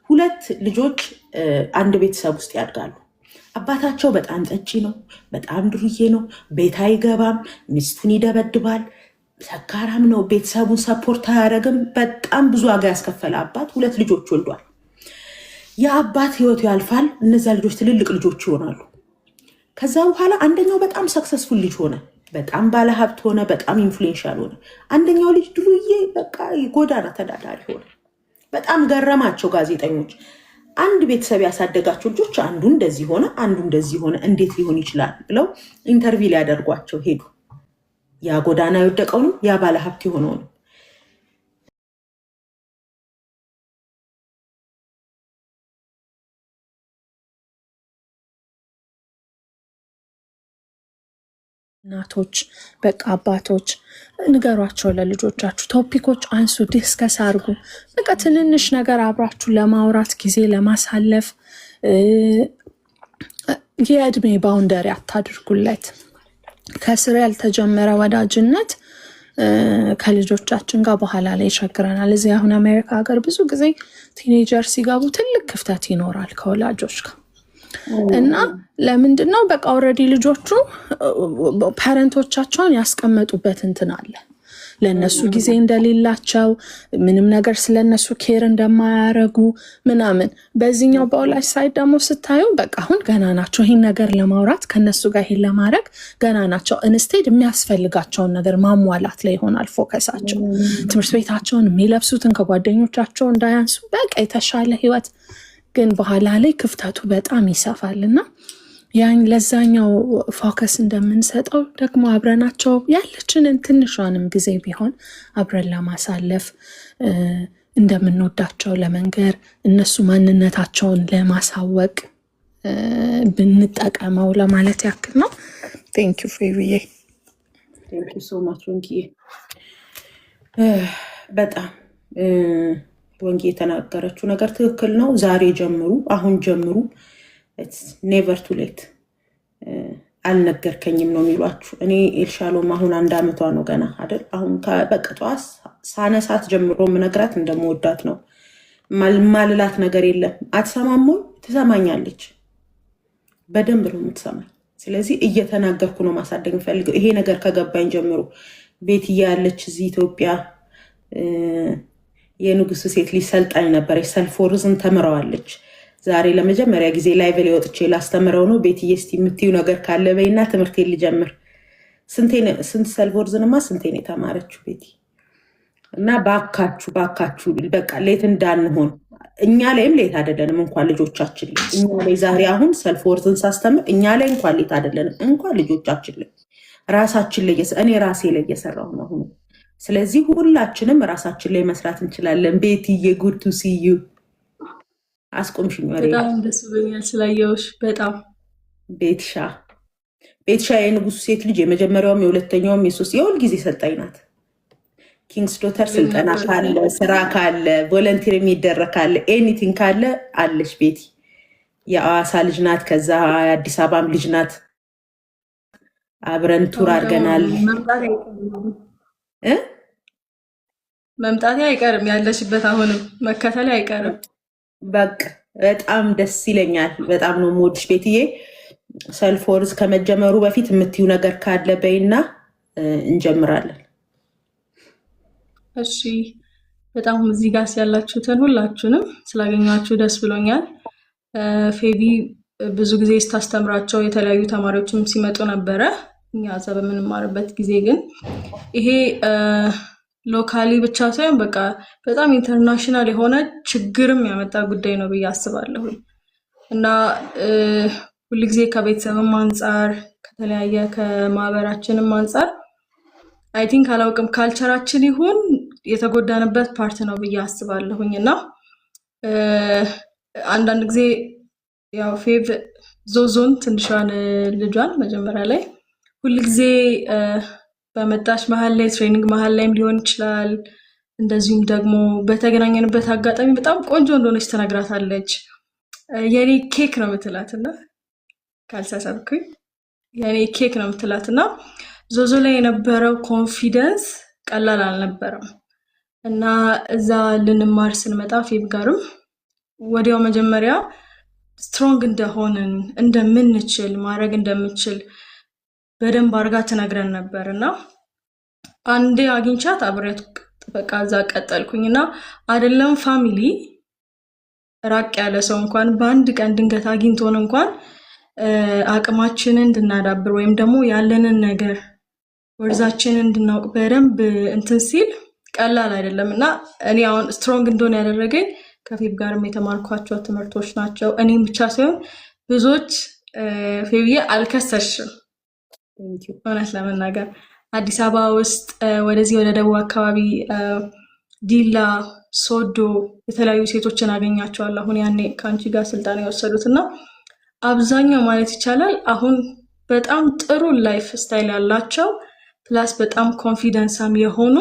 ሁለት ልጆች አንድ ቤተሰብ ውስጥ ያድጋሉ። አባታቸው በጣም ጠጪ ነው፣ በጣም ዱርዬ ነው፣ ቤት አይገባም፣ ሚስቱን ይደበድባል፣ ሰካራም ነው፣ ቤተሰቡን ሰፖርት አያደርግም። በጣም ብዙ ዋጋ ያስከፈለ አባት ሁለት ልጆች ወልዷል። የአባት ህይወቱ ያልፋል። እነዚያ ልጆች ትልልቅ ልጆች ይሆናሉ። ከዛ በኋላ አንደኛው በጣም ሰክሰስፉል ልጅ ሆነ፣ በጣም ባለሀብት ሆነ፣ በጣም ኢንፍሉዌንሻል ሆነ። አንደኛው ልጅ ዱርዬ በቃ ጎዳና ተዳዳሪ ሆነ። በጣም ገረማቸው ጋዜጠኞች። አንድ ቤተሰብ ያሳደጋቸው ልጆች አንዱ እንደዚህ ሆነ፣ አንዱ እንደዚህ ሆነ፣ እንዴት ሊሆን ይችላል ብለው ኢንተርቪው ሊያደርጓቸው ሄዱ። ያ ጎዳና የወደቀውንም ያ ባለሀብት የሆነውንም እናቶች በቃ አባቶች ንገሯቸው ለልጆቻችሁ። ቶፒኮች አንሱ፣ ዲስከስ አድርጉ። በቃ ትንንሽ ነገር አብራችሁ ለማውራት ጊዜ ለማሳለፍ የእድሜ ባውንደሪ አታድርጉለት። ከስር ያልተጀመረ ወዳጅነት ከልጆቻችን ጋር በኋላ ላይ ይቸግረናል። እዚህ አሁን አሜሪካ ሀገር ብዙ ጊዜ ቲኔጀር ሲገቡ ትልቅ ክፍተት ይኖራል ከወላጆች ጋር እና ለምንድን ነው በቃ ኦልሬዲ ልጆቹ ፓረንቶቻቸውን ያስቀመጡበት እንትን አለ። ለእነሱ ጊዜ እንደሌላቸው ምንም ነገር ስለነሱ ኬር እንደማያረጉ ምናምን። በዚህኛው በወላጅ ሳይድ ደግሞ ስታዩ በቃ አሁን ገና ናቸው ይህን ነገር ለማውራት ከነሱ ጋር ይሄን ለማድረግ ገና ናቸው። ኢንስቴድ የሚያስፈልጋቸውን ነገር ማሟላት ላይ ይሆናል ፎከሳቸው። ትምህርት ቤታቸውን የሚለብሱትን ከጓደኞቻቸው እንዳያንሱ በቃ የተሻለ ህይወት። ግን በኋላ ላይ ክፍተቱ በጣም ይሰፋል እና ያን ለዛኛው ፎከስ እንደምንሰጠው ደግሞ አብረናቸው ያለችንን ትንሿንም ጊዜ ቢሆን አብረን ለማሳለፍ እንደምንወዳቸው ለመንገር እነሱ ማንነታቸውን ለማሳወቅ ብንጠቀመው ለማለት ያክል ነው። ቴንክ ዩ ፌቪዬ። ቴንክ ዩ ሶ ማች ወንጌ። በጣም ወንጌ የተናገረችው ነገር ትክክል ነው። ዛሬ ጀምሩ፣ አሁን ጀምሩ። ኔቨር ቱ ሌት። አልነገርከኝም ነው የሚሏችሁ። እኔ ኤልሻሎም አሁን 1 ዓመቷ ነው ገና አይደል? አሁን በቅጧ ሳነሳት ጀምሮ ምነግራት እንደምወዳት ነው። ማልላት ነገር የለም። አትሰማም ወይ? ትሰማኛለች። በደንብ ነው የምትሰማኝ። ስለዚህ እየተናገርኩ ነው ማሳደግ ፈልገው። ይሄ ነገር ከገባኝ ጀምሮ ቤት እያለች እዚህ ኢትዮጵያ የንጉስ ሴት ልጅ ሰልጣኝ ነበረች። ሰልፎርዝን ተምረዋለች። ዛሬ ለመጀመሪያ ጊዜ ላይቭ ላይ ወጥቼ ላስተምረው ነው። ቤትዬ እስቲ የምትዩ ነገር ካለ በይና ትምህርቴን ልጀምር። ስንት ሰልፎርዝንማ ስንቴን የተማረችው ቤቲ። እና ባካችሁ በቃ ሌት እንዳንሆን። እኛ ላይም ሌት አይደለንም እንኳን ልጆቻችን ላይ። እኛ ላይ ዛሬ አሁን ሰልፎርዝን ሳስተምር እኛ ላይ እንኳን ሌት አይደለንም እንኳን ልጆቻችን ላይ። ራሳችን ላይ እኔ ራሴ ላይ እየሰራሁ ነው አሁን። ስለዚህ ሁላችንም ራሳችን ላይ መስራት እንችላለን። ቤትዬ ጉድ ቱ ሲ ዩ። አስቆምሽኝ ወሬ። በጣም ደስ ብሎኛል ስላየሁሽ። በጣም ቤትሻ የንጉሱ ሴት ልጅ የመጀመሪያውም የሁለተኛውም የሁል ጊዜ ሰልጣኝ ናት። ኪንግስ ዶተር ስልጠና ካለ ስራ ካለ ቮለንቲር የሚደረግ ካለ ኤኒቲንግ ካለ አለሽ ቤቲ። የአዋሳ ልጅ ናት፣ ከዛ የአዲስ አበባም ልጅ ናት። አብረን ቱር አድርገናል። መምጣቴ አይቀርም፣ ያለሽበት አሁንም መከተል አይቀርም። በቃ በጣም ደስ ይለኛል። በጣም ነው የምወድሽ ቤትዬ። ሰልፎርዝ ከመጀመሩ በፊት የምትዩ ነገር ካለ በይና እንጀምራለን። እሺ፣ በጣም እዚህ ጋር ያላችሁትን ሁላችሁንም ስላገኛችሁ ደስ ብሎኛል። ፌቪ ብዙ ጊዜ ስታስተምራቸው የተለያዩ ተማሪዎችም ሲመጡ ነበረ። እኛ እዛ በምንማርበት ጊዜ ግን ይሄ ሎካሊ ብቻ ሳይሆን በቃ በጣም ኢንተርናሽናል የሆነ ችግርም ያመጣ ጉዳይ ነው ብዬ አስባለሁ። እና ሁልጊዜ ከቤተሰብም አንጻር ከተለያየ ከማህበራችንም አንጻር አይ ቲንክ አላውቅም ካልቸራችን ይሁን የተጎዳንበት ፓርት ነው ብዬ አስባለሁኝ። እና አንዳንድ ጊዜ ያው ፌቭ ዞዞን ትንሿን ልጇን መጀመሪያ ላይ ሁልጊዜ በመጣች መሀል ላይ ትሬኒንግ መሀል ላይም ሊሆን ይችላል። እንደዚሁም ደግሞ በተገናኘንበት አጋጣሚ በጣም ቆንጆ እንደሆነች ትነግራታለች። የኔ ኬክ ነው የምትላትና ካልሳሳብኩኝ የኔ ኬክ ነው የምትላትና ዞዞ ላይ የነበረው ኮንፊደንስ ቀላል አልነበረም። እና እዛ ልንማር ስንመጣ ፌቭ ጋርም ወዲያው መጀመሪያ ስትሮንግ እንደሆንን እንደምንችል ማድረግ እንደምችል በደንብ አድርጋ ትነግረን ነበር እና አንዴ አግኝቻት አብሬያት በቃ እዛ ቀጠልኩኝና አይደለም ፋሚሊ ራቅ ያለ ሰው እንኳን በአንድ ቀን ድንገት አግኝቶን እንኳን አቅማችንን እንድናዳብር ወይም ደግሞ ያለንን ነገር ወርዛችንን እንድናውቅ በደንብ እንትን ሲል ቀላል አይደለም እና እኔ አሁን ስትሮንግ እንደሆነ ያደረገኝ ከፌብ ጋርም የተማርኳቸው ትምህርቶች ናቸው። እኔም ብቻ ሳይሆን ብዙዎች ፌብዬ አልከሰሽም እውነት ለመናገር አዲስ አበባ ውስጥ ወደዚህ ወደ ደቡብ አካባቢ ዲላ ሶዶ የተለያዩ ሴቶችን አገኛቸዋለሁ። አሁን ያኔ ከአንቺ ጋር ስልጣን የወሰዱትና አብዛኛው ማለት ይቻላል አሁን በጣም ጥሩ ላይፍ ስታይል ያላቸው ፕላስ በጣም ኮንፊደንሳም የሆኑ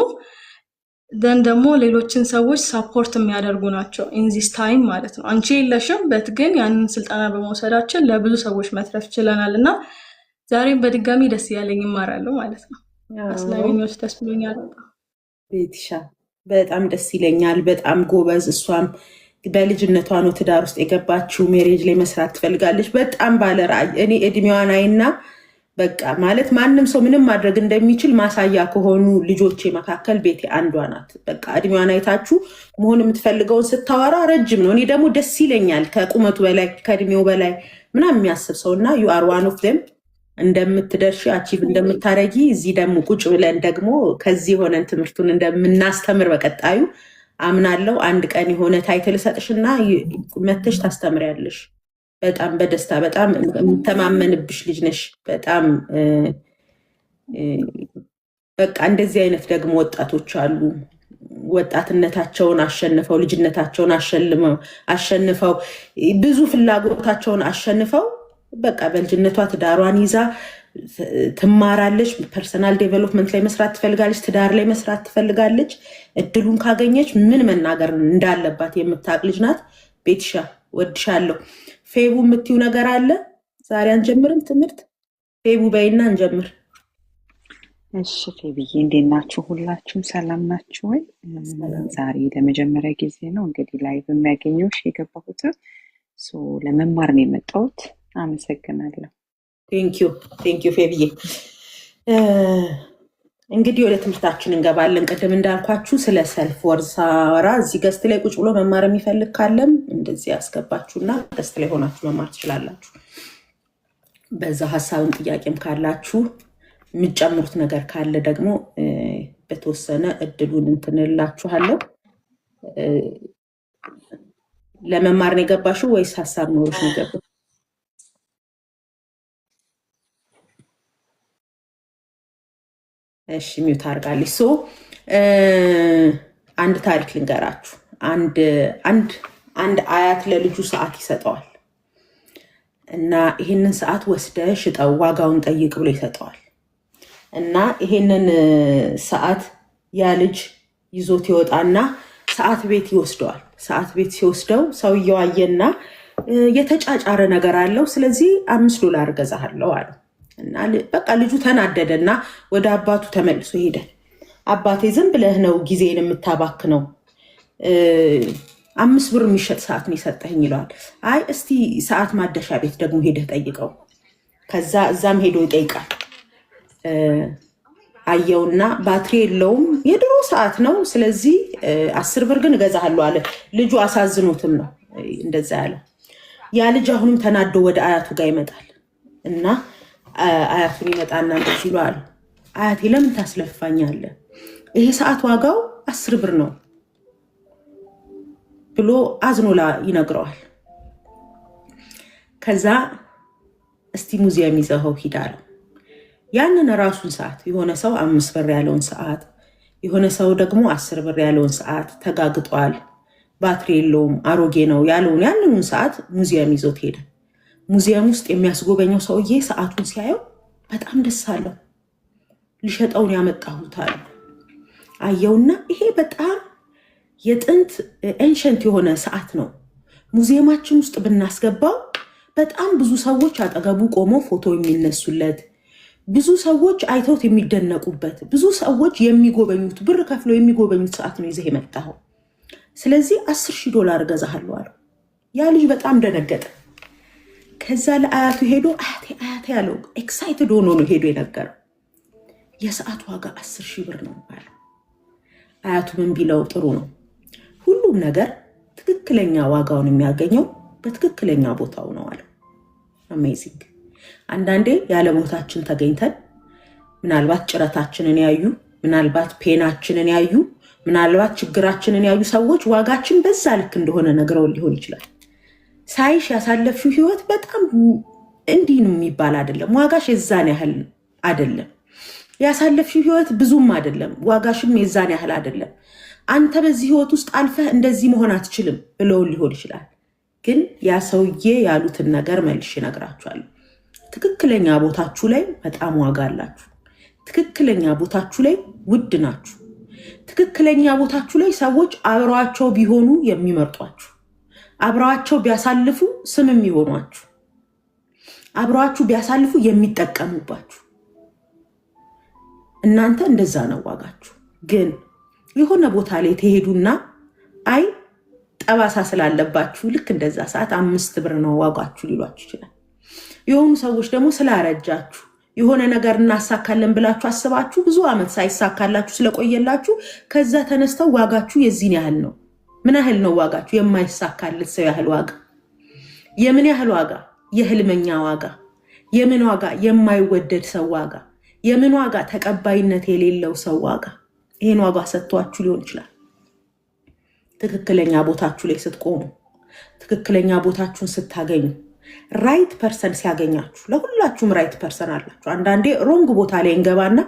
ደን ደግሞ ሌሎችን ሰዎች ሳፖርት የሚያደርጉ ናቸው ኢን ዚስ ታይም ማለት ነው። አንቺ የለሽም በት ግን ያንን ስልጠና በመውሰዳችን ለብዙ ሰዎች መትረፍ ችለናል እና ዛሬም በድጋሚ ደስ ያለኝ ይማራሉ ማለት ነው። አስላሚኞች ደስ ብሎኛል። ቤትሻ በጣም ደስ ይለኛል። በጣም ጎበዝ። እሷም በልጅነቷ ነው ትዳር ውስጥ የገባችው። ሜሬጅ ላይ መስራት ትፈልጋለች። በጣም ባለ ራዕይ። እኔ እድሜዋን አይና በቃ ማለት ማንም ሰው ምንም ማድረግ እንደሚችል ማሳያ ከሆኑ ልጆቼ መካከል ቤቴ አንዷ ናት። በቃ እድሜዋን አይታችሁ መሆን የምትፈልገውን ስታወራ ረጅም ነው። እኔ ደግሞ ደስ ይለኛል ከቁመቱ በላይ ከእድሜው በላይ ምናምን የሚያስብ ሰው እና ዩ አር ዋን ኦፍ ደም እንደምትደርሺ አቺቭ እንደምታረጊ እዚህ ደግሞ ቁጭ ብለን ደግሞ ከዚህ የሆነን ትምህርቱን እንደምናስተምር በቀጣዩ አምናለው። አንድ ቀን የሆነ ታይትል ሰጥሽና መተሽ ታስተምሪያለሽ። በጣም በደስታ በጣም የምተማመንብሽ ልጅ ነሽ። በጣም በቃ እንደዚህ አይነት ደግሞ ወጣቶች አሉ። ወጣትነታቸውን አሸንፈው ልጅነታቸውን አሸንፈው ብዙ ፍላጎታቸውን አሸንፈው በቃ በልጅነቷ ትዳሯን ይዛ ትማራለች። ፐርሰናል ዴቨሎፕመንት ላይ መስራት ትፈልጋለች። ትዳር ላይ መስራት ትፈልጋለች። እድሉን ካገኘች ምን መናገር እንዳለባት የምታውቅ ልጅ ናት። ቤትሻ ወድሻለሁ። ፌቡ የምትይው ነገር አለ? ዛሬ አንጀምርም ትምህርት? ፌቡ በይና እንጀምር። እሺ ፌብዬ እንዴት ናችሁ? ሁላችሁም ሰላም ናችሁ ወይ? ዛሬ ለመጀመሪያ ጊዜ ነው እንግዲህ ላይቭ የሚያገኘውሽ የገባሁት ለመማር ነው የመጣሁት። አመሰግናለሁ። ቴንኪዩ ፌብዬ። እንግዲህ ወደ ትምህርታችን እንገባለን። ቅድም እንዳልኳችሁ ስለ ሰልፍ ወርዝ ሳወራ እዚህ ገስት ላይ ቁጭ ብሎ መማር የሚፈልግ ካለም እንደዚህ ያስገባችሁና ገስት ላይ ሆናችሁ መማር ትችላላችሁ። በዛ ሀሳብም ጥያቄም ካላችሁ የምትጨምሩት ነገር ካለ ደግሞ በተወሰነ እድሉን እንትንላችኋለሁ። ለመማር ነው የገባሽው ወይስ ሀሳብ ኖሮሽ ነው የገባሽው? እሺ ሚውት አድርጋለች። አንድ ታሪክ ልንገራችሁ። አንድ አያት ለልጁ ሰዓት ይሰጠዋል እና ይሄንን ሰዓት ወስደ ሽጠው ዋጋውን ጠይቅ ብሎ ይሰጠዋል እና ይሄንን ሰዓት ያ ልጅ ይዞት ይወጣና ሰዓት ቤት ይወስደዋል። ሰዓት ቤት ሲወስደው ሰውየው አየና የተጫጫረ ነገር አለው፣ ስለዚህ $5 እገዛሃለሁ አለው። እና በቃ ልጁ ተናደደና ወደ አባቱ ተመልሶ ሄደ። አባቴ ዝም ብለህ ነው ጊዜን የምታባክነው፣ $5 የሚሸጥ ሰዓት ነው የሰጠኝ ይለዋል። አይ እስቲ ሰዓት ማደሻ ቤት ደግሞ ሄደህ ጠይቀው። ከዛ እዛም ሄዶ ይጠይቃል። አየውና ባትሪ የለውም፣ የድሮ ሰዓት ነው፣ ስለዚህ $10 ግን እገዛሃለሁ አለ። ልጁ አሳዝኖትም ነው እንደዛ ያለው። ያ ልጅ አሁንም ተናዶ ወደ አያቱ ጋር ይመጣል እና አያቱን ይመጣና እንደዚህ ይለዋል፣ አያቴ ለምን ታስለፋኛለህ? ይሄ ሰዓት ዋጋው $10 ነው ብሎ አዝኖላ ይነግረዋል። ከዛ እስቲ ሙዚየም ይዘኸው ሂድ አለው። ያንን ራሱን ሰዓት የሆነ ሰው $5 ያለውን ሰዓት የሆነ ሰው ደግሞ $10 ያለውን ሰዓት ተጋግጧል፣ ባትሪ የለውም፣ አሮጌ ነው ያለውን ያንኑን ሰዓት ሙዚየም ይዞት ሄደ። ሙዚየም ውስጥ የሚያስጎበኘው ሰውዬ ሰዓቱን ሲያየው በጣም ደስ አለው። ሊሸጠውን ያመጣሁት አለ። አየውና ይሄ በጣም የጥንት ኤንሸንት የሆነ ሰዓት ነው፣ ሙዚየማችን ውስጥ ብናስገባው በጣም ብዙ ሰዎች አጠገቡ ቆመው ፎቶ የሚነሱለት፣ ብዙ ሰዎች አይተውት የሚደነቁበት፣ ብዙ ሰዎች የሚጎበኙት ብር ከፍለው የሚጎበኙት ሰዓት ነው ይዘህ የመጣኸው። ስለዚህ $10,000 እገዛሃለሁ አለው። ያ ልጅ በጣም ደነገጠ። ከዛ ለአያቱ ሄዶ አያቴ ያለው ኤክሳይትድ ሆኖ ነው ሄዶ የነገረው። የሰዓት ዋጋ 10,000 ብር ነው ባለው። አያቱ ምን ቢለው ጥሩ ነው፣ ሁሉም ነገር ትክክለኛ ዋጋውን የሚያገኘው በትክክለኛ ቦታው ነው አለው። አሜዚንግ። አንዳንዴ ያለ ቦታችን ተገኝተን ምናልባት ጭረታችንን ያዩ፣ ምናልባት ፔናችንን ያዩ፣ ምናልባት ችግራችንን ያዩ ሰዎች ዋጋችን በዛ ልክ እንደሆነ ነግረውን ሊሆን ይችላል። ሳይሽ ያሳለፍሽው ህይወት በጣም እንዲህ ነው የሚባል አይደለም፣ ዋጋሽ የዛን ያህል አይደለም። ያሳለፍሽው ህይወት ብዙም አይደለም፣ ዋጋሽም የዛን ያህል አይደለም። አንተ በዚህ ህይወት ውስጥ አልፈህ እንደዚህ መሆን አትችልም ብለውን ሊሆን ይችላል። ግን ያ ሰውዬ ያሉትን ነገር መልሼ እነግራችኋለሁ። ትክክለኛ ቦታችሁ ላይ በጣም ዋጋ አላችሁ። ትክክለኛ ቦታችሁ ላይ ውድ ናችሁ። ትክክለኛ ቦታችሁ ላይ ሰዎች አብረዋቸው ቢሆኑ የሚመርጧችሁ፣ አብረዋቸው ቢያሳልፉ ስም የሚሆኗችሁ፣ አብረዋችሁ ቢያሳልፉ የሚጠቀሙባችሁ፣ እናንተ እንደዛ ነው ዋጋችሁ። ግን የሆነ ቦታ ላይ ትሄዱና አይ ጠባሳ ስላለባችሁ ልክ እንደዛ ሰዓት 5 ብር ነው ዋጋችሁ ሊሏችሁ ይችላል። የሆኑ ሰዎች ደግሞ ስላረጃችሁ የሆነ ነገር እናሳካለን ብላችሁ አስባችሁ ብዙ ዓመት ሳይሳካላችሁ ስለቆየላችሁ ከዛ ተነስተው ዋጋችሁ የዚህን ያህል ነው። ምን ያህል ነው ዋጋችሁ? የማይሳካለት ሰው ያህል ዋጋ። የምን ያህል ዋጋ? የህልመኛ ዋጋ። የምን ዋጋ? የማይወደድ ሰው ዋጋ። የምን ዋጋ? ተቀባይነት የሌለው ሰው ዋጋ። ይህን ዋጋ ሰጥቷችሁ ሊሆን ይችላል። ትክክለኛ ቦታችሁ ላይ ስትቆሙ፣ ትክክለኛ ቦታችሁን ስታገኙ፣ ራይት ፐርሰን ሲያገኛችሁ፣ ለሁላችሁም ራይት ፐርሰን አላችሁ። አንዳንዴ ሮንግ ቦታ ላይ እንገባና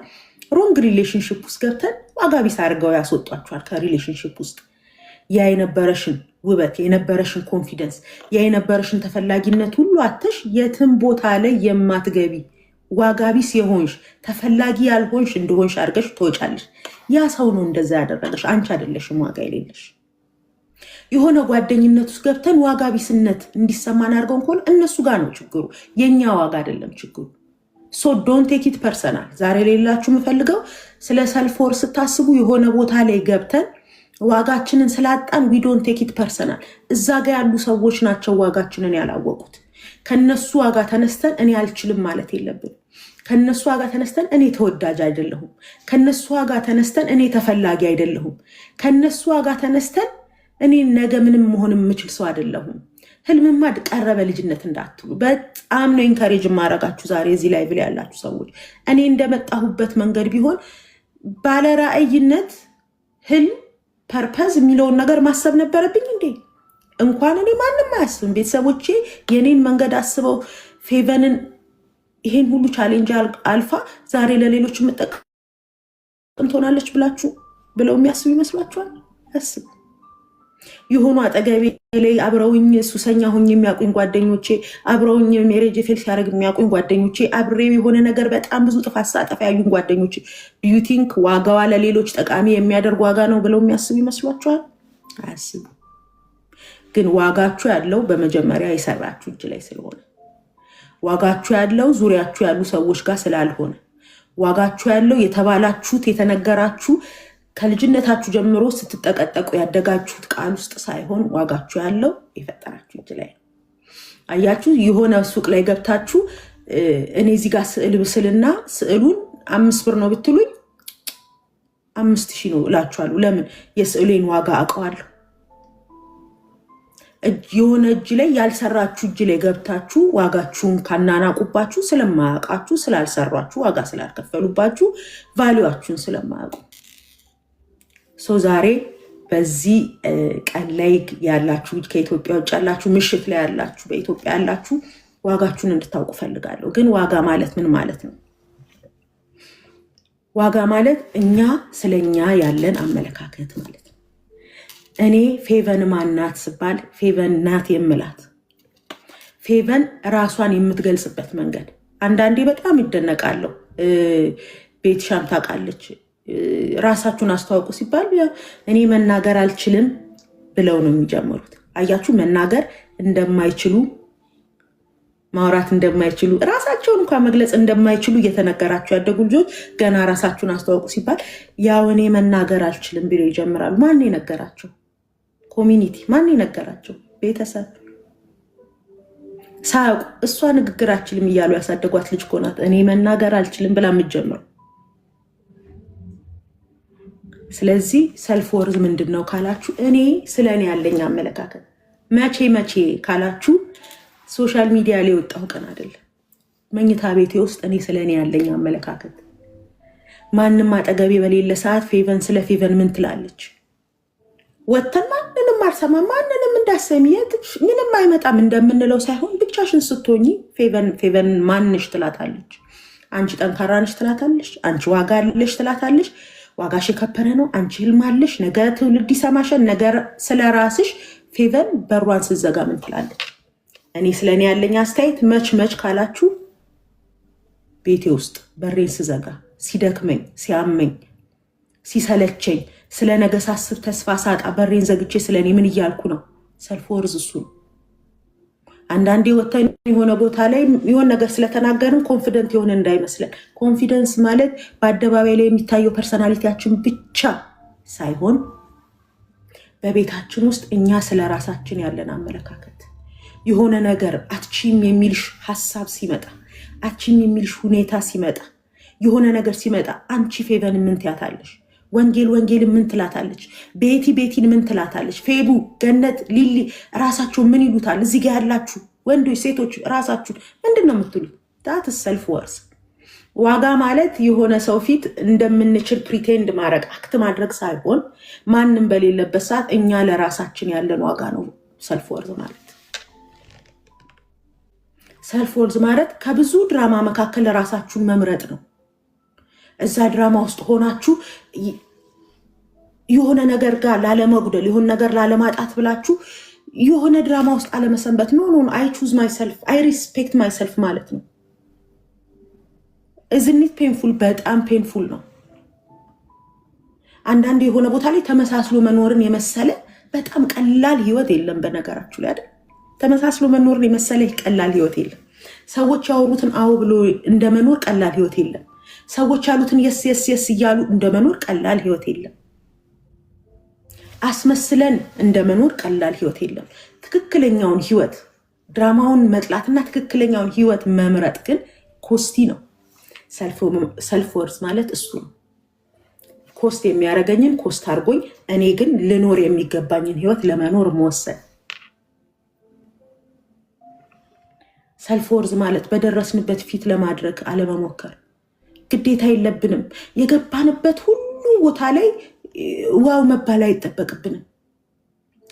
ሮንግ ሪሌሽንሽፕ ውስጥ ገብተን ዋጋ ቢስ አድርገው ያስወጧችኋል ከሪሌሽንሽፕ ውስጥ። ያ የነበረሽን ውበት፣ የነበረሽን ኮንፊደንስ፣ ያ የነበረሽን ተፈላጊነት ሁሉ አተሽ የትም ቦታ ላይ የማትገቢ ዋጋ ቢስ የሆንሽ ተፈላጊ ያልሆንሽ እንደሆንሽ አድርገሽ ትወጫለሽ። ያ ሰው ነው እንደዛ ያደረገሽ፣ አንቺ አይደለሽም ዋጋ የሌለሽ። የሆነ ጓደኝነት ውስጥ ገብተን ዋጋ ቢስነት እንዲሰማን አድርገውን ከሆነ እነሱ ጋር ነው ችግሩ፣ የኛ ዋጋ አይደለም ችግሩ። ሶ ዶንት ቴክ ኢት ፐርሰናል። ዛሬ ሌላችሁ የምፈልገው ስለ ሰልፍ ወር ስታስቡ የሆነ ቦታ ላይ ገብተን ዋጋችንን ስላጣን ዊ ዶንት ቴክ ኢት ፐርሰናል። እዛ ጋር ያሉ ሰዎች ናቸው ዋጋችንን ያላወቁት። ከነሱ ዋጋ ተነስተን እኔ አልችልም ማለት የለብን። ከነሱ ዋጋ ተነስተን እኔ ተወዳጅ አይደለሁም። ከነሱ ዋጋ ተነስተን እኔ ተፈላጊ አይደለሁም። ከነሱ ዋጋ ተነስተን እኔ ነገ ምንም መሆን የምችል ሰው አይደለሁም። ህልምማ ቀረበ ልጅነት እንዳትሉ። በጣም ነው ኢንካሬጅ ማረጋችሁ ዛሬ እዚህ ላይ ብለ ያላችሁ ሰዎች። እኔ እንደመጣሁበት መንገድ ቢሆን ባለራዕይነት፣ ህልም፣ ፐርፐዝ የሚለውን ነገር ማሰብ ነበረብኝ እንዴ? እንኳን እኔ ማንም አያስብም። ቤተሰቦቼ የኔን መንገድ አስበው ፌቨንን ይሄን ሁሉ ቻሌንጅ አልፋ ዛሬ ለሌሎች የምጠቅም ትሆናለች ብላችሁ ብለው የሚያስቡ ይመስሏችኋል? አስቡ። የሆኑ አጠገቤ ላይ አብረውኝ ሱሰኛ ሆኜ የሚያውቁኝ ጓደኞቼ፣ አብረውኝ ሜሬጅ ፌል ሲያደርግ የሚያውቁኝ ጓደኞቼ፣ አብሬው የሆነ ነገር በጣም ብዙ ጥፋት ሳጠፋ ያዩኝ ጓደኞቼ ዱ ዩ ቲንክ ዋጋዋ ለሌሎች ጠቃሚ የሚያደርግ ዋጋ ነው ብለው የሚያስቡ ይመስሏችኋል? አያስቡ። ግን ዋጋችሁ ያለው በመጀመሪያ የሰራችሁ እጅ ላይ ስለሆነ፣ ዋጋችሁ ያለው ዙሪያችሁ ያሉ ሰዎች ጋር ስላልሆነ፣ ዋጋችሁ ያለው የተባላችሁት የተነገራችሁ ከልጅነታችሁ ጀምሮ ስትጠቀጠቁ ያደጋችሁት ቃል ውስጥ ሳይሆን ዋጋችሁ ያለው የፈጠራችሁ እጅ ላይ። አያችሁ፣ የሆነ ሱቅ ላይ ገብታችሁ እኔ እዚህ ጋር ስዕል ብስልና ስዕሉን 5 ብር ነው ብትሉኝ 5,000 ነው እላችኋለሁ። ለምን? የስዕሌን ዋጋ አውቀዋለሁ። የሆነ እጅ ላይ ያልሰራችሁ እጅ ላይ ገብታችሁ ዋጋችሁን ካናናቁባችሁ ስለማያውቃችሁ፣ ስላልሰሯችሁ፣ ዋጋ ስላልከፈሉባችሁ፣ ቫሊዋችሁን ስለማያውቁ ሰው ዛሬ በዚህ ቀን ላይ ያላችሁ ከኢትዮጵያ ውጭ ያላችሁ፣ ምሽት ላይ ያላችሁ፣ በኢትዮጵያ ያላችሁ ዋጋችሁን እንድታውቁ ፈልጋለሁ። ግን ዋጋ ማለት ምን ማለት ነው? ዋጋ ማለት እኛ ስለኛ ያለን አመለካከት ማለት ነው። እኔ ፌቨን ማናት ስባል ፌቨን ናት የምላት ፌቨን ራሷን የምትገልጽበት መንገድ አንዳንዴ በጣም ይደነቃለሁ። ቤትሻም ታውቃለች። ራሳችሁን አስተዋውቁ ሲባል እኔ መናገር አልችልም ብለው ነው የሚጀምሩት። አያችሁ፣ መናገር እንደማይችሉ፣ ማውራት እንደማይችሉ፣ ራሳቸውን እንኳን መግለጽ እንደማይችሉ እየተነገራቸው ያደጉ ልጆች ገና ራሳችሁን አስተዋውቁ ሲባል ያው እኔ መናገር አልችልም ብለው ይጀምራሉ። ማን የነገራቸው? ኮሚኒቲ። ማን የነገራቸው? ቤተሰብ። ሳያውቁ እሷ ንግግር አልችልም እያሉ ያሳደጓት ልጅ እኮ ናት እኔ መናገር አልችልም ብላ የምትጀምረው። ስለዚህ ሰልፍ ወርዝ ምንድን ነው ካላችሁ፣ እኔ ስለ እኔ ያለኝ አመለካከት መቼ ካላችሁ ሶሻል ሚዲያ ላይ ወጣሁ ቀን አይደለም፣ መኝታ ቤቴ ውስጥ እኔ ስለ እኔ ያለኝ አመለካከት። ማንም አጠገቤ በሌለ ሰዓት ፌቨን ስለ ፌቨን ምን ትላለች? ወተን ማንንም አልሰማም ማንንም እንዳሰሚየት ምንም አይመጣም እንደምንለው ሳይሆን ብቻሽን ስትሆኚ ፌቨን ማንሽ ትላታለች። አንቺ ጠንካራ ነሽ ትላታለች። አንቺ ዋጋ አለሽ ትላታለች። ዋጋሽ የከበረ ነው። አንቺ ህልም አለሽ። ነገ ትውልድ ይሰማሻል። ነገር ስለ ራስሽ ፌቨን በሯን ስትዘጋ ምን ትላለች? እኔ ስለ እኔ ያለኝ አስተያየት መች ካላችሁ ቤቴ ውስጥ በሬን ስዘጋ ሲደክመኝ፣ ሲያመኝ፣ ሲሰለቸኝ፣ ስለ ነገ ሳስብ ተስፋ ሳጣ በሬን ዘግቼ ስለ እኔ ምን እያልኩ ነው? ሰልፍ ወርዝ እሱ ነው። አንዳንዴ ወተን የሆነ ቦታ ላይ የሆነ ነገር ስለተናገርን ኮንፊደንት የሆነ እንዳይመስለን። ኮንፊደንስ ማለት በአደባባይ ላይ የሚታየው ፐርሰናሊቲያችን ብቻ ሳይሆን በቤታችን ውስጥ እኛ ስለ ራሳችን ያለን አመለካከት። የሆነ ነገር አትችም የሚልሽ ሀሳብ ሲመጣ፣ አትችም የሚልሽ ሁኔታ ሲመጣ፣ የሆነ ነገር ሲመጣ አንቺ ፌቨን ምን ትያታለሽ? ወንጌል ምን ትላታለች? ቤቲን ምን ትላታለች? ፌቡ፣ ገነት፣ ሊሊ ራሳቸውን ምን ይሉታል? እዚህ ጋ ያላችሁ ወንዶች፣ ሴቶች ራሳችሁን ምንድን ነው የምትሉት? ዳት ሰልፍ ወርዝ። ዋጋ ማለት የሆነ ሰው ፊት እንደምንችል ፕሪቴንድ ማድረግ አክት ማድረግ ሳይሆን ማንም በሌለበት ሰዓት እኛ ለራሳችን ያለን ዋጋ ነው ሰልፍ ወርዝ ማለት። ሰልፍ ወርዝ ማለት ከብዙ ድራማ መካከል ራሳችሁን መምረጥ ነው። እዛ ድራማ ውስጥ ሆናችሁ የሆነ ነገር ጋር ላለመጉደል የሆነ ነገር ላለማጣት ብላችሁ የሆነ ድራማ ውስጥ አለመሰንበት። ኖ አይ ቹዝ ማይሰልፍ አይ ሪስፔክት ማይሰልፍ ማለት ነው። እዝኒት ፔንፉል፣ በጣም ፔንፉል ነው። አንዳንድ የሆነ ቦታ ላይ ተመሳስሎ መኖርን የመሰለ በጣም ቀላል ህይወት የለም። በነገራችሁ ላይ አይደል፣ ተመሳስሎ መኖርን የመሰለ ቀላል ህይወት የለም። ሰዎች ያወሩትን አዎ ብሎ እንደመኖር ቀላል ህይወት የለም። ሰዎች ያሉትን የስ እያሉ እንደመኖር ቀላል ህይወት የለም። አስመስለን እንደመኖር ቀላል ህይወት የለም። ትክክለኛውን ህይወት ድራማውን መጥላትና ትክክለኛውን ህይወት መምረጥ ግን ኮስቲ ነው። ሰልፍ ወርዝ ማለት እሱ ነው። ኮስት የሚያደርገኝን ኮስት አድርጎኝ እኔ ግን ልኖር የሚገባኝን ህይወት ለመኖር መወሰን። ሰልፍ ወርዝ ማለት በደረስንበት ፊት ለማድረግ አለመሞከር። ግዴታ የለብንም። የገባንበት ሁሉ ቦታ ላይ ዋው መባል አይጠበቅብንም።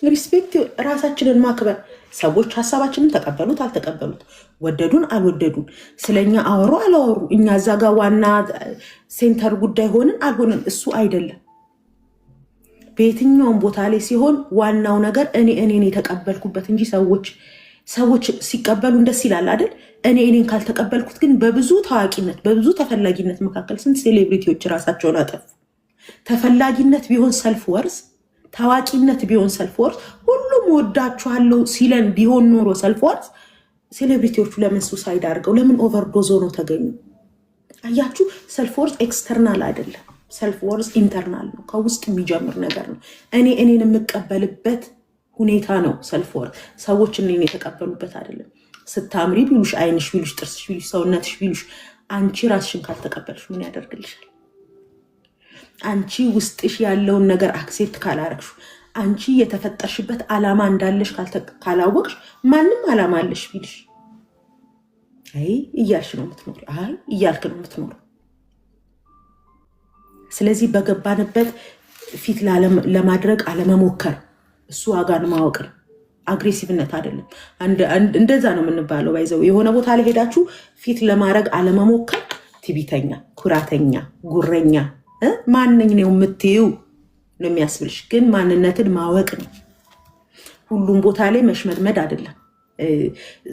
ሪስፔክት፣ ራሳችንን ማክበር። ሰዎች ሀሳባችንን ተቀበሉት አልተቀበሉት፣ ወደዱን አልወደዱን፣ ስለኛ አወሩ አላወሩ፣ እኛ እዛ ጋር ዋና ሴንተር ጉዳይ ሆንን አልሆንን እሱ አይደለም። በየትኛውም ቦታ ላይ ሲሆን ዋናው ነገር እኔን የተቀበልኩበት እንጂ ሰዎች ሲቀበሉ ደስ ይላል አይደል? እኔን ካልተቀበልኩት ግን በብዙ ታዋቂነት በብዙ ተፈላጊነት መካከል ስንት ሴሌብሪቲዎች ራሳቸውን አጠፉ። ተፈላጊነት ቢሆን ሰልፍ ወርዝ፣ ታዋቂነት ቢሆን ሰልፍ ወርዝ፣ ሁሉም ወዳችኋለሁ ሲለን ቢሆን ኖሮ ሰልፍ ወርዝ፣ ሴሌብሪቲዎቹ ለምን ሱሳይድ አድርገው ለምን ኦቨርዶዝ ሆነው ተገኙ? አያችሁ፣ ሰልፍ ወርዝ ኤክስተርናል አይደለም። ሰልፍ ወርዝ ኢንተርናል ነው፣ ከውስጥ የሚጀምር ነገር ነው። እኔን የምቀበልበት ሁኔታ ነው ሰልፍ ወርዝ። ሰዎች እኔን የተቀበሉበት አይደለም። ስታምሪ ቢሉሽ፣ አይንሽ ቢሉሽ፣ ጥርስሽ ቢሉሽ፣ ሰውነትሽ ቢሉሽ፣ አንቺ ራስሽን ካልተቀበልሽ ምን ያደርግልሻል? አንቺ ውስጥሽ ያለውን ነገር አክሴፕት ካላረግሽ፣ አንቺ የተፈጠርሽበት ዓላማ እንዳለሽ ካላወቅሽ፣ ማንም ዓላማ አለሽ ቢልሽ አይ እያልሽ ነው የምትኖር፣ አይ እያልክ ነው የምትኖር። ስለዚህ በገባንበት ፊት ለማድረግ አለመሞከር፣ እሱ ዋጋን ማወቅ ነው። አግሬሲቭነት አይደለም። እንደዛ ነው የምንባለው። ባይዘው የሆነ ቦታ ላይ ሄዳችሁ ፊት ለማድረግ አለመሞከር ትዕቢተኛ፣ ኩራተኛ፣ ጉረኛ ማንኝ ነው የምትይው ነው የሚያስብልሽ። ግን ማንነትን ማወቅ ነው። ሁሉም ቦታ ላይ መሽመድመድ አይደለም።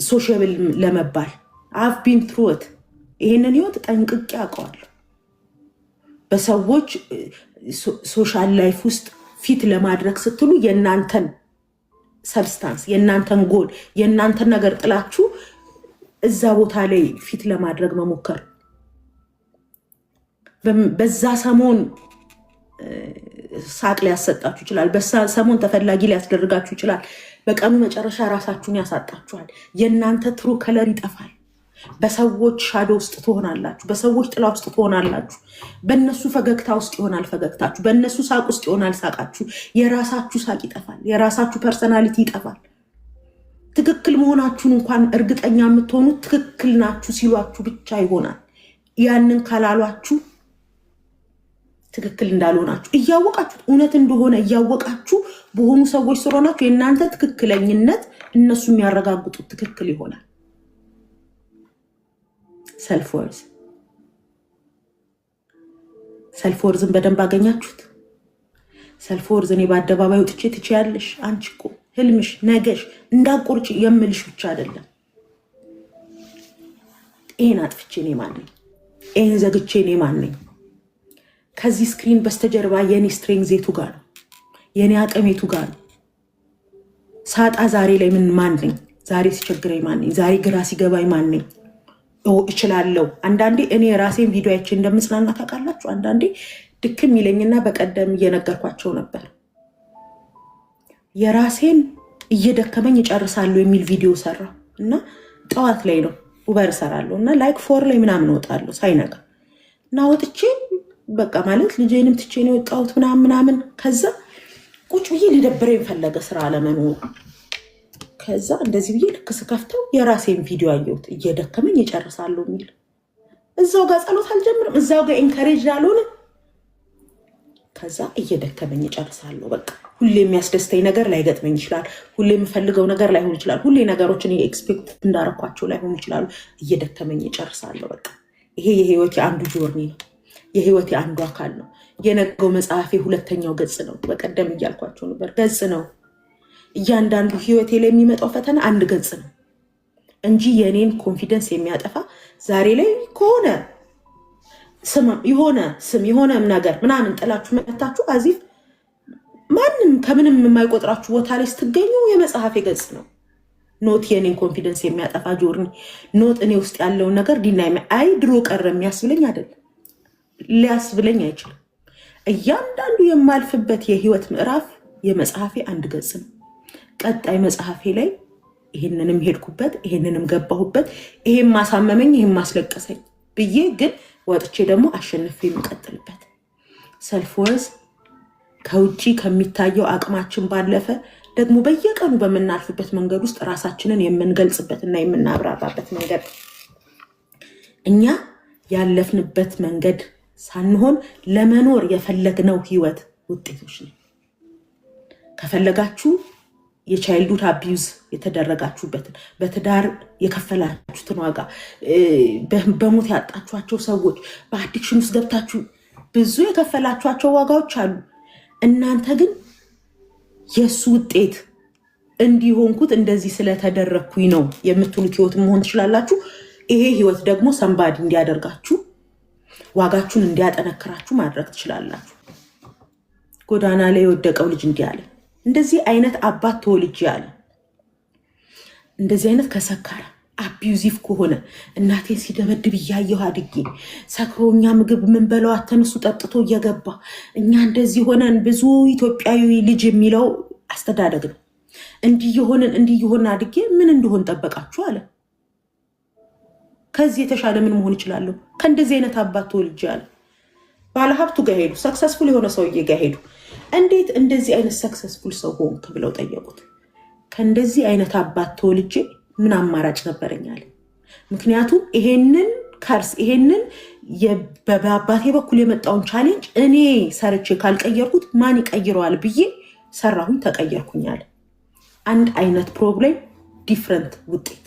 ሶሻብል ለመባል አፍ ቢን ትሩት ይሄንን ህይወት ጠንቅቄ አውቀዋለሁ። በሰዎች ሶሻል ላይፍ ውስጥ ፊት ለማድረግ ስትሉ የእናንተን ሰብስታንስ፣ የእናንተን ጎል፣ የእናንተን ነገር ጥላችሁ እዛ ቦታ ላይ ፊት ለማድረግ መሞከር በዛ ሰሞን ሳቅ ሊያሰጣችሁ ይችላል። በዛ ሰሞን ተፈላጊ ሊያስደርጋችሁ ይችላል። በቀኑ መጨረሻ ራሳችሁን ያሳጣችኋል። የእናንተ ትሩ ከለር ይጠፋል። በሰዎች ሻዶ ውስጥ ትሆናላችሁ። በሰዎች ጥላ ውስጥ ትሆናላችሁ። በእነሱ ፈገግታ ውስጥ ይሆናል ፈገግታችሁ። በእነሱ ሳቅ ውስጥ ይሆናል ሳቃችሁ። የራሳችሁ ሳቅ ይጠፋል። የራሳችሁ ፐርሰናሊቲ ይጠፋል። ትክክል መሆናችሁን እንኳን እርግጠኛ የምትሆኑት ትክክል ናችሁ ሲሏችሁ ብቻ ይሆናል። ያንን ካላሏችሁ ትክክል እንዳልሆናችሁ እያወቃችሁ እውነት እንደሆነ እያወቃችሁ በሆኑ ሰዎች ስለሆናችሁ የእናንተ ትክክለኝነት እነሱ የሚያረጋግጡት ትክክል ይሆናል። ሰልፍወርዝን በደንብ አገኛችሁት? ሰልፍወርዝ እኔ በአደባባይ ወጥቼ ትችያለሽ፣ አንቺ እኮ ህልምሽ ነገሽ እንዳቆርጭ የምልሽ ብቻ አይደለም። ይሄን አጥፍቼ እኔ ማን ነኝ? ይሄን ዘግቼ እኔ ማን ነኝ? ከዚህ ስክሪን በስተጀርባ የኔ ስትሬንግዝ የቱ ጋር ነው? የኔ አቅም የቱ ጋር ነው? ሳጣ ዛሬ ላይ ምን ማን ነኝ? ዛሬ ሲቸግረኝ ማን ነኝ? ዛሬ ግራ ሲገባኝ ማን ነኝ? እችላለሁ። አንዳንዴ እኔ ራሴን ቪዲዮ አይቼ እንደምጽናና ታውቃላችሁ። አንዳንዴ ድክም ይለኝና በቀደም እየነገርኳቸው ነበር የራሴን እየደከመኝ እጨርሳለሁ የሚል ቪዲዮ ሰራ እና ጠዋት ላይ ነው ኡበር እሰራለሁ እና ላይክ 4 ላይ ምናምን እወጣለሁ ሳይነጋ እና ወጥቼ በቃ ማለት ልጄንም ትቼ ነው የወጣሁት ምናምን። ከዛ ቁጭ ብዬ ሊደብረኝ ፈለገ ስራ አለመኖሩ። ከዛ እንደዚህ ብዬ ልክ ስከፍተው የራሴን ቪዲዮ አየሁት እየደከመኝ እጨርሳለሁ የሚል። እዛው ጋር ጸሎት አልጀምርም፣ እዛው ጋር ኢንካሬጅ አልሆንም። ከዛ እየደከመኝ እጨርሳለሁ። በቃ ሁሌ የሚያስደስተኝ ነገር ላይገጥመኝ ይችላል። ሁሌ የምፈልገው ነገር ላይሆን ይችላል። ሁሌ ነገሮችን ኤክስፔክት እንዳረኳቸው ላይሆን ይችላሉ። እየደከመኝ እጨርሳለሁ። በቃ ይሄ የህይወቴ አንዱ ጆርኒ ነው። የህይወቴ አንዱ አካል ነው። የነገው መጽሐፌ ሁለተኛው ገጽ ነው። በቀደም እያልኳቸው ነበር፣ ገጽ ነው። እያንዳንዱ ህይወቴ ላይ የሚመጣው ፈተና አንድ ገጽ ነው እንጂ የኔን ኮንፊደንስ የሚያጠፋ ዛሬ ላይ ከሆነ ስም የሆነ ነገር ምናምን ጥላችሁ መታችሁ አዚፍ ማንም ከምንም የማይቆጥራችሁ ቦታ ላይ ስትገኙ የመጽሐፌ ገጽ ነው። ኖት የኔን ኮንፊደንስ የሚያጠፋ ጆርኒ፣ ኖት እኔ ውስጥ ያለውን ነገር ዲናይ አይ ድሮ ቀረ የሚያስብለኝ አይደለም፣ ሊያስብለኝ አይችልም። እያንዳንዱ የማልፍበት የህይወት ምዕራፍ የመጽሐፌ አንድ ገጽ ነው። ቀጣይ መጽሐፌ ላይ ይሄንንም ሄድኩበት፣ ይሄንንም ገባሁበት፣ ይሄን ማሳመመኝ፣ ይሄን ማስለቀሰኝ ብዬ ግን ወጥቼ ደግሞ አሸንፌ የምቀጥልበት ሰልፍወርዝ ከውጪ ከሚታየው አቅማችን ባለፈ ደግሞ በየቀኑ በምናልፍበት መንገድ ውስጥ ራሳችንን የምንገልጽበትና የምናብራራበት መንገድ እኛ ያለፍንበት መንገድ ሳንሆን ለመኖር የፈለግነው ህይወት ውጤቶች ነው። ከፈለጋችሁ የቻይልድሁድ አቢዩዝ የተደረጋችሁበትን በትዳር የከፈላችሁትን ዋጋ በሞት ያጣችኋቸው ሰዎች በአዲክሽን ውስጥ ገብታችሁ ብዙ የከፈላችኋቸው ዋጋዎች አሉ። እናንተ ግን የእሱ ውጤት እንዲሆንኩት እንደዚህ ስለተደረግኩኝ ነው የምትሉት ህይወት መሆን ትችላላችሁ። ይሄ ህይወት ደግሞ ሰንባዲ እንዲያደርጋችሁ ዋጋችሁን እንዲያጠነክራችሁ ማድረግ ትችላላችሁ። ጎዳና ላይ የወደቀው ልጅ እንዲህ አለ፣ እንደዚህ አይነት አባት ተወልጄ አለ፣ እንደዚህ አይነት ከሰካራ አቢዩዚቭ ከሆነ እናቴን ሲደበድብ እያየሁ አድጌ ሰክሮኛ ምግብ ምን በለው አተንሱ ጠጥቶ እየገባ እኛ እንደዚህ ሆነን ብዙ ኢትዮጵያዊ ልጅ የሚለው አስተዳደግ ነው። እንዲህ የሆንን አድጌ ምን እንደሆን ጠበቃችሁ አለ። ከዚህ የተሻለ ምን መሆን ይችላለሁ? ከእንደዚህ አይነት አባት ተወልጄ አለ። ባለሀብቱ ጋር ሄዱ፣ ሰክሰስፉል የሆነ ሰውዬ ጋር ሄዱ። እንዴት እንደዚህ አይነት ሰክሰስፉል ሰው ሆንክ ብለው ጠየቁት። ከእንደዚህ አይነት አባት ተወልጄ ምን አማራጭ ነበረኛል? ምክንያቱም ይሄንን ከርስ ይሄንን በአባቴ በኩል የመጣውን ቻሌንጅ እኔ ሰርቼ ካልቀየርኩት ማን ይቀይረዋል ብዬ ሰራሁኝ፣ ተቀየርኩኛል። አንድ አይነት ፕሮብሌም ዲፍረንት ውጤት።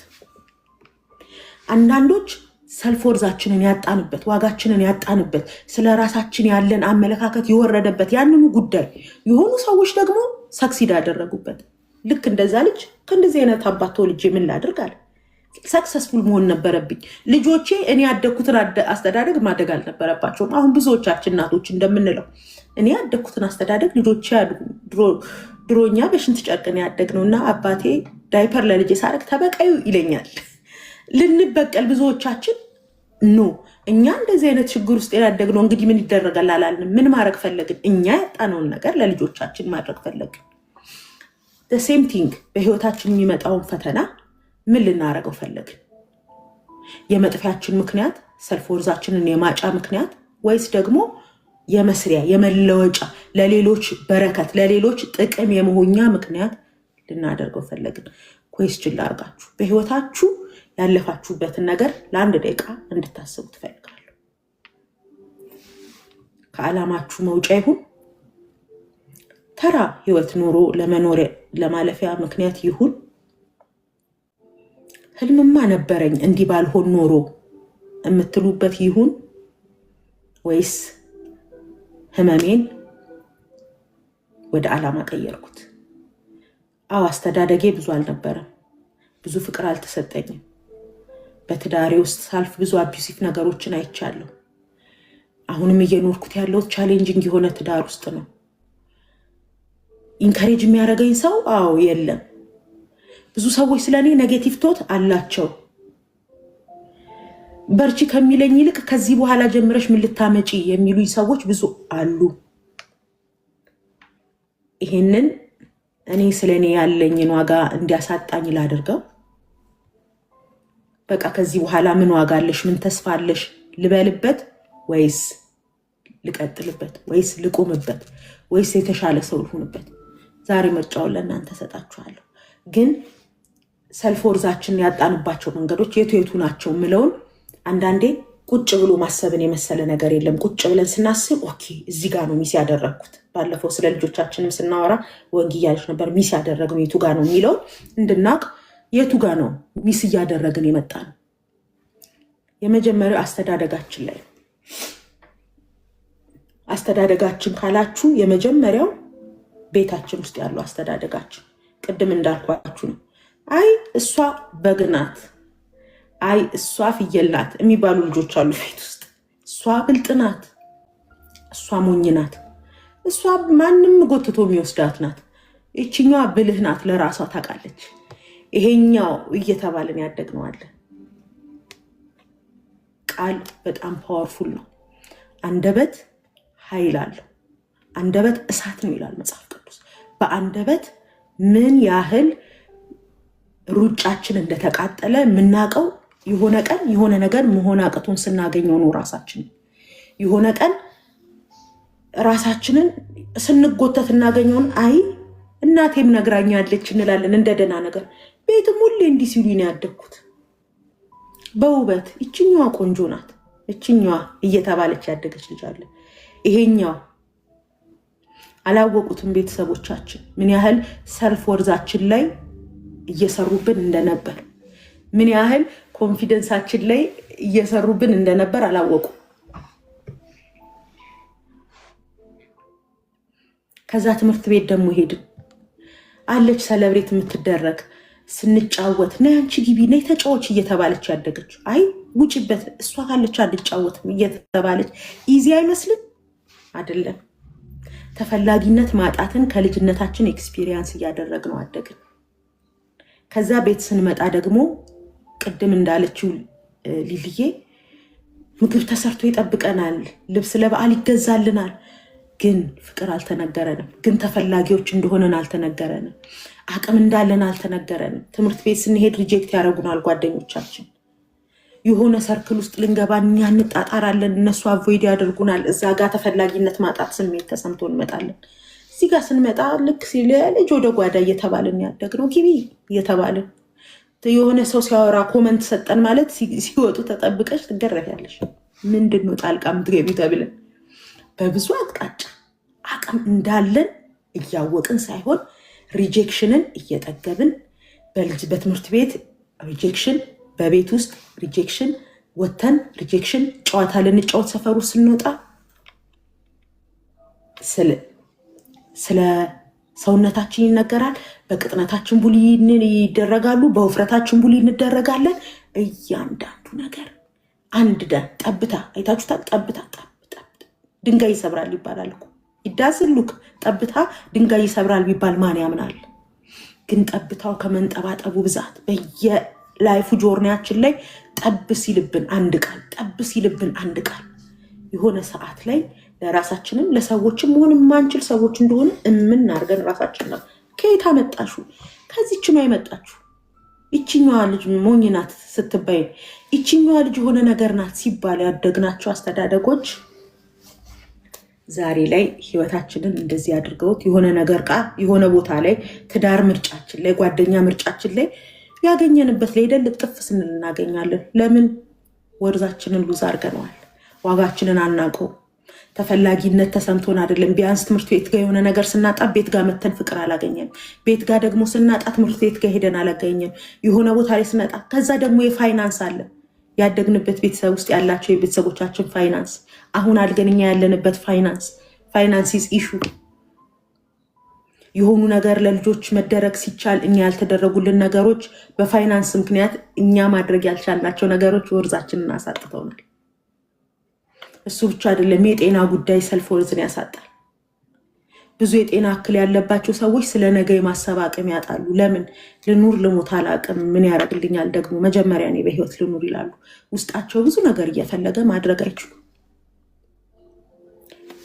አንዳንዶች ሰልፍወርዛችንን ያጣንበት፣ ዋጋችንን ያጣንበት፣ ስለ ራሳችን ያለን አመለካከት የወረደበት ያንኑ ጉዳይ የሆኑ ሰዎች ደግሞ ሰክሲድ ያደረጉበት። ልክ እንደዛ ልጅ ከእንደዚህ አይነት አባት ተወልጄ ምን ላድርግ አለ። ሰክሰስፉል መሆን ነበረብኝ። ልጆቼ እኔ ያደግኩትን አስተዳደግ ማደግ አልነበረባቸውም። አሁን ብዙዎቻችን እናቶች እንደምንለው እኔ ያደግኩትን አስተዳደግ ልጆቼ ያድጉ። ድሮኛ በሽንት ጨርቅን ያደግነው እና አባቴ ዳይፐር ለልጄ ሳረግ ተበቀዩ ይለኛል። ልንበቀል ብዙዎቻችን ኖ እኛ እንደዚህ አይነት ችግር ውስጥ ያደግነው እንግዲህ ምን ይደረጋል አላልንም። ምን ማድረግ ፈለግን? እኛ ያጣነውን ነገር ለልጆቻችን ማድረግ ፈለግን። the same thing በህይወታችን የሚመጣውን ፈተና ምን ልናረገው ፈለግን? የመጥፊያችን ምክንያት ሰልፍ ወርዛችንን የማጫ ምክንያት ወይስ ደግሞ የመስሪያ የመለወጫ ለሌሎች በረከት ለሌሎች ጥቅም የመሆኛ ምክንያት ልናደርገው ፈለግን? ኩዌስችን ላርጋችሁ። በህይወታችሁ ያለፋችሁበትን ነገር ለአንድ ደቂቃ እንድታስቡ ትፈልጋለሁ። ከዓላማችሁ መውጫ ይሁን ተራ ህይወት ኖሮ ለመኖር ለማለፊያ ምክንያት ይሁን ህልምማ ነበረኝ እንዲህ ባልሆን ኖሮ የምትሉበት ይሁን ወይስ ህመሜን ወደ ዓላማ ቀየርኩት? አዎ አስተዳደጌ ብዙ አልነበረም። ብዙ ፍቅር አልተሰጠኝም። በትዳሬ ውስጥ ሳልፍ ብዙ አቢዩሲቭ ነገሮችን አይቻለሁ። አሁንም እየኖርኩት ያለው ቻሌንጂንግ የሆነ ትዳር ውስጥ ነው። ኢንካሬጅ የሚያደርገኝ ሰው አዎ የለም። ብዙ ሰዎች ስለኔ ኔጌቲቭ ቶት አላቸው። በርቺ ከሚለኝ ይልቅ ከዚህ በኋላ ጀምረሽ ምን ልታመጪ የሚሉኝ ሰዎች ብዙ አሉ። ይሄንን እኔ ስለኔ ያለኝን ዋጋ እንዲያሳጣኝ ላድርገው? በቃ ከዚህ በኋላ ምን ዋጋ አለሽ ምን ተስፋ አለሽ ልበልበት ወይስ ልቀጥልበት ወይስ ልቆምበት ወይስ የተሻለ ሰው ልሁንበት? ዛሬ ምርጫውን ለእናንተ ሰጣችኋለሁ። ግን ሰልፍ ወርዛችን ያጣንባቸው መንገዶች የቱ ናቸው ምለውን አንዳንዴ ቁጭ ብሎ ማሰብን የመሰለ ነገር የለም። ቁጭ ብለን ስናስብ ኦኬ እዚህ ጋር ነው ሚስ ያደረግኩት። ባለፈው ስለ ልጆቻችንም ስናወራ ወንጌ እያለች ነበር። ሚስ ያደረግነው የቱ ጋር ነው የሚለውን እንድናቅ የቱ ጋር ነው ሚስ እያደረግን የመጣ ነው። የመጀመሪያው አስተዳደጋችን ላይ ነው። አስተዳደጋችን ካላችሁ የመጀመሪያው ቤታችን ውስጥ ያለው አስተዳደጋችን ቅድም እንዳልኳችሁ ነው። አይ እሷ በግ ናት፣ አይ እሷ ፍየል ናት የሚባሉ ልጆች አሉ ቤት ውስጥ። እሷ ብልጥ ናት፣ እሷ ሞኝ ናት፣ እሷ ማንም ጎትቶ የሚወስዳት ናት፣ ይችኛዋ ብልህ ናት፣ ለራሷ ታውቃለች። ይሄኛው እየተባለን ያደግነዋለን። ቃል በጣም ፓወርፉል ነው። አንደበት ኃይል አለው። አንደበት እሳት ነው ይላል መጽሐፍ ቅዱስ። በአንደበት ምን ያህል ሩጫችን እንደተቃጠለ የምናውቀው የሆነ ቀን የሆነ ነገር መሆን አቅቶን ስናገኘው ነው። የሆነ ቀን ራሳችንን ስንጎተት እናገኘውን አይ እናቴም ነግራኛለች እንላለን። እንደ ደህና ነገር ቤትም ሁሌ እንዲህ ሲሉ ነው ያደግኩት። በውበት እችኛዋ ቆንጆ ናት፣ እችኛዋ እየተባለች ያደገች ልጅ አለ። ይሄኛው አላወቁትም ቤተሰቦቻችን ምን ያህል ሰልፍ ወርዛችን ላይ እየሰሩብን እንደነበር፣ ምን ያህል ኮንፊደንሳችን ላይ እየሰሩብን እንደነበር አላወቁ። ከዛ ትምህርት ቤት ደግሞ ሄድን። አለች ሰለብሬት የምትደረግ ስንጫወት ነይ አንቺ ግቢ ነይ ተጫወች እየተባለች ያደገች። አይ ውጪበት እሷ ካለች አንጫወትም እየተባለች ኢዚ አይመስልም? አይደለም። ተፈላጊነት ማጣትን ከልጅነታችን ኤክስፒሪየንስ እያደረግነው አደግን። ከዛ ቤት ስንመጣ ደግሞ ቅድም እንዳለችው ሊልዬ ምግብ ተሰርቶ ይጠብቀናል፣ ልብስ ለበዓል ይገዛልናል። ግን ፍቅር አልተነገረንም። ግን ተፈላጊዎች እንደሆነን አልተነገረንም። አቅም እንዳለን አልተነገረንም። ትምህርት ቤት ስንሄድ ሪጀክት ያደረጉናል ጓደኞቻችን። የሆነ ሰርክል ውስጥ ልንገባ እኛ እንጣጣራለን፣ እነሱ አቮይድ ያደርጉናል። እዛ ጋር ተፈላጊነት ማጣት ስሜት ተሰምቶ እንመጣለን። እዚህ ጋር ስንመጣ ልክ ሲል ልጅ ወደ ጓዳ እየተባልን ያደግነው ግቢ እየተባልን የሆነ ሰው ሲያወራ ኮመንት ሰጠን ማለት ሲወጡ ተጠብቀሽ ትገረፊያለሽ። ምንድን ነው ጣልቃ ምትገቢው ተብለን በብዙ አቅጣጫ አቅም እንዳለን እያወቅን ሳይሆን ሪጀክሽንን እየጠገብን በትምህርት ቤት ሪጀክሽን፣ በቤት ውስጥ ሪጀክሽን፣ ወተን ሪጀክሽን፣ ጨዋታ ልንጫወት ሰፈሩ ስንወጣ ስለ ሰውነታችን ይነገራል። በቅጥነታችን ቡሊ ይደረጋሉ፣ በውፍረታችን ቡሊ እንደረጋለን። እያንዳንዱ ነገር አንድ ጠብታ አይታችሁታል። ጠብታ ድንጋይ ይሰብራል ይባላል እኮ ይዳዝሉክ። ጠብታ ድንጋይ ይሰብራል ቢባል ማን ያምናል? ግን ጠብታው ከመንጠባጠቡ ብዛት በየላይፉ ጆርኒያችን ላይ ጠብ ሲልብን አንድ ቃል የሆነ ሰዓት ላይ ለራሳችንም ለሰዎችም መሆን የማንችል ሰዎች እንደሆነ እምናርገን ራሳችን ነው ከየት አመጣሹ? ከዚች ነው የመጣችሁ። ይችኛዋ ልጅ ሞኝ ናት ስትባይ፣ ይችኛዋ ልጅ የሆነ ነገር ናት ሲባል ያደግናቸው አስተዳደጎች ዛሬ ላይ ህይወታችንን እንደዚህ አድርገውት የሆነ ነገር የሆነ ቦታ ላይ ትዳር ምርጫችን ላይ ጓደኛ ምርጫችን ላይ ያገኘንበት ላይ ደል ጥፍ ስንል እናገኛለን። ለምን? ወርዛችንን ሉዝ አድርገነዋል። ዋጋችንን አናውቀው። ተፈላጊነት ተሰምቶን አይደለም። ቢያንስ ትምህርት ቤት ጋር የሆነ ነገር ስናጣ ቤት ጋር መተን ፍቅር አላገኘን። ቤት ጋር ደግሞ ስናጣ ትምህርት ቤት ጋር ሄደን አላገኘን። የሆነ ቦታ ላይ ስናጣ ከዛ ደግሞ የፋይናንስ አለ። ያደግንበት ቤተሰብ ውስጥ ያላቸው የቤተሰቦቻችን ፋይናንስ፣ አሁን አድገን እኛ ያለንበት ፋይናንስ ኢሹ። የሆኑ ነገር ለልጆች መደረግ ሲቻል እኛ ያልተደረጉልን ነገሮች በፋይናንስ ምክንያት እኛ ማድረግ ያልቻልናቸው ነገሮች ወርዛችንን አሳጥተውናል። እሱ ብቻ አይደለም፣ የጤና ጉዳይ ሰልፍ ወርዝን ያሳጣል። ብዙ የጤና እክል ያለባቸው ሰዎች ስለ ነገ የማሰብ አቅም ያጣሉ። ለምን? ልኑር ልሞት አላቅም፣ ምን ያደርግልኛል ደግሞ መጀመሪያ እኔ በህይወት ልኑር ይላሉ። ውስጣቸው ብዙ ነገር እየፈለገ ማድረግ አይችሉም።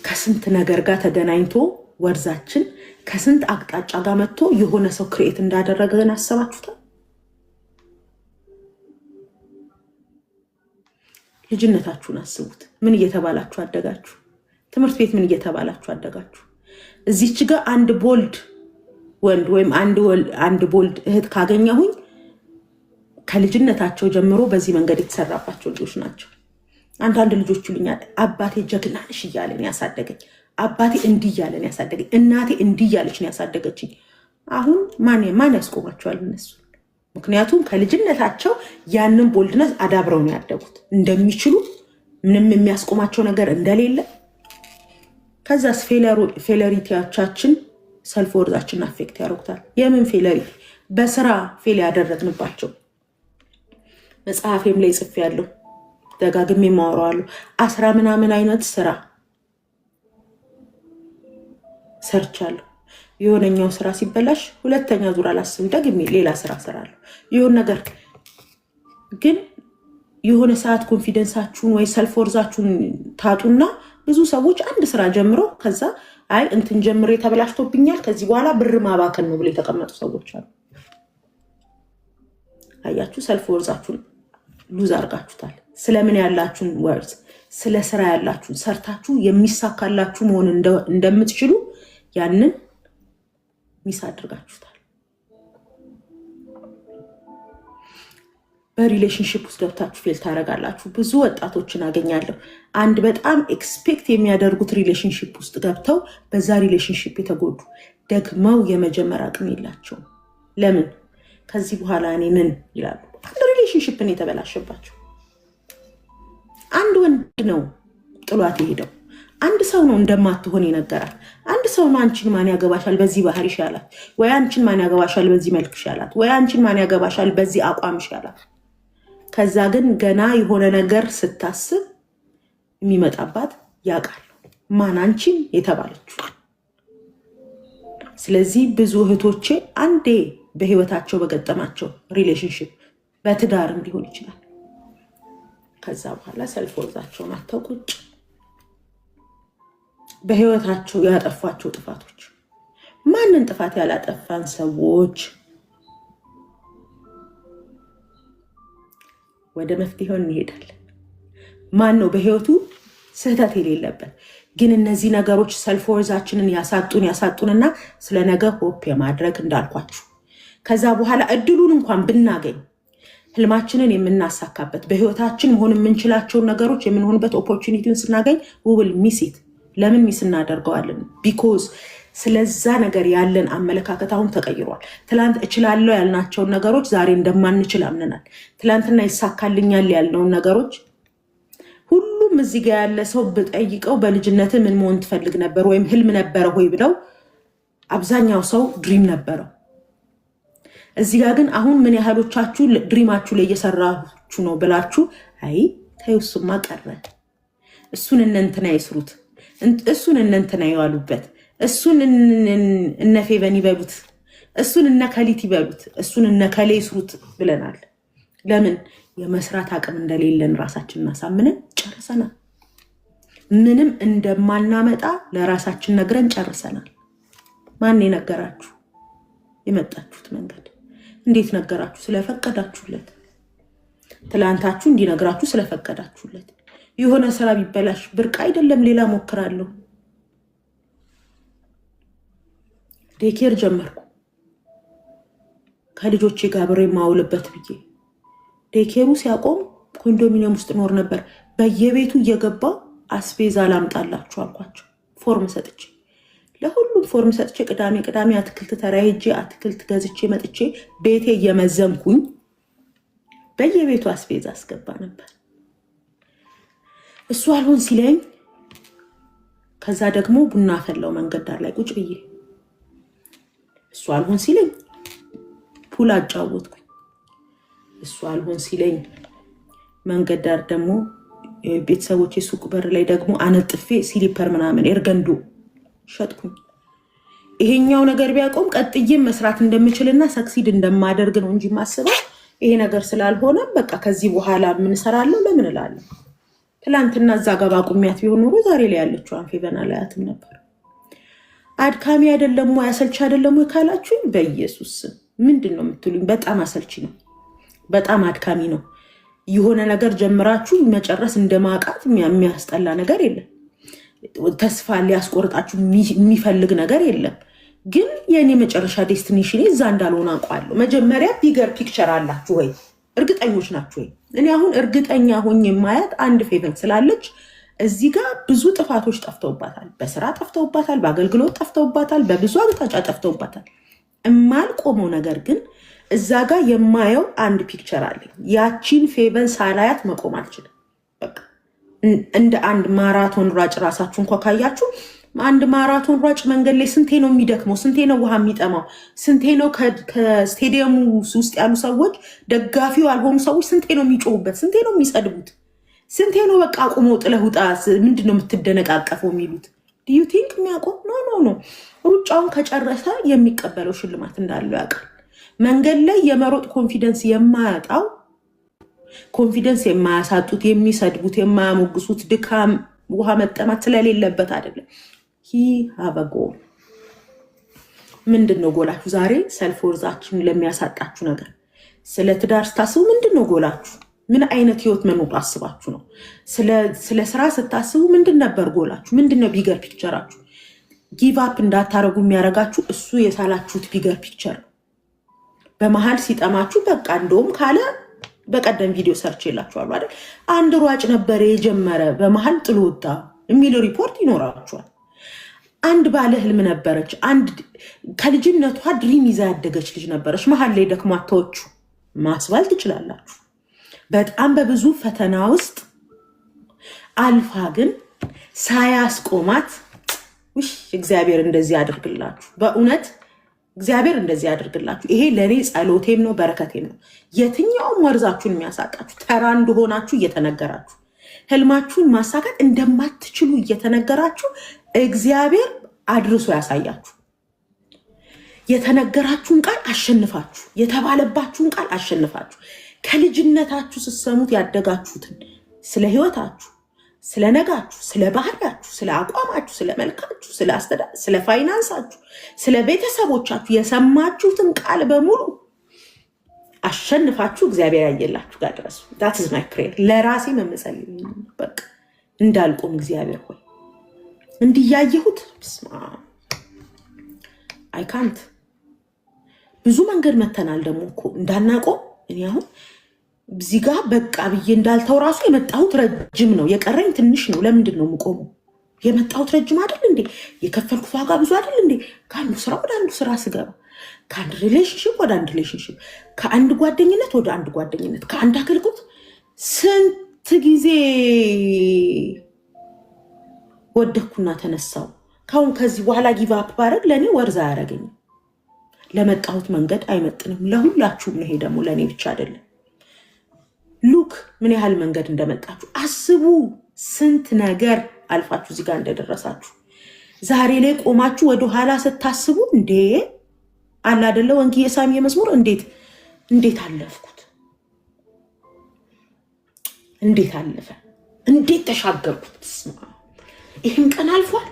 ከስንት ነገር ጋር ተገናኝቶ ወርዛችን ከስንት አቅጣጫ ጋር መጥቶ የሆነ ሰው ክሬት እንዳደረገን አሰባችሁታል? ልጅነታችሁን አስቡት። ምን እየተባላችሁ አደጋችሁ? ትምህርት ቤት ምን እየተባላችሁ አደጋችሁ? እዚች ጋር አንድ ቦልድ ወንድ ወይም አንድ ቦልድ እህት ካገኘሁኝ ከልጅነታቸው ጀምሮ በዚህ መንገድ የተሰራባቸው ልጆች ናቸው። አንዳንድ ልጆች ይሉኛል፣ አባቴ ጀግና ነሽ እያለን ያሳደገኝ፣ አባቴ እንዲህ እያለን ያሳደገኝ፣ እናቴ እንዲህ እያለች ነው ያሳደገችኝ። አሁን ማን ያስቆማቸዋል እነሱ? ምክንያቱም ከልጅነታቸው ያንን ቦልድነስ አዳብረው ነው ያደጉት፣ እንደሚችሉ ምንም የሚያስቆማቸው ነገር እንደሌለ። ከዛስ ፌለሪቲያቻችን ሰልፍ ወርዛችን አፌክት ያደርጉታል። የምን ፌለሪቲ? በስራ ፌል ያደረግንባቸው። መጽሐፌም ላይ ጽፌያለሁ፣ ደጋግሜ ማወራዋለሁ። 10 ምናምን አይነት ስራ ሰርቻለሁ። የሆነኛው ስራ ሲበላሽ ሁለተኛ ዙር አላስብም፣ ደግሜ ሌላ ስራ እሰራለሁ። የሆነ ነገር ግን የሆነ ሰዓት ኮንፊደንሳችሁን ወይ ሰልፍ ወርዛችሁን ታጡና ብዙ ሰዎች አንድ ስራ ጀምረው ከዛ አይ እንትን ጀምሬ ተበላሽቶብኛል ከዚህ በኋላ ብር ማባከን ነው ብሎ የተቀመጡ ሰዎች አሉ። አያችሁ፣ ሰልፍ ወርዛችሁን ሉዝ አድርጋችሁታል። ስለምን ያላችሁን ወርዝ፣ ስለ ስራ ያላችሁን ሰርታችሁ የሚሳካላችሁ መሆን እንደምትችሉ ያንን ሚስ አድርጋችሁታል። በሪሌሽንሽፕ ውስጥ ገብታችሁ ፌል ታደርጋላችሁ። ብዙ ወጣቶችን አገኛለሁ አንድ በጣም ኤክስፔክት የሚያደርጉት ሪሌሽንሽፕ ውስጥ ገብተው በዛ ሪሌሽንሽፕ የተጎዱ ደግመው የመጀመር አቅም የላቸውም። ለምን? ከዚህ በኋላ እኔ ምን ይላሉ። አንድ ሪሌሽንሽፕን የተበላሸባቸው አንድ ወንድ ነው ጥሏት የሄደው። አንድ ሰው ነው እንደማትሆን ይነገራል። አንድ ሰው ነው አንቺን ማን ያገባሻል በዚህ ባህሪሽ ያላት፣ ወይ አንቺን ማን ያገባሻል በዚህ መልክሽ ያላት፣ ወይ አንቺን ማን ያገባሻል በዚህ አቋምሽ ያላት። ከዛ ግን ገና የሆነ ነገር ስታስብ የሚመጣባት ያውቃል ማን አንቺን የተባለችው። ስለዚህ ብዙ እህቶቼ አንዴ በህይወታቸው በገጠማቸው ሪሌሽንሽፕ በትዳርም ሊሆን ይችላል ከዛ በኋላ ሰልፍ ወርዛቸውን አጥተው ቁጭ በህይወታቸው ያጠፏቸው ጥፋቶች። ማንን ጥፋት ያላጠፋን ሰዎች ወደ መፍትሄው እንሄዳለን። ማን ነው በህይወቱ ስህተት የሌለበት? ግን እነዚህ ነገሮች ሰልፍ ወርዛችንን ያሳጡንና ስለ ነገ ሆፕ የማድረግ እንዳልኳችሁ ከዛ በኋላ እድሉን እንኳን ብናገኝ ህልማችንን የምናሳካበት በህይወታችን መሆን የምንችላቸውን ነገሮች የምንሆንበት ኦፖርቹኒቲውን ስናገኝ ውል ሚሲት ለምን ሚስ እናደርገዋለን? ቢኮዝ ስለዛ ነገር ያለን አመለካከት አሁን ተቀይሯል። ትላንት እችላለሁ ያልናቸውን ነገሮች ዛሬ እንደማንችል አምነናል። ትላንትና ይሳካልኛል ያልነውን ነገሮች ሁሉም እዚህ ጋር ያለ ሰው ብጠይቀው በልጅነት ምን መሆን ትፈልግ ነበር ወይም ህልም ነበረ ሆይ ብለው አብዛኛው ሰው ድሪም ነበረው። እዚህ ጋር ግን አሁን ምን ያህሎቻችሁ ድሪማችሁ ላይ እየሰራችሁ ነው ብላችሁ አይ ተይውሱማ ቀረ፣ እሱን እነንትና ይስሩት፣ እሱን እነንትና ይዋሉበት፣ እሱን እነፌበን ይበሉት፣ እሱን እነከሊት ይበሉት፣ እሱን እነከሌ ይስሩት ብለናል። ለምን? የመስራት አቅም እንደሌለን ራሳችንን አሳምነን ጨርሰናል። ምንም እንደማናመጣ ለራሳችን ነግረን ጨርሰናል። ማን የነገራችሁ? የመጣችሁት መንገድ? እንዴት ነገራችሁ? ስለፈቀዳችሁለት። ትላንታችሁ እንዲነግራችሁ ስለፈቀዳችሁለት። የሆነ ስራ ቢበላሽ ብርቅ አይደለም፣ ሌላ ሞክራለሁ። ዴኬር ጀመርኩ ከልጆቼ ጋር አብሬ ማውልበት ብዬ። ዴኬሩ ሲያቆም ኮንዶሚኒየም ውስጥ ኖር ነበር። በየቤቱ እየገባው አስቤዛ ላምጣላችሁ አልኳቸው። ፎርም ሰጥቼ ለሁሉም ፎርም ሰጥቼ ቅዳሜ አትክልት ተራ ሄጄ አትክልት ገዝቼ መጥቼ ቤቴ እየመዘንኩኝ በየቤቱ አስቤዛ አስገባ ነበር። እሱ አልሆን ሲለኝ ከዛ ደግሞ ቡና ፈላው መንገድ ዳር ላይ ቁጭ ብዬ። እሱ አልሆን ሲለኝ ፑል አጫወትኩኝ። እሱ አልሆን ሲለኝ መንገድ ዳር ደግሞ ቤተሰቦቼ ሱቅ በር ላይ ደግሞ አነጥፌ ሲሊፐር ምናምን ኤርገንዶ ሸጥኩኝ። ይሄኛው ነገር ቢያቆም ቀጥዬም መስራት እንደምችልና ሰክሲድ እንደማደርግ ነው እንጂ ማስበው ይሄ ነገር ስላልሆነ በቃ ከዚህ በኋላ ምን ሰራለሁ ለምን እላለሁ። ትላንትና እዛ ጋር ባቁሚያት ቢሆን ኖሮ ዛሬ ላይ ያለችው አንፌበና ላያትም ነበር። አድካሚ አይደለም ወይ አሰልቺ አይደለም ወይ ካላችሁኝ በኢየሱስ ምንድን ነው የምትሉኝ? በጣም አሰልቺ ነው፣ በጣም አድካሚ ነው። የሆነ ነገር ጀምራችሁ መጨረስ እንደማቃት የሚያስጠላ ነገር የለም። ተስፋ ሊያስቆርጣችሁ የሚፈልግ ነገር የለም። ግን የኔ መጨረሻ ዴስቲኔሽን እዛ እንዳልሆነ አውቃለሁ። መጀመሪያ ቢገር ፒክቸር አላችሁ ወይ? እርግጠኞች ናችሁ ወይ? እኔ አሁን እርግጠኛ ሆኜ የማያት አንድ ፌቨን ስላለች እዚህ ጋር ብዙ ጥፋቶች ጠፍተውባታል። በስራ ጠፍተውባታል፣ በአገልግሎት ጠፍተውባታል፣ በብዙ አቅጣጫ ጠፍተውባታል። የማልቆመው ነገር ግን እዛ ጋር የማየው አንድ ፒክቸር አለኝ። ያቺን ፌቨን ሳላያት መቆም አልችልም። በቃ እንደ አንድ ማራቶን ሯጭ ራሳችሁ እንኳ ካያችሁ አንድ ማራቶን ሯጭ መንገድ ላይ ስንቴ ነው የሚደክመው? ስንቴ ነው ውሃ የሚጠማው? ስንቴ ነው ከስቴዲየሙ ውስጥ ያሉ ሰዎች ደጋፊው ያልሆኑ ሰዎች ስንቴ ነው የሚጮሁበት? ስንቴ ነው የሚሰድቡት? ስንቴ ነው በቃ አቁመው ጥለህ ውጣ፣ ምንድን ነው የምትደነቃቀፈው የሚሉት? ዲዩ ቲንክ የሚያቆም ኖ ሩጫውን ከጨረሰ የሚቀበለው ሽልማት እንዳለው ያውቃል። መንገድ ላይ የመሮጥ ኮንፊደንስ የማያጣው ኮንፊደንስ የማያሳጡት የሚሰድቡት የማያሞግሱት ድካም ውሃ መጠማት ስለሌለበት አይደለም። ሃቭ አ ጎል። ምንድን ነው ጎላችሁ? ዛሬ ሰልፍ ወርዛችሁን ለሚያሳጣችሁ ነገር ስለ ትዳር ስታስቡ ምንድን ነው ጎላችሁ? ምን አይነት ህይወት መኖር አስባችሁ ነው? ስለ ስራ ስታስቡ ምንድን ነበር ጎላችሁ? ምንድን ነው ቢገር ፒክቸራችሁ? ጊቭ አፕ እንዳታረጉ የሚያረጋችሁ እሱ የሳላችሁት ቢገር ፒክቸር ነው። በመሀል ሲጠማችሁ በቃ እንደውም ካለ በቀደም ቪዲዮ ሰርች የላችኋል አይደል? አንድ ሯጭ ነበረ የጀመረ በመሀል ጥሎ ወጣ የሚል ሪፖርት ይኖራችኋል። አንድ ባለ ህልም ነበረች፣ አንድ ከልጅነቷ ድሪም ይዛ ያደገች ልጅ ነበረች። መሀል ላይ ደክሟታዎቹ ማስባል ትችላላችሁ። በጣም በብዙ ፈተና ውስጥ አልፋ ግን ሳያስቆማት እግዚአብሔር እንደዚህ ያድርግላችሁ። በእውነት እግዚአብሔር እንደዚህ ያድርግላችሁ። ይሄ ለእኔ ጸሎቴም ነው በረከቴም ነው። የትኛውም ወርዛችሁን የሚያሳጣችሁ ተራ እንደሆናችሁ እየተነገራችሁ ህልማችሁን ማሳካት እንደማትችሉ እየተነገራችሁ እግዚአብሔር አድርሶ ያሳያችሁ። የተነገራችሁን ቃል አሸንፋችሁ፣ የተባለባችሁን ቃል አሸንፋችሁ ከልጅነታችሁ ስትሰሙት ያደጋችሁትን ስለ ህይወታችሁ፣ ስለ ነጋችሁ፣ ስለ ባህሪያችሁ፣ ስለ አቋማችሁ፣ ስለ መልካችሁ፣ ስለ አስተዳደር፣ ስለ ፋይናንሳችሁ፣ ስለ ቤተሰቦቻችሁ የሰማችሁትን ቃል በሙሉ አሸንፋችሁ እግዚአብሔር ያየላችሁ ጋር ድረሱ። that is my prayer። ለራሴ መመጸልይ በቃ እንዳልቆም እግዚአብሔር ሆይ እንዲያየሁት ስማ አይ ካንት ብዙ መንገድ መተናል ደግሞ እኮ እንዳናቆም። እኔ አሁን እዚህ ጋር በቃ ብዬ እንዳልተው ራሱ የመጣሁት ረጅም ነው፣ የቀረኝ ትንሽ ነው። ለምንድን ነው የምቆመው? የመጣሁት ረጅም አይደል እንዴ? የከፈልኩት ዋጋ ብዙ አይደል እንዴ? ከአንዱ ስራ ወደ አንዱ ስራ ስገባ፣ ከአንድ ሪሌሽንሽፕ ወደ አንድ ሪሌሽንሽፕ፣ ከአንድ ጓደኝነት ወደ አንድ ጓደኝነት፣ ከአንድ አገልግሎት ስንት ጊዜ ወደኩና ተነሳው። ካሁን ከዚህ በኋላ ጊቭ አፕ ባረግ ለእኔ ወርዛ አያረገኝም። ለመጣሁት መንገድ አይመጥንም። ለሁላችሁም ነው። ይሄ ደግሞ ለእኔ ብቻ አይደለም። ሉክ ምን ያህል መንገድ እንደመጣችሁ አስቡ። ስንት ነገር አልፋችሁ እዚህ ጋር እንደደረሳችሁ ዛሬ ላይ ቆማችሁ ወደኋላ ስታስቡ እንዴ አለ አይደለ ወንጌ የሳሚ መዝሙር እንዴት አለፍኩት፣ እንዴት አለፈ፣ እንዴት ተሻገርኩት። ስማ ይህን ቀን አልፏል።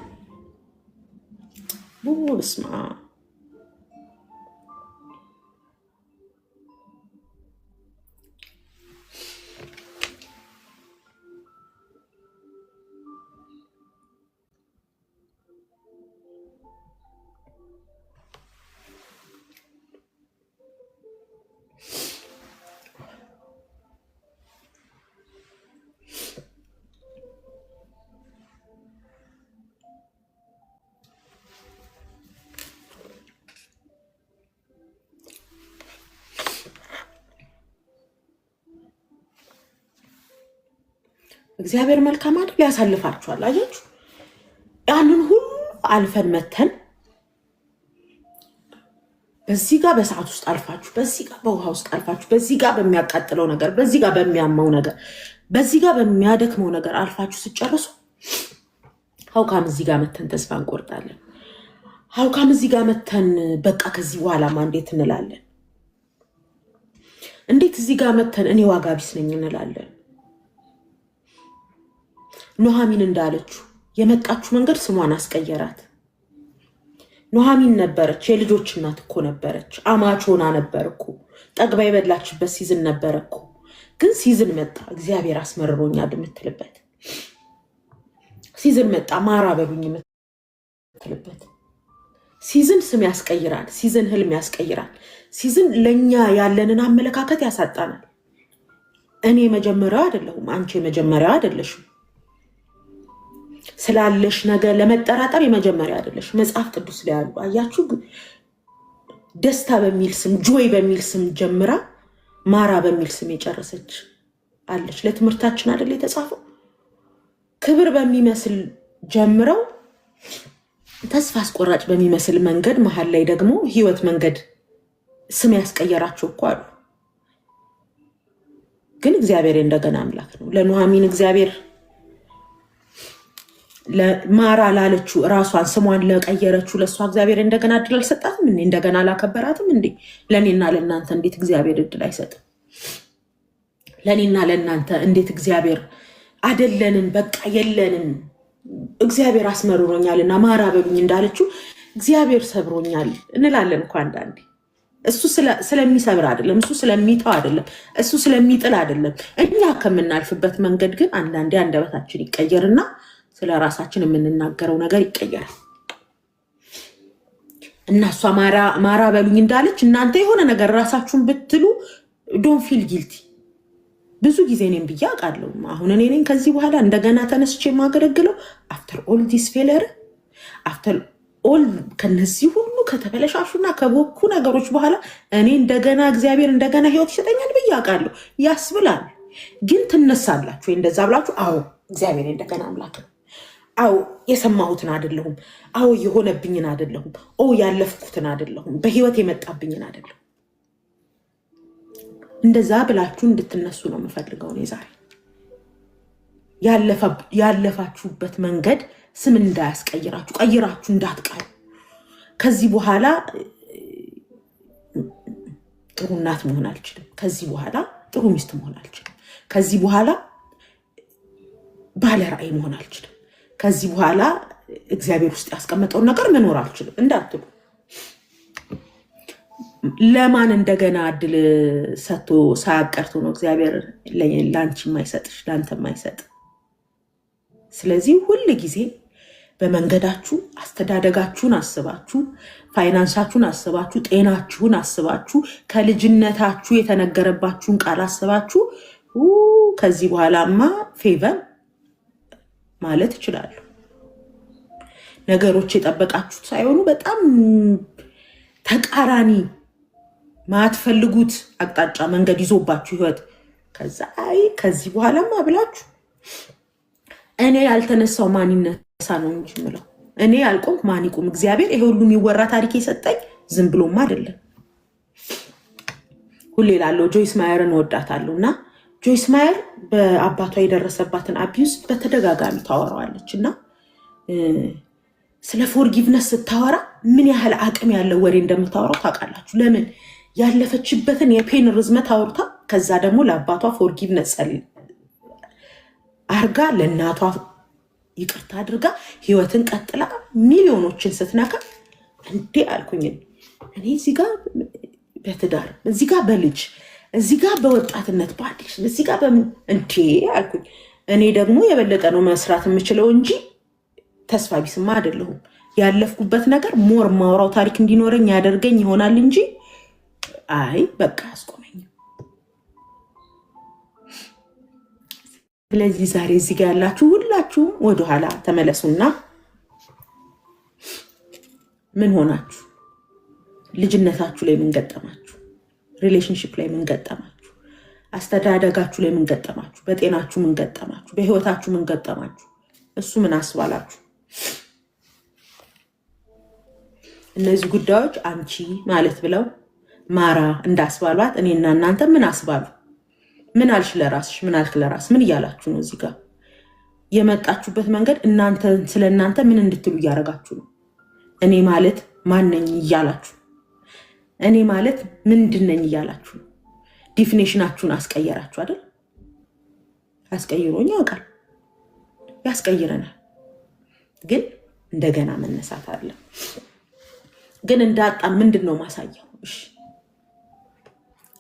ስማ እግዚአብሔር መልካም አይደል? ያሳልፋችኋል። አያችሁ፣ ያንን ሁሉ አልፈን መተን በዚህ ጋር በሰዓት ውስጥ አልፋችሁ፣ በዚህ ጋር በውሃ ውስጥ አልፋችሁ፣ በዚህ ጋር በሚያቃጥለው ነገር፣ በዚህ ጋር በሚያማው ነገር፣ በዚህ ጋር በሚያደክመው ነገር አልፋችሁ ስጨርሱ ሀውካም እዚህ ጋር መተን ተስፋ እንቆርጣለን። ሀውካም እዚህ ጋር መተን በቃ ከዚህ በኋላማ እንዴት እንላለን? እንዴት እዚህ ጋር መተን እኔ ዋጋ ቢስ ነኝ እንላለን? ኑሃሚን እንዳለችው የመጣችሁ መንገድ ስሟን አስቀየራት። ኑሃሚን ነበረች፣ የልጆች እናት እኮ ነበረች። አማች ሆና ነበር እኮ፣ ጠግባ የበላችበት ሲዝን ነበረ እኮ። ግን ሲዝን መጣ፣ እግዚአብሔር አስመርሮኛል የምትልበት ሲዝን መጣ፣ ማራ በሉኝ የምትልበት ሲዝን ስም ያስቀይራል። ሲዝን ህልም ያስቀይራል። ሲዝን ለኛ ያለንን አመለካከት ያሳጣናል። እኔ መጀመሪያው አይደለሁም፣ አንቺ የመጀመሪያው አይደለሽም። ስላለሽ ነገር ለመጠራጠር የመጀመሪያ አይደለሽ። መጽሐፍ ቅዱስ ላይ ያሉ አያችሁ፣ ደስታ በሚል ስም ጆይ በሚል ስም ጀምራ ማራ በሚል ስም የጨረሰች አለች። ለትምህርታችን አይደል የተጻፈው? ክብር በሚመስል ጀምረው ተስፋ አስቆራጭ በሚመስል መንገድ መሀል ላይ ደግሞ ህይወት መንገድ ስም ያስቀየራቸው እኮ አሉ። ግን እግዚአብሔር እንደገና አምላክ ነው። ለኑሃሚን እግዚአብሔር ለማራ ላለችው ራሷን ስሟን ለቀየረችው ለእሷ እግዚአብሔር እንደገና እድል አልሰጣትም እንዴ? እንደገና አላከበራትም እንዴ? ለእኔና ለእናንተ እንዴት እግዚአብሔር እድል አይሰጥም? ለእኔና ለእናንተ እንዴት እግዚአብሔር አደለንን በቃ የለንን እግዚአብሔር አስመርሮኛልና ማራ በሉኝ እንዳለችው እግዚአብሔር ሰብሮኛል እንላለን እኮ አንዳንዴ። እሱ ስለሚሰብር አይደለም፣ እሱ ስለሚተው አይደለም፣ እሱ ስለሚጥል አይደለም። እኛ ከምናልፍበት መንገድ ግን አንዳንዴ አንደበታችን ይቀየርና ስለ ራሳችን የምንናገረው ነገር ይቀየራል። እና እሷ ማራ በሉኝ እንዳለች እናንተ የሆነ ነገር ራሳችሁን ብትሉ ዶንት ፊል ጊልቲ። ብዙ ጊዜ እኔም ብዬ አውቃለሁ። አሁን እኔ ነኝ ከዚህ በኋላ እንደገና ተነስቼ የማገለግለው አፍተር ኦል ዲስ ፌለር፣ አፍተር ኦል ከነዚህ ሁሉ ከተበለሻሹና ከቦኩ ነገሮች በኋላ እኔ እንደገና እግዚአብሔር እንደገና ህይወት ይሰጠኛል ብዬ አውቃለሁ። ያስብላል። ግን ትነሳላችሁ እንደዛ ብላችሁ አዎ እግዚአብሔር እንደገና አምላክ ነው፣ አዎ የሰማሁትን አይደለሁም፣ አዎ የሆነብኝን አይደለሁም፣ ያለፍኩትን አይደለሁም፣ በህይወት የመጣብኝን አይደለሁም። እንደዛ ብላችሁ እንድትነሱ ነው የምፈልገው። እኔ ዛሬ ያለፋችሁበት መንገድ ስም እንዳያስቀይራችሁ፣ ቀይራችሁ እንዳትቀሩ። ከዚህ በኋላ ጥሩ እናት መሆን አልችልም፣ ከዚህ በኋላ ጥሩ ሚስት መሆን አልችልም፣ ከዚህ በኋላ ባለ ራዕይ መሆን አልችልም፣ ከዚህ በኋላ እግዚአብሔር ውስጥ ያስቀመጠውን ነገር መኖር አልችልም እንዳትሉ። ለማን እንደገና እድል ሰጥቶ ሳያቀርቶ ነው እግዚአብሔር ለአንቺ የማይሰጥሽ ለአንተ የማይሰጥ። ስለዚህ ሁል ጊዜ በመንገዳችሁ አስተዳደጋችሁን አስባችሁ፣ ፋይናንሳችሁን አስባችሁ፣ ጤናችሁን አስባችሁ፣ ከልጅነታችሁ የተነገረባችሁን ቃል አስባችሁ ከዚህ በኋላማ ፌቨር ማለት ይችላሉ። ነገሮች የጠበቃችሁት ሳይሆኑ በጣም ተቃራኒ ማትፈልጉት አቅጣጫ መንገድ ይዞባችሁ ህይወት ከዛ ከዚህ በኋላማ ብላችሁ እኔ ያልተነሳው ማን ይነሳ ነው እንጂ ምለው እኔ ያልቆምኩ ማን ይቁም? እግዚአብሔር ይሄ ሁሉ የሚወራ ታሪክ የሰጠኝ ዝም ብሎም አይደለም። ሁሌ ላለው ጆይስ ማየርን ወዳታለሁ እና ጆይስ ማየር በአባቷ የደረሰባትን አቢዩዝ በተደጋጋሚ ታወራዋለች እና ስለ ፎርጊቭነስ ስታወራ ምን ያህል አቅም ያለው ወሬ እንደምታወራው ታውቃላችሁ። ለምን? ያለፈችበትን የፔን ርዝመት አውርታ ከዛ ደግሞ ለአባቷ ፎርጊቭነስ አርጋ ለእናቷ ይቅርታ አድርጋ ህይወትን ቀጥላ ሚሊዮኖችን ስትነካ እንዴ አልኩኝ። እኔ እዚህ ጋር በትዳር እዚህ ጋር በልጅ እዚህ ጋር በወጣትነት ባዲሽ እዚህ ጋር እንዴ አልኩኝ። እኔ ደግሞ የበለጠ ነው መስራት የምችለው እንጂ ተስፋ ቢስማ አይደለሁም። ያለፍኩበት ነገር ሞር ማውራው ታሪክ እንዲኖረኝ ያደርገኝ ይሆናል እንጂ አይ በቃ አስቆመኝ። ስለዚህ ዛሬ እዚህ ጋር ያላችሁ ሁላችሁም ወደኋላ ተመለሱና ምን ሆናችሁ? ልጅነታችሁ ላይ ምን ገጠማችሁ? ሪሌሽንሽፕ ላይ ምን ገጠማችሁ? አስተዳደጋችሁ ላይ ምን ገጠማችሁ? በጤናችሁ ምን ገጠማችሁ? በህይወታችሁ ምን ገጠማችሁ? እሱ ምን አስባላችሁ? እነዚህ ጉዳዮች አንቺ ማለት ብለው ማራ እንዳስባሏት እኔና እናንተ ምን አስባሉ? ምን አልሽ ለራስሽ? ምን አልክ ለራስ? ምን እያላችሁ ነው? እዚህ ጋር የመጣችሁበት መንገድ እናንተ ስለ እናንተ ምን እንድትሉ እያደረጋችሁ ነው? እኔ ማለት ማነኝ እያላችሁ፣ እኔ ማለት ምንድነኝ እያላችሁ ነው። ዲፊኔሽናችሁን አስቀየራችሁ አይደል? አስቀይሮኝ ያውቃል፣ ያስቀይረናል። ግን እንደገና መነሳት አለ። ግን እንዳጣ ምንድነው ማሳያው? እሺ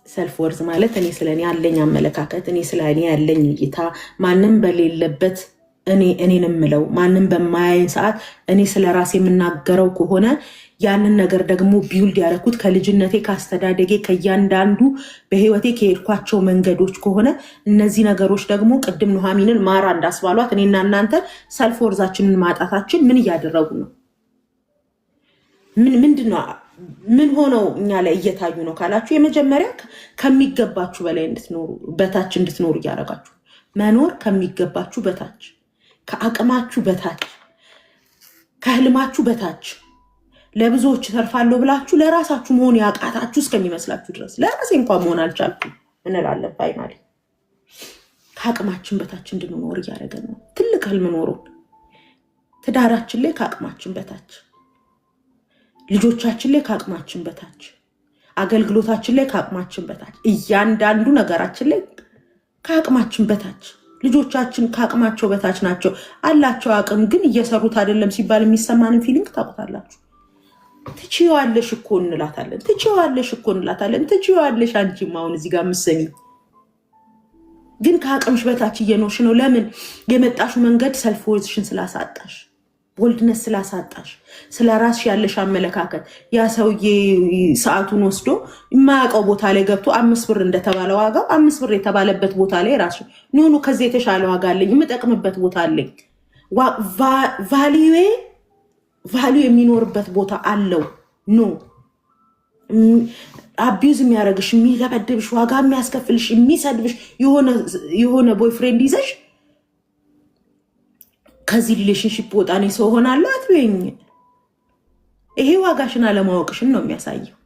ሰልፍ ወርዝ ማለት እኔ ስለኔ ያለኝ አመለካከት፣ እኔ ስለኔ ያለኝ እይታ፣ ማንም በሌለበት እኔን የምለው ማንም በማያየን ሰዓት እኔ ስለራሴ የምናገረው ከሆነ ያንን ነገር ደግሞ ቢውልድ ያደረኩት ከልጅነቴ ካስተዳደጌ ከእያንዳንዱ በህይወቴ ከሄድኳቸው መንገዶች ከሆነ እነዚህ ነገሮች ደግሞ ቅድም ኑሐሚንን ማራ እንዳስባሏት እኔና እናንተ ሰልፍ ወርዛችንን ማጣታችን ምን እያደረጉ ነው? ምንድነው? ምን ሆነው እኛ ላይ እየታዩ ነው ካላችሁ፣ የመጀመሪያ ከሚገባችሁ በላይ እንድትኖሩ በታች እንድትኖሩ እያደረጋችሁ መኖር ከሚገባችሁ በታች ከአቅማችሁ በታች ከህልማችሁ በታች ለብዙዎች ተርፋለሁ ብላችሁ ለራሳችሁ መሆን ያቃታችሁ እስከሚመስላችሁ ድረስ ለራሴ እንኳን መሆን አልቻልኩም እንላለን። ፋይናሊ ከአቅማችን በታች እንድንኖር እያደረገን ነው። ትልቅ ህልም ኖሮ ትዳራችን ላይ ከአቅማችን በታች፣ ልጆቻችን ላይ ከአቅማችን በታች፣ አገልግሎታችን ላይ ከአቅማችን በታች፣ እያንዳንዱ ነገራችን ላይ ከአቅማችን በታች። ልጆቻችን ከአቅማቸው በታች ናቸው። አላቸው አቅም ግን እየሰሩት አይደለም ሲባል የሚሰማንን ፊሊንግ ታውቁታላችሁ። ትችይዋለሽ እኮ እንላታለን፣ ትችይዋለሽ እኮ እንላታለን። ትችይዋለሽ አንቺም አሁን እዚህ ጋር ምሰሚ ግን ከአቅምሽ በታች እየኖርሽ ነው። ለምን? የመጣሽው መንገድ ሰልፍ ወርዝሽን ስላሳጣሽ፣ ቦልድነስ ስላሳጣሽ፣ ስለ ራስሽ ያለሽ አመለካከት። ያ ሰውዬ ሰዓቱን ወስዶ የማያውቀው ቦታ ላይ ገብቶ 5 ብር እንደተባለ ዋጋው 5 ብር የተባለበት ቦታ ላይ ራስሽ ኖኑ ከዚህ የተሻለ ዋጋ አለኝ የምጠቅምበት ቦታ አለኝ ቫሊዩ የሚኖርበት ቦታ አለው። ኖ አቢዩዝ የሚያደርግሽ የሚለበድብሽ ዋጋ የሚያስከፍልሽ የሚሰድብሽ የሆነ ቦይፍሬንድ ይዘሽ ከዚህ ሪሌሽንሽፕ ወጣ እኔ ሰው ሆናለሁ አትበይኝ። ይሄ ዋጋሽን አለማወቅሽን ነው የሚያሳየው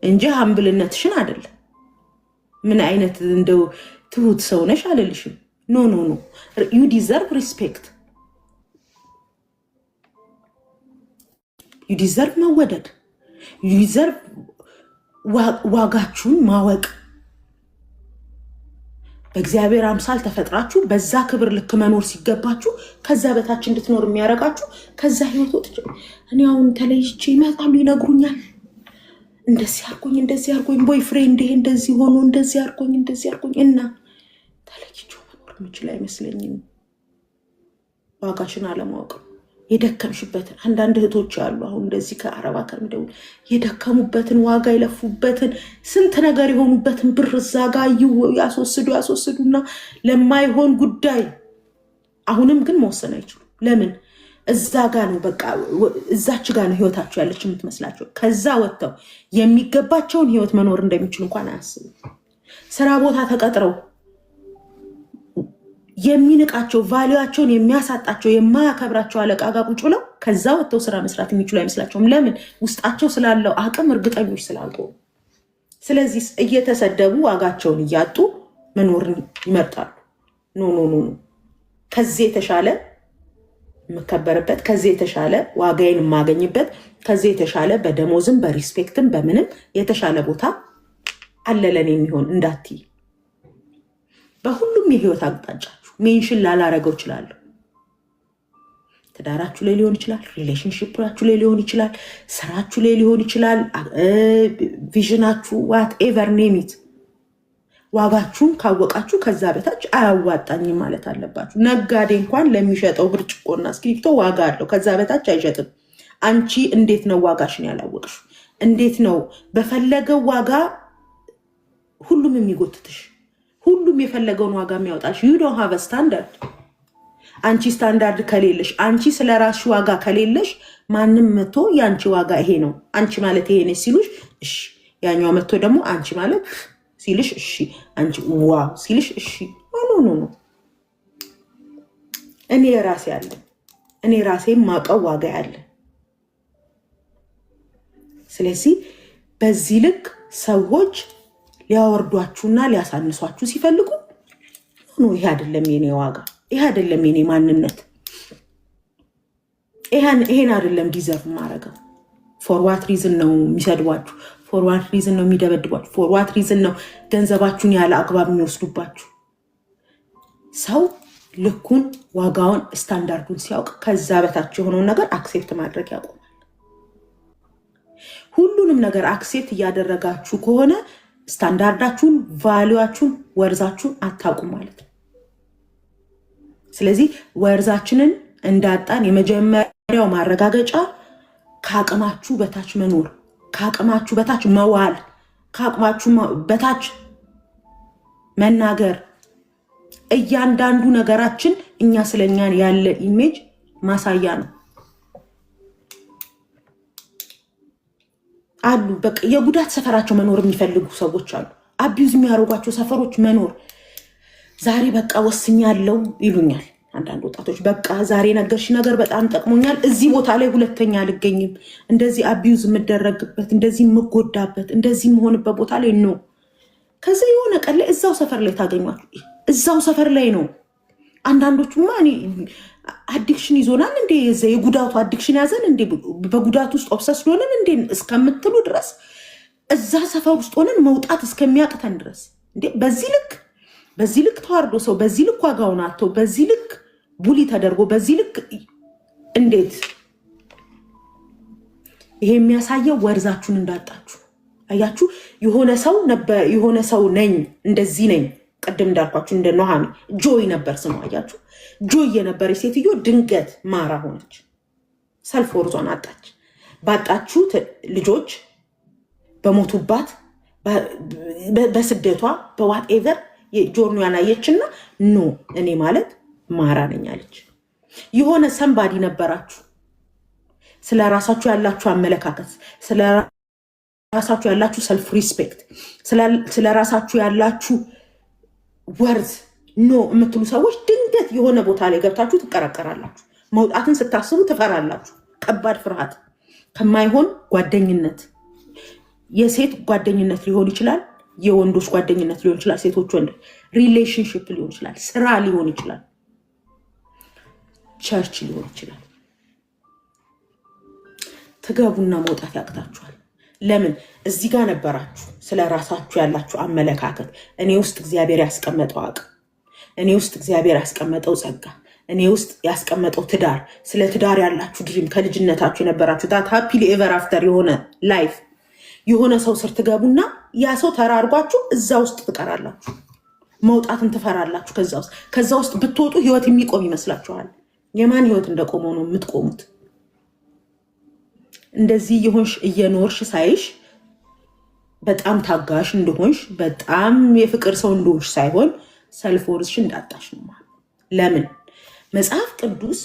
እንጂ ሀምብልነትሽን አይደለም። ምን አይነት እንደው ትሁት ሰው ነሽ አልልሽም። ኖ ኖ ኖ ዩ ዲዘርቭ ሪስፔክት፣ ዩ ዲዘርቭ መወደድ፣ ዩ ዲዘርቭ ዋጋችሁን ማወቅ። በእግዚአብሔር አምሳል ተፈጥራችሁ በዛ ክብር ልክ መኖር ሲገባችሁ ከዛ በታች እንድትኖር የሚያረጋችሁ ከዛ ህይወት ወጥቼ እኔ አሁን ተለይቼ ይመጣሉ ይነግሩኛል፣ እንደዚህ አርጎኝ ቦይፍሬንድ ይሄ እንደዚህ ሆኖ እንደዚህ አርጎኝ እና ተለይቼው መኖር የምችል አይመስለኝም። ዋጋሽን አለማወቅ የደከምሽበትን አንዳንድ እህቶች አሉ አሁን እንደዚህ ከአረባ ከሚደውል የደከሙበትን ዋጋ የለፉበትን ስንት ነገር የሆኑበትን ብር እዛ ጋ ያስወስዱና ለማይሆን ጉዳይ አሁንም ግን መወሰን አይችሉም። ለምን? እዛ ጋ ነው በቃ እዛች ጋ ነው ህይወታቸው ያለች የምትመስላቸው። ከዛ ወጥተው የሚገባቸውን ህይወት መኖር እንደሚችሉ እንኳን አያስቡ። ስራ ቦታ ተቀጥረው የሚንቃቸው ቫሊያቸውን የሚያሳጣቸው የማያከብራቸው አለቃ ጋር ቁጭ ብለው ከዛ ወጥተው ስራ መስራት የሚችሉ አይመስላቸውም። ለምን? ውስጣቸው ስላለው አቅም እርግጠኞች ስላልሆኑ። ስለዚህ እየተሰደቡ ዋጋቸውን እያጡ መኖርን ይመርጣሉ። ኖ ኖ ኖ ከዚህ የተሻለ የምከበርበት፣ ከዚህ የተሻለ ዋጋዬን የማገኝበት፣ ከዚህ የተሻለ በደሞዝም በሪስፔክትም በምንም የተሻለ ቦታ አለለን የሚሆን እንዳትይ። በሁሉም የህይወት አቅጣጫችሁ ሜንሽን ላላረገው ይችላለሁ። ትዳራችሁ ላይ ሊሆን ይችላል፣ ሪሌሽንሽፕራችሁ ላይ ሊሆን ይችላል፣ ስራችሁ ላይ ሊሆን ይችላል፣ ቪዥናችሁ ዋት ኤቨር ኔሚት። ዋጋችሁን ካወቃችሁ ከዛ በታች አያዋጣኝም ማለት አለባችሁ። ነጋዴ እንኳን ለሚሸጠው ብርጭቆና እስክሪፕቶ ዋጋ አለው፣ ከዛ በታች አይሸጥም። አንቺ እንዴት ነው ዋጋሽን ያላወቅሽው? እንዴት ነው በፈለገው ዋጋ ሁሉም የሚጎትትሽ? ሁሉም የፈለገውን ዋጋ የሚያወጣሽ? ዩ ዶንት ሃቭ ስታንዳርድ። አንቺ ስታንዳርድ ከሌለሽ፣ አንቺ ስለ ራስሽ ዋጋ ከሌለሽ ማንም መጥቶ የአንቺ ዋጋ ይሄ ነው አንቺ ማለት ይሄ ነች ሲሉሽ፣ እሺ ያኛው መጥቶ ደግሞ አንቺ ማለት ሲልሽ እሺ፣ አንቺ ዋው ሲልሽ እሺ። ኖ እኔ ራሴ አለ እኔ ራሴ ማቀው ዋጋ ያለ። ስለዚህ በዚህ ልክ ሰዎች ሊያወርዷችሁና ሊያሳንሷችሁ ሲፈልጉ ይሄ አይደለም የኔ ዋጋ፣ ይሄ አይደለም የኔ ማንነት፣ ይሄን አይደለም ዲዘርቭ ማረገው። ፎር ዋት ሪዝን ነው የሚሰድቧችሁ? ፎር ዋት ሪዝን ነው የሚደበድቧችሁ? ፎር ዋት ሪዝን ነው ገንዘባችሁን ያለ አግባብ የሚወስዱባችሁ? ሰው ልኩን፣ ዋጋውን፣ ስታንዳርዱን ሲያውቅ ከዛ በታች የሆነውን ነገር አክሴፕት ማድረግ ያቆማል። ሁሉንም ነገር አክሴፕት እያደረጋችሁ ከሆነ ስታንዳርዳችሁን፣ ቫሊዋችሁን፣ ወርዛችሁን አታውቁም ማለት ነው። ስለዚህ ወርዛችንን እንዳጣን የመጀመሪያው ማረጋገጫ ከአቅማችሁ በታች መኖር፣ ከአቅማችሁ በታች መዋል፣ ከአቅማችሁ በታች መናገር። እያንዳንዱ ነገራችን እኛ ስለኛን ያለ ኢሜጅ ማሳያ ነው። አሉ በቃ የጉዳት ሰፈራቸው መኖር የሚፈልጉ ሰዎች አሉ። አቢዩዝ የሚያደርጓቸው ሰፈሮች መኖር። ዛሬ በቃ ወስኛለሁ ይሉኛል አንዳንድ ወጣቶች። በቃ ዛሬ ነገርሽ ነገር በጣም ጠቅሞኛል፣ እዚህ ቦታ ላይ ሁለተኛ አልገኝም፣ እንደዚህ አቢዩዝ የምደረግበት፣ እንደዚህ የምጎዳበት፣ እንደዚህ የምሆንበት ቦታ ላይ ነው። ከዚ የሆነ ቀን ላይ እዛው ሰፈር ላይ ታገኟል። እዛው ሰፈር ላይ ነው። አንዳንዶቹማ አዲክሽን ይዞናል እንዴ፣ የጉዳቱ አዲክሽን ያዘን እንዴ፣ በጉዳት ውስጥ ኦብሰስ ሆነን እንዴ እስከምትሉ ድረስ እዛ ሰፈር ውስጥ ሆነን መውጣት እስከሚያቅተን ድረስ እንዴ። በዚህ ልክ ተዋርዶ ሰው በዚህ ልክ ዋጋውን አጥቶ በዚህ ልክ ቡሊ ተደርጎ በዚህ ልክ እንዴት! ይሄ የሚያሳየው ወርዛችሁን እንዳጣችሁ አያችሁ። የሆነ ሰው ነኝ እንደዚህ ነኝ፣ ቅድም እንዳልኳችሁ እንደ ኖሃሚ ጆይ ነበር ስሟ አያችሁ። ጆይ የነበረች ሴትዮ ድንገት ማራ ሆነች፣ ሰልፍ ወርዟን አጣች። ባጣችሁ ልጆች በሞቱባት በስደቷ በዋትኤቨር ጆርኒያን አየችና ኖ እኔ ማለት ማራ ነኝ አለች። የሆነ ሰንባዲ ነበራችሁ፣ ስለ ራሳችሁ ያላችሁ አመለካከት፣ ስለ ራሳችሁ ያላችሁ ሰልፍ ሪስፔክት፣ ስለ ራሳችሁ ያላችሁ ወርዝ ኖ የምትሉ ሰዎች ድንገት የሆነ ቦታ ላይ ገብታችሁ ትቀረቀራላችሁ። መውጣትን ስታስቡ ትፈራላችሁ። ከባድ ፍርሃት ከማይሆን ጓደኝነት፣ የሴት ጓደኝነት ሊሆን ይችላል፣ የወንዶች ጓደኝነት ሊሆን ይችላል፣ ሴቶች ወንድ ሪሌሽንሽፕ ሊሆን ይችላል፣ ስራ ሊሆን ይችላል፣ ቸርች ሊሆን ይችላል። ትገቡና መውጣት ያቅታችኋል። ለምን? እዚህ ጋር ነበራችሁ። ስለ ራሳችሁ ያላችሁ አመለካከት፣ እኔ ውስጥ እግዚአብሔር ያስቀመጠው አቅም፣ እኔ ውስጥ እግዚአብሔር ያስቀመጠው ጸጋ፣ እኔ ውስጥ ያስቀመጠው ትዳር፣ ስለ ትዳር ያላችሁ ድሪም፣ ከልጅነታችሁ የነበራችሁ ዳት ሃፒሊ ኤቨር አፍተር የሆነ ላይፍ፣ የሆነ ሰው ስር ትገቡና ያ ሰው ተራርጓችሁ እዛ ውስጥ ትቀራላችሁ። መውጣትን ትፈራላችሁ። ከዛ ውስጥ ብትወጡ ህይወት የሚቆም ይመስላችኋል። የማን ህይወት እንደቆመው ነው የምትቆሙት። እንደዚህ የሆንሽ እየኖርሽ ሳይሽ በጣም ታጋሽ እንደሆንሽ በጣም የፍቅር ሰው እንደሆንሽ ሳይሆን ሰልፍ ወርዝሽ እንዳጣሽ ነው ማለት። ለምን? መጽሐፍ ቅዱስ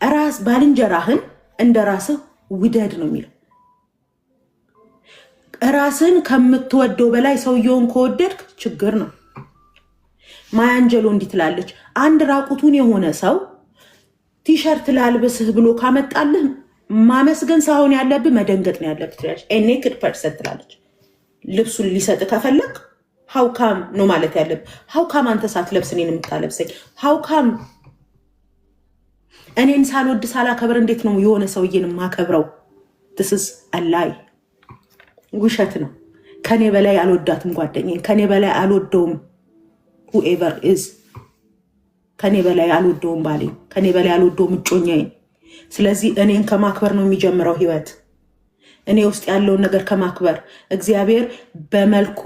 ራስ ባልንጀራህን እንደ ራስህ ውደድ ነው የሚለው። ራስን ከምትወደው በላይ ሰውየውን ከወደድክ ችግር ነው። ማያንጀሎ እንዲህ ትላለች፣ አንድ ራቁቱን የሆነ ሰው ቲሸርት ላልብስህ ብሎ ካመጣልህ ማመስገን ሳይሆን ያለብህ መደንገጥ ነው ያለብህ ትላለች። ኔክድ ፐርሰን ትላለች። ልብሱን ሊሰጥ ከፈለግ ሀውካም ነው ማለት ያለብህ። ሀውካም አንተ ሳትለብስ እኔን የምታለብሰኝ? ሀውካም እኔን ሳልወድ ሳላከብር እንዴት ነው የሆነ ሰውዬን ማከብረው? ትስስ አላይ ውሸት ነው። ከኔ በላይ አልወዳትም ጓደኛዬን፣ ከኔ በላይ አልወደውም ሁኤቨር ኢዝ፣ ከኔ በላይ አልወደውም ባሌን፣ ከኔ በላይ አልወደውም እጮኛዬን። ስለዚህ እኔን ከማክበር ነው የሚጀምረው ህይወት። እኔ ውስጥ ያለውን ነገር ከማክበር። እግዚአብሔር በመልኩ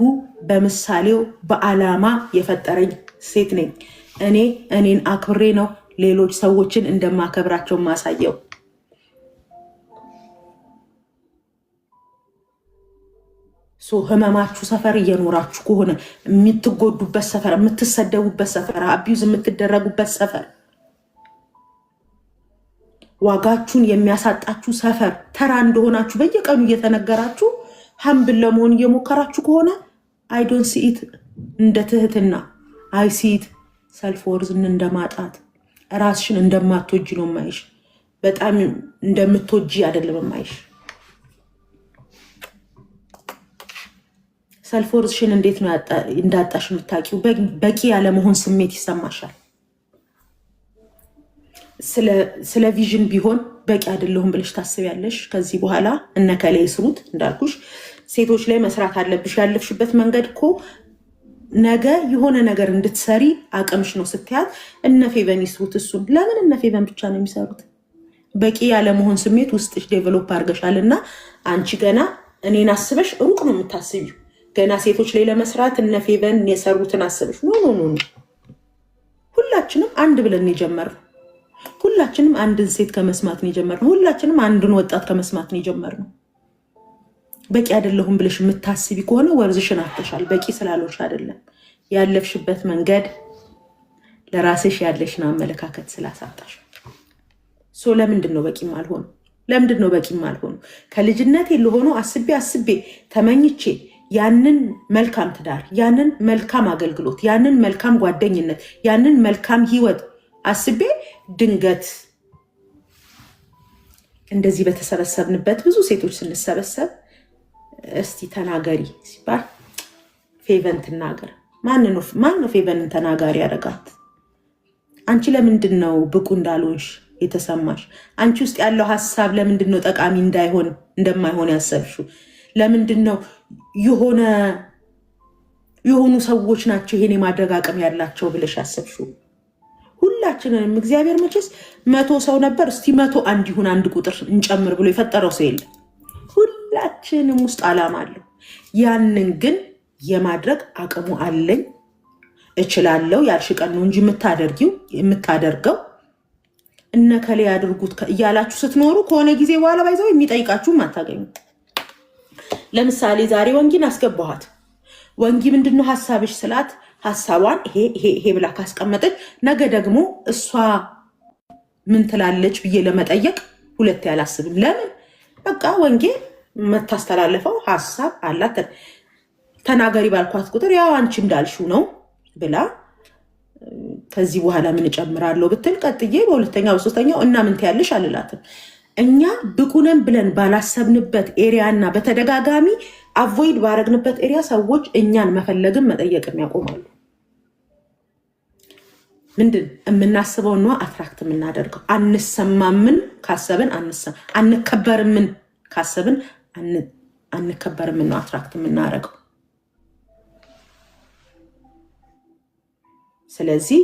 በምሳሌው በዓላማ የፈጠረኝ ሴት ነኝ። እኔን አክብሬ ነው ሌሎች ሰዎችን እንደማከብራቸው ማሳየው። ህመማችሁ ሰፈር እየኖራችሁ ከሆነ የምትጎዱበት ሰፈር፣ የምትሰደቡበት ሰፈር፣ አቢዩዝ የምትደረጉበት ሰፈር፣ ዋጋችሁን የሚያሳጣችሁ ሰፈር፣ ተራ እንደሆናችሁ በየቀኑ እየተነገራችሁ ሀምብል ለመሆን እየሞከራችሁ ከሆነ አይ ዶንት ሲ ኢት እንደ ትህትና፣ አይ ሲ ኢት ሰልፍ ወርዝን እንደማጣት፣ ራስሽን እንደማትወጂ ነው ማይሽ። በጣም እንደምትወጂ አይደለም ማይሽ። ሰልፍ ወርዝሽን እንዴት ነው እንዳጣሽ የምታውቂው? በቂ ያለመሆን ስሜት ይሰማሻል። ስለ ቪዥን ቢሆን በቂ አይደለሁም ብለሽ ታስቢያለሽ። ከዚህ በኋላ እነከሌ ይስሩት እንዳልኩሽ ሴቶች ላይ መስራት አለብሽ። ያለፍሽበት መንገድ እኮ ነገ የሆነ ነገር እንድትሰሪ አቅምሽ ነው ስትያት እነፌቨን ይስሩት። እሱን ለምን እነፌቨን ብቻ ነው የሚሰሩት? በቂ ያለመሆን ስሜት ውስጥሽ ዴቨሎፕ አድርገሻል እና አንቺ ገና እኔን አስበሽ ሩቅ ነው የምታስቢው። ገና ሴቶች ላይ ለመስራት እነፌቨን የሰሩትን አስበሽ ኖ ኖ ኖ። ሁላችንም አንድ ብለን የጀመርነው፣ ሁላችንም አንድን ሴት ከመስማት ነው የጀመርነው፣ ሁላችንም አንድን ወጣት ከመስማት ነው የጀመርነው። በቂ አይደለሁም ብለሽ የምታስቢ ከሆነ ወርዝሽን አጥተሻል። በቂ ስላልሆንሽ አይደለም፣ ያለፍሽበት መንገድ ለራስሽ ያለሽን አመለካከት ስላሳጣሽ። ለምንድን ነው በቂም አልሆኑ? ለምንድን ነው በቂም አልሆኑ? ከልጅነቴ ለሆኑ አስቤ ተመኝቼ ያንን መልካም ትዳር፣ ያንን መልካም አገልግሎት፣ ያንን መልካም ጓደኝነት፣ ያንን መልካም ህይወት አስቤ ድንገት እንደዚህ በተሰበሰብንበት ብዙ ሴቶች ስንሰበሰብ እስቲ ተናገሪ ሲባል ፌቨን ትናገር። ማን ነው ፌቨንን ተናጋሪ ያደረጋት? አንቺ ለምንድን ነው ብቁ እንዳልሆንሽ የተሰማሽ? አንቺ ውስጥ ያለው ሀሳብ ለምንድን ነው ጠቃሚ እንደማይሆን ያሰብሽው? ለምንድን ነው የሆኑ ሰዎች ናቸው ይሄን የማድረግ አቅም ያላቸው ብለሽ ያሰብሽው? ሁላችንንም እግዚአብሔር መቼስ 100 ሰው ነበር፣ እስቲ 101 ይሁን አንድ ቁጥር እንጨምር ብሎ የፈጠረው ሰው የለም። ሁላችንም ውስጥ ዓላማ አለው። ያንን ግን የማድረግ አቅሙ አለኝ እችላለሁ ያልሽ ቀን ነው እንጂ የምታደርገው እነከሌ ያድርጉት እያላችሁ ስትኖሩ ከሆነ ጊዜ በኋላ ባይዘው የሚጠይቃችሁም አታገኙ። ለምሳሌ ዛሬ ወንጊን አስገባኋት። ወንጊ ምንድነው ሀሳብሽ ስላት ሀሳቧን ይሄ ብላ ካስቀመጠች ነገ ደግሞ እሷ ምን ትላለች ብዬ ለመጠየቅ ሁለት ያላስብም። ለምን በቃ ወንጌ የምታስተላልፈው ሀሳብ አላት። ተናገሪ ባልኳት ቁጥር ያው አንቺ እንዳልሽው ነው ብላ ከዚህ በኋላ ምን እጨምራለሁ ብትል ቀጥዬ በሁለተኛው በሶስተኛው እና ምን ትያለሽ አልላትም። እኛ ብቁነን ብለን ባላሰብንበት ኤሪያ እና በተደጋጋሚ አቮይድ ባረግንበት ኤሪያ ሰዎች እኛን መፈለግን መጠየቅም ያቆማሉ። ምንድን የምናስበው ነው አትራክት የምናደርገው። አንሰማምን ካሰብን አንከበርምን ካሰብን አንከበርምን ነው አትራክት የምናደርገው። ስለዚህ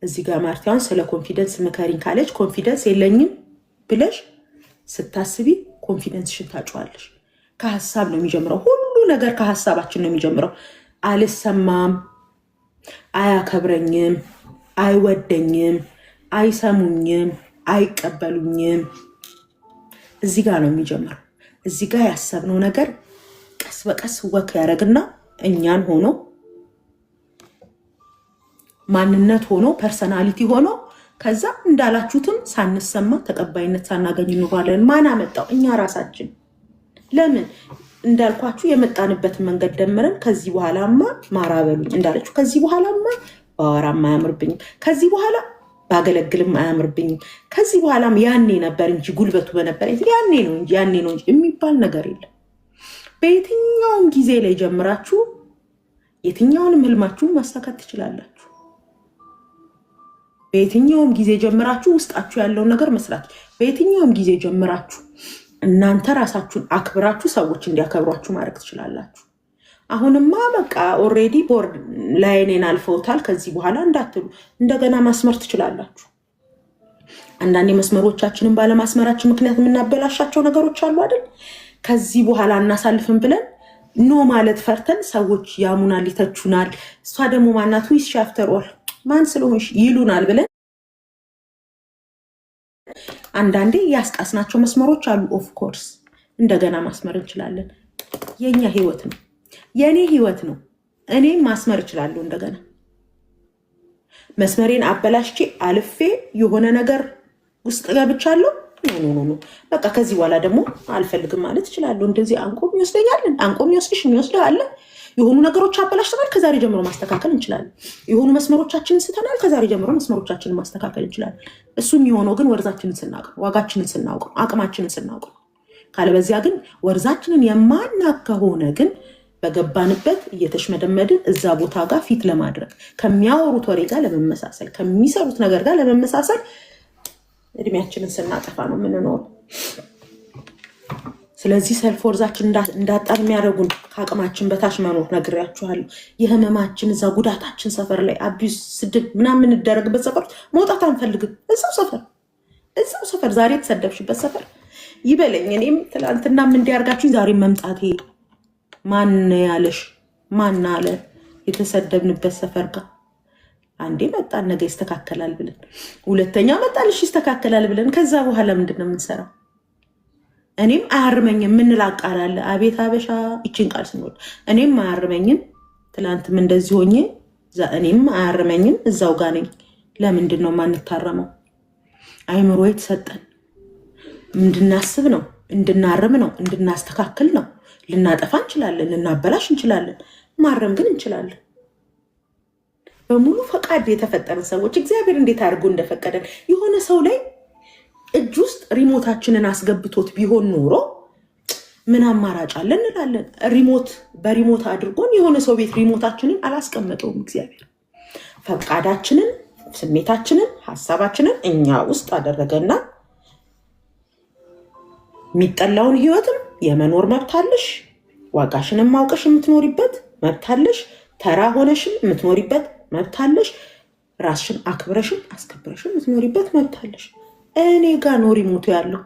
እዚህ ጋር ማርቲያን ስለ ኮንፊደንስ ምከሪኝ ካለች ኮንፊደንስ የለኝም ብለሽ ስታስቢ ኮንፊደንስሽን ታጭዋለሽ። ከሀሳብ ነው የሚጀምረው። ሁሉ ነገር ከሀሳባችን ነው የሚጀምረው። አልሰማም፣ አያከብረኝም፣ አይወደኝም፣ አይሰሙኝም፣ አይቀበሉኝም። እዚህ ጋር ነው የሚጀምረው። እዚህ ጋር ያሰብነው ነገር ቀስ በቀስ ወክ ያደረግና እኛን ሆኖ ማንነት ሆኖ ፐርሰናሊቲ ሆኖ ከዛ እንዳላችሁትም ሳንሰማ ተቀባይነት ሳናገኝ እንኖራለን። ማን አመጣው? እኛ ራሳችን። ለምን እንዳልኳችሁ የመጣንበትን መንገድ ደምረን ከዚህ በኋላማ ማራበሉኝ እንዳለችው ከዚህ በኋላማ ባወራም አያምርብኝም፣ ከዚህ በኋላ ባገለግልም አያምርብኝም፣ ከዚህ በኋላም ያኔ ነበር እንጂ ጉልበቱ በነበረ ያኔ ነው እንጂ የሚባል ነገር የለም። በየትኛውም ጊዜ ላይ ጀምራችሁ የትኛውንም ህልማችሁ ማሳካት ትችላላችሁ። በየትኛውም ጊዜ ጀምራችሁ ውስጣችሁ ያለውን ነገር መስራት፣ በየትኛውም ጊዜ ጀምራችሁ እናንተ ራሳችሁን አክብራችሁ ሰዎች እንዲያከብሯችሁ ማድረግ ትችላላችሁ። አሁንማ በቃ ኦልሬዲ ቦርድ ላይኔን አልፈውታል ከዚህ በኋላ እንዳትሉ እንደገና ማስመር ትችላላችሁ። አንዳንድ መስመሮቻችንን ባለማስመራችን ምክንያት የምናበላሻቸው ነገሮች አሉ አይደል? ከዚህ በኋላ እናሳልፍን ብለን ኖ ማለት ፈርተን ሰዎች ያሙናል፣ ይተቹናል። እሷ ደግሞ ማናት ዊስ ሻፍተሮል ማን ስለሆንሽ ይሉናል ብለን አንዳንዴ ያስጣስናቸው መስመሮች አሉ። ኦፍ ኮርስ እንደገና ማስመር እንችላለን። የኛ ህይወት ነው፣ የኔ ህይወት ነው። እኔም ማስመር እችላለሁ። እንደገና መስመሬን አበላሽቼ አልፌ የሆነ ነገር ውስጥ ገብቻለሁ። ኖ በቃ ከዚህ በኋላ ደግሞ አልፈልግም ማለት እችላለሁ። እንደዚህ አንቆም ይወስደኛልን? አንቆም ይወስድሽ የሚወስደው አለ። የሆኑ ነገሮች አበላሽተናል፣ ከዛሬ ጀምሮ ማስተካከል እንችላለን። የሆኑ መስመሮቻችንን ስተናል፣ ከዛሬ ጀምሮ መስመሮቻችንን ማስተካከል እንችላለን። እሱ የሚሆነው ግን ወርዛችንን ስናውቅ፣ ዋጋችንን ስናውቅ፣ አቅማችንን ስናውቅ። ካለበዚያ ግን ወርዛችንን የማናውቅ ከሆነ ግን በገባንበት እየተሽመደመድን እዛ ቦታ ጋር ፊት ለማድረግ ከሚያወሩት ወሬ ጋር ለመመሳሰል ከሚሰሩት ነገር ጋር ለመመሳሰል እድሜያችንን ስናጠፋ ነው የምንኖረው። ስለዚህ ሰልፍ ወርዛችን እንዳጣን የሚያደርጉን ከአቅማችን በታች መኖር ነግሬያችኋለሁ። የህመማችን እዛ ጉዳታችን ሰፈር ላይ አቢዩዝ፣ ስድብ ምናምን የምንደረግበት ሰፈር መውጣት አንፈልግም። እዛው ሰፈር ዛሬ የተሰደብሽበት ሰፈር ይበለኝ። እኔም ትላንትናም እንዲያርጋችሁኝ ዛሬ መምጣቴ ማን ያለሽ? ማን አለ? የተሰደብንበት ሰፈር ጋር አንዴ መጣን፣ ነገ ይስተካከላል ብለን፣ ሁለተኛ መጣልሽ ይስተካከላል ብለን፣ ከዛ በኋላ ምንድን ነው የምንሰራው? እኔም አያርመኝም የምንላቃላለ። አቤት አበሻ ይችን ቃል ስንወድ እኔም አያርመኝም። ትላንትም እንደዚህ ሆኜ እኔም አያርመኝም። እዛው ጋር ነኝ። ለምንድን ነው የማንታረመው? አይምሮ የተሰጠን እንድናስብ ነው፣ እንድናርም ነው፣ እንድናስተካክል ነው። ልናጠፋ እንችላለን፣ ልናበላሽ እንችላለን፣ ማረም ግን እንችላለን። በሙሉ ፈቃድ የተፈጠርን ሰዎች እግዚአብሔር እንዴት አድርጎ እንደፈቀደን የሆነ ሰው ላይ እጅ ውስጥ ሪሞታችንን አስገብቶት ቢሆን ኖሮ ምን አማራጭ አለ እንላለን። በሪሞት አድርጎን የሆነ ሰው ቤት ሪሞታችንን አላስቀመጠውም እግዚአብሔር። ፈቃዳችንን፣ ስሜታችንን፣ ሀሳባችንን እኛ ውስጥ አደረገና የሚጠላውን ህይወትም የመኖር መብት አለሽ፣ ዋጋሽንም ማውቀሽ የምትኖሪበት መብት አለሽ፣ ተራ ሆነሽም የምትኖሪበት መብት አለሽ፣ ራስሽን አክብረሽም አስከብረሽም የምትኖሪበት መብት አለሽ። እኔ ጋር ኖሪ ሞቱ ያለው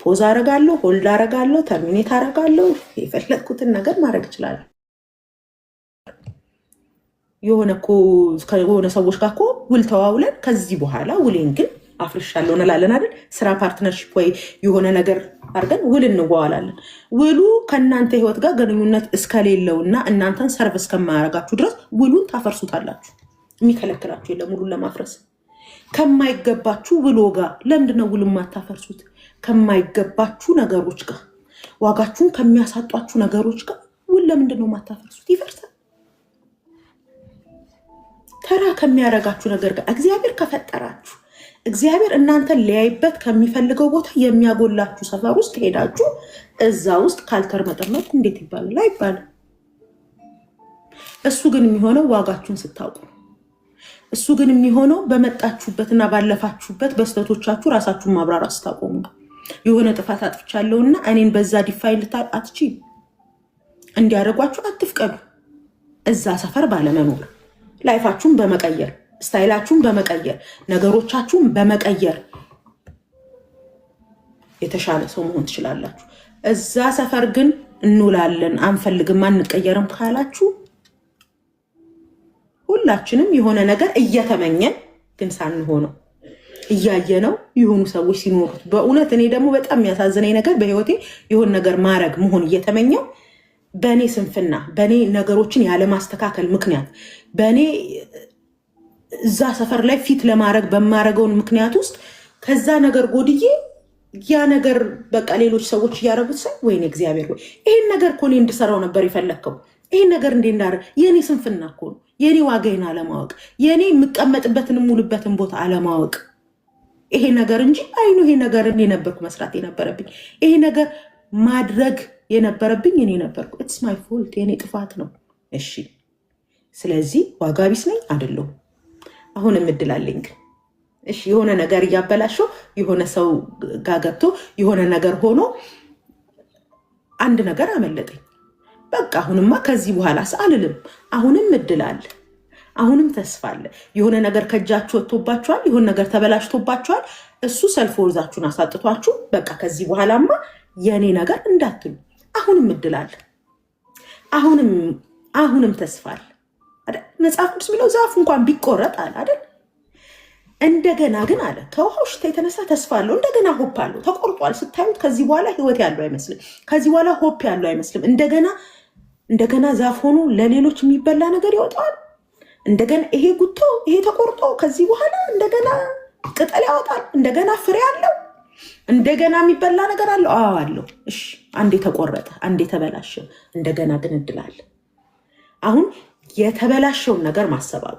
ፖዝ አረጋለሁ፣ ሆልድ አረጋለሁ፣ ተርሚኔት አረጋለሁ። የፈለግኩትን ነገር ማድረግ እችላለሁ። የሆነ ሰዎች ጋር እኮ ውል ተዋውለን ከዚህ በኋላ ውሌን ግን አፍርሻለሁ እንላለን አይደል? ስራ ፓርትነርሽፕ ወይ የሆነ ነገር አድርገን ውል እንዋዋላለን። ውሉ ከእናንተ ህይወት ጋር ግንኙነት እስከሌለውና እናንተን ሰርቭ እስከማያረጋችሁ ድረስ ውሉን ታፈርሱታላችሁ። የሚከለክላችሁ የለም ውሉን ለማፍረስ። ከማይገባችሁ ውሎ ጋር ለምንድነው ውል የማታፈርሱት? ከማይገባችሁ ነገሮች ጋር፣ ዋጋችሁን ከሚያሳጧችሁ ነገሮች ጋር ውል ለምንድነው የማታፈርሱት? ይፈርሳል። ተራ ከሚያረጋችሁ ነገር ጋር እግዚአብሔር ከፈጠራችሁ እግዚአብሔር እናንተን ሊያይበት ከሚፈልገው ቦታ የሚያጎላችሁ ሰፈር ውስጥ ሄዳችሁ እዛ ውስጥ ካልተርመጠመጥኩ እንዴት ይባላል? አይባልም። እሱ ግን የሚሆነው ዋጋችሁን ስታውቁ፣ እሱ ግን የሚሆነው በመጣችሁበትና ባለፋችሁበት በስተቶቻችሁ ራሳችሁን ማብራራት ስታቆሙ። የሆነ ጥፋት አጥፍቻለሁና እኔን በዛ ዲፋይን አትቺ እንዲያደርጓችሁ አትፍቀዱ። እዛ ሰፈር ባለመኖር ላይፋችሁን በመቀየር ስታይላችሁን በመቀየር ነገሮቻችሁን በመቀየር የተሻለ ሰው መሆን ትችላላችሁ። እዛ ሰፈር ግን እንውላለን፣ አንፈልግም፣ አንቀየርም ካላችሁ ሁላችንም የሆነ ነገር እየተመኘን ግን ሳንሆነው እያየነው የሆኑ ሰዎች ሲኖሩት፣ በእውነት እኔ ደግሞ በጣም የሚያሳዝነኝ ነገር በህይወቴ የሆነ ነገር ማድረግ መሆን እየተመኘው በእኔ ስንፍና፣ በእኔ ነገሮችን ያለማስተካከል ምክንያት፣ በእኔ እዛ ሰፈር ላይ ፊት ለማድረግ በማድረገውን ምክንያት ውስጥ ከዛ ነገር ጎድዬ ያ ነገር በቃ ሌሎች ሰዎች እያደረጉት ሳይ ወይኔ እግዚአብሔር ወይ ይሄን ነገር እኮ እኔ እንድሰራው ነበር የፈለግከው። ይሄን ነገር እንዴ እንዳደረግ የኔ ስንፍና እኮ ነው። የኔ ዋጋዬን አለማወቅ፣ የኔ የምቀመጥበትን ሙሉበትን ቦታ አለማወቅ ይሄ ነገር እንጂ አይኑ ይሄ ነገር እኔ ነበርኩ መስራት የነበረብኝ። ይሄ ነገር ማድረግ የነበረብኝ እኔ ነበርኩ። ኢትስ ማይ ፎልት፣ የኔ ጥፋት ነው። እሺ፣ ስለዚህ ዋጋ ቢስ ነኝ አይደለሁም። አሁንም እድል አለኝ ግን እሺ፣ የሆነ ነገር እያበላሸው የሆነ ሰው ጋር ገብቶ የሆነ ነገር ሆኖ አንድ ነገር አመለጠኝ። በቃ አሁንማ ከዚህ በኋላ አልልም። አሁንም እድል አለ፣ አሁንም ተስፋ አለ። የሆነ ነገር ከእጃችሁ ወጥቶባችኋል፣ የሆነ ነገር ተበላሽቶባችኋል። እሱ ሰልፍ ወርዛችሁን አሳጥቷችሁ በቃ ከዚህ በኋላማ የኔ ነገር እንዳትሉ፣ አሁንም እድል አለ፣ አሁንም ተስፋ አለ። መጽሐፍ ቅዱስ የሚለው ዛፉ እንኳን ቢቆረጥ አለ አይደል? እንደገና ግን አለ ከውሃው ሽታ የተነሳ ተስፋ አለው። እንደገና ሆፕ አለው። ተቆርጧል ስታዩት ከዚህ በኋላ ህይወት ያለው አይመስልም። ከዚህ በኋላ ሆፕ ያለው አይመስልም። እንደገና ዛፍ ሆኖ ለሌሎች የሚበላ ነገር ይወጣል። እንደገና ይሄ ጉቶ ይሄ ተቆርጦ ከዚህ በኋላ እንደገና ቅጠል ያወጣል። እንደገና ፍሬ አለው። እንደገና የሚበላ ነገር አለው? አዎ አለው። እሺ አንዴ ተቆረጠ፣ አንዴ ተበላሸ፣ እንደገና ግን እድል አለ። አሁን የተበላሸውን ነገር ማሰባቁ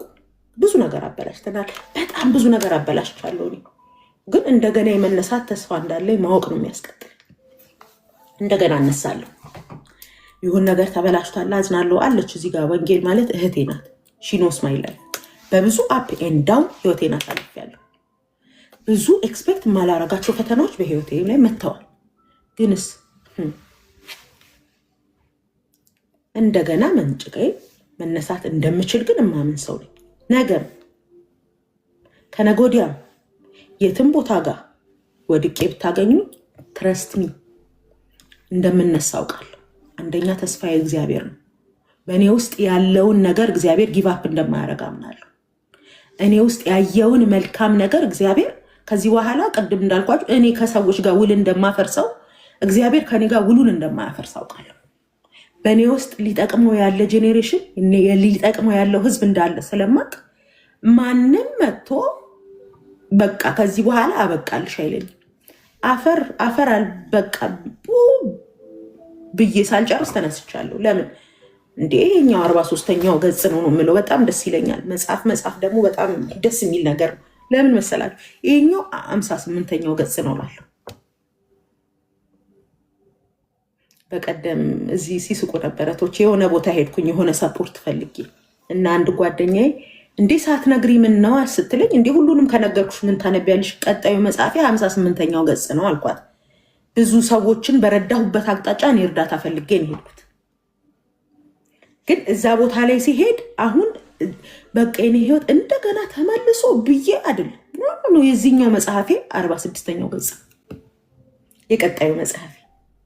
ብዙ ነገር አበላሽተናል። በጣም ብዙ ነገር አበላሽቻለሁ እኔ። ግን እንደገና የመነሳት ተስፋ እንዳለኝ ማወቅ ነው የሚያስቀጥል። እንደገና እነሳለሁ። ይሁን ነገር ተበላሽቷል፣ አዝናለሁ አለች እዚህ ጋር። ወንጌል ማለት እህቴ ናት። ሺኖስ ማይ ላይ በብዙ አፕ ኤንድ ዳውን ህይወቴን አሳልፌያለሁ። ብዙ ኤክስፔክት ማላረጋቸው ፈተናዎች በህይወቴ ላይ መጥተዋል። ግንስ እንደገና መንጭቄ መነሳት እንደምችል ግን እማምን ሰው ነኝ። ነገም ከነገ ወዲያም የትም ቦታ ጋር ወድቄ ብታገኙ ትረስት ሚ እንደምነሳ አውቃለሁ። አንደኛ ተስፋዬ እግዚአብሔር ነው። በእኔ ውስጥ ያለውን ነገር እግዚአብሔር ጊቫፕ እንደማያደርግ አምናለሁ። እኔ ውስጥ ያየውን መልካም ነገር እግዚአብሔር ከዚህ በኋላ ቅድም እንዳልኳችሁ እኔ ከሰዎች ጋር ውል እንደማፈርሰው እግዚአብሔር ከኔ ጋር ውሉን እንደማያፈርስ አውቃለሁ። በእኔ ውስጥ ሊጠቅመው ያለ ጄኔሬሽን ሊጠቅመው ያለው ህዝብ እንዳለ ስለማቅ ማንም መጥቶ በቃ ከዚህ በኋላ አበቃልሽ አይለኝም። አፈር አልበቃ ብዬ ሳልጨርስ ተነስቻለሁ። ለምን እንዴ ይሄኛው 43ኛው ገጽ ነው የምለው። በጣም ደስ ይለኛል። መጽሐፍ ደግሞ በጣም ደስ የሚል ነገር ነው። ለምን መሰላችሁ? ይሄኛው 58ኛው ገጽ ነው ማለት። በቀደም እዚህ ሲስቁ ነበረቶች የሆነ ቦታ ሄድኩኝ የሆነ ሰፖርት ፈልጌ እና አንድ ጓደኛዬ እንዴ ሳትነግሪ ምን ነው ስትለኝ እንዴ ሁሉንም ከነገርኩሽ ምን ታነቢያለሽ? ቀጣዩ መጽሐፌ 58ኛው ገጽ ነው አልኳት። ብዙ ሰዎችን በረዳሁበት አቅጣጫ እኔ እርዳታ ፈልጌ ነው ሄድኩት። ግን እዛ ቦታ ላይ ሲሄድ አሁን በቃ የኔ ህይወት እንደገና ተመልሶ ብዬ አይደለም ነው የዚህኛው መጽሐፌ 46ኛው ገጽ የቀጣዩ መጽሐፌ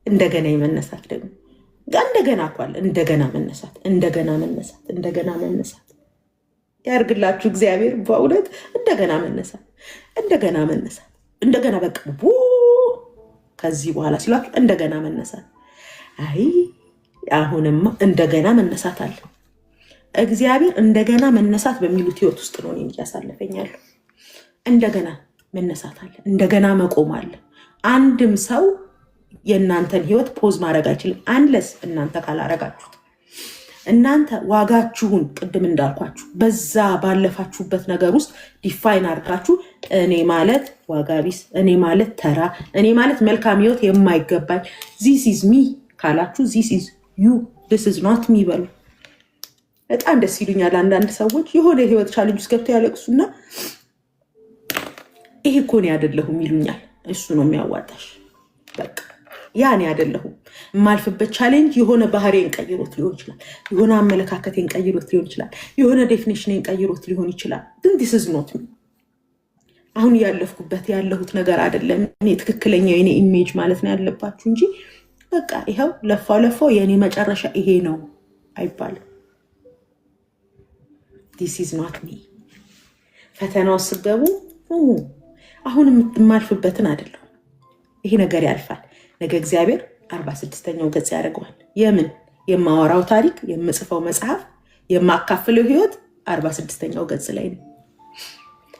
እንደገና የመነሳት ደግሞ እንደገና አኳል እንደገና መነሳት ያርግላችሁ እግዚአብሔር በእውነት እንደገና መነሳት እንደገና በቃ ከዚህ በኋላ ሲሏችሁ እንደገና መነሳት። አይ አሁንማ እንደገና መነሳት አለ። እግዚአብሔር እንደገና መነሳት በሚሉት ህይወት ውስጥ ነው እኔን እያሳለፈኛለሁ። እንደገና መነሳት አለ፣ እንደገና መቆም አለ። አንድም ሰው የእናንተን ህይወት ፖዝ ማድረግ አይችልም አንለስ እናንተ ካላረጋችሁት። እናንተ ዋጋችሁን ቅድም እንዳልኳችሁ በዛ ባለፋችሁበት ነገር ውስጥ ዲፋይን አድርጋችሁ እኔ ማለት ዋጋ ቢስ፣ እኔ ማለት ተራ፣ እኔ ማለት መልካም ህይወት የማይገባኝ ዚስ ኢዝ ሚ ካላችሁ ዚስ ኢዝ ዩ ዲስ ኢዝ ኖት ሚ በሉ። በጣም ደስ ይሉኛል አንዳንድ ሰዎች የሆነ ህይወት ቻሌንጅ ውስጥ ገብተው ያለቅሱና ይሄ እኮ እኔ አይደለሁም ይሉኛል። እሱ ነው የሚያዋጣሽ። በቃ ያ እኔ አይደለሁም። የማልፍበት ቻሌንጅ የሆነ ባህሪን ቀይሮት ሊሆን ይችላል፣ የሆነ አመለካከቴን ቀይሮት ሊሆን ይችላል፣ የሆነ ዴፊኒሽንን ቀይሮት ሊሆን ይችላል። ግን ዲስ ኢዝ ኖት ሚ። አሁን ያለፍኩበት ያለሁት ነገር አይደለም እኔ ትክክለኛው የኔ ኢሜጅ ማለት ነው ያለባችሁ እንጂ በቃ ይኸው ለፋው የኔ መጨረሻ ይሄ ነው አይባልም። ዲስ ኢዝ ኖት ሚ። ፈተናው ስገቡ አሁን የማልፍበትን አይደለም። ይሄ ነገር ያልፋል። ነገ እግዚአብሔር 46ኛው ገጽ ያደርገዋል። የምን የማወራው ታሪክ፣ የምጽፈው መጽሐፍ፣ የማካፍለው ህይወት 46ኛው ገጽ ላይ ነው።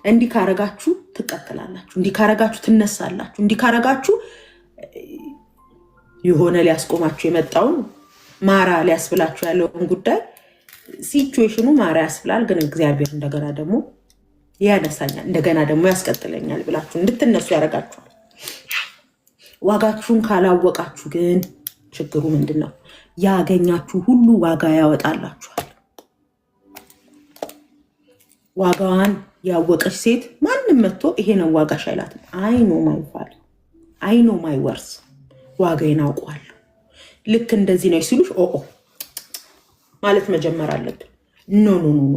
እንዲህ ካረጋችሁ ትቀጥላላችሁ፣ እንዲህ ካረጋችሁ ትነሳላችሁ፣ እንዲህ ካረጋችሁ የሆነ ሊያስቆማችሁ የመጣውን ማራ ሊያስብላችሁ ያለውን ጉዳይ ሲቹዌሽኑ ማራ ያስብላል። ግን እግዚአብሔር እንደገና ደግሞ ያነሳኛል፣ እንደገና ደግሞ ያስቀጥለኛል ብላችሁ እንድትነሱ ያደርጋችኋል። ዋጋችሁን ካላወቃችሁ ግን ችግሩ ምንድን ነው? ያገኛችሁ ሁሉ ዋጋ ያወጣላችኋል። ዋጋዋን ያወቀች ሴት ማንም መጥቶ ይሄ ነው ዋጋሽ አይላትም። አይ ኖ ማይ ቫልዩ፣ አይ ኖ ማይ ወርስ፣ ዋጋዬን አውቀዋለሁ። ልክ እንደዚህ ነው ሲሉሽ ማለት መጀመር አለብን። ኖ ኖ ኖ፣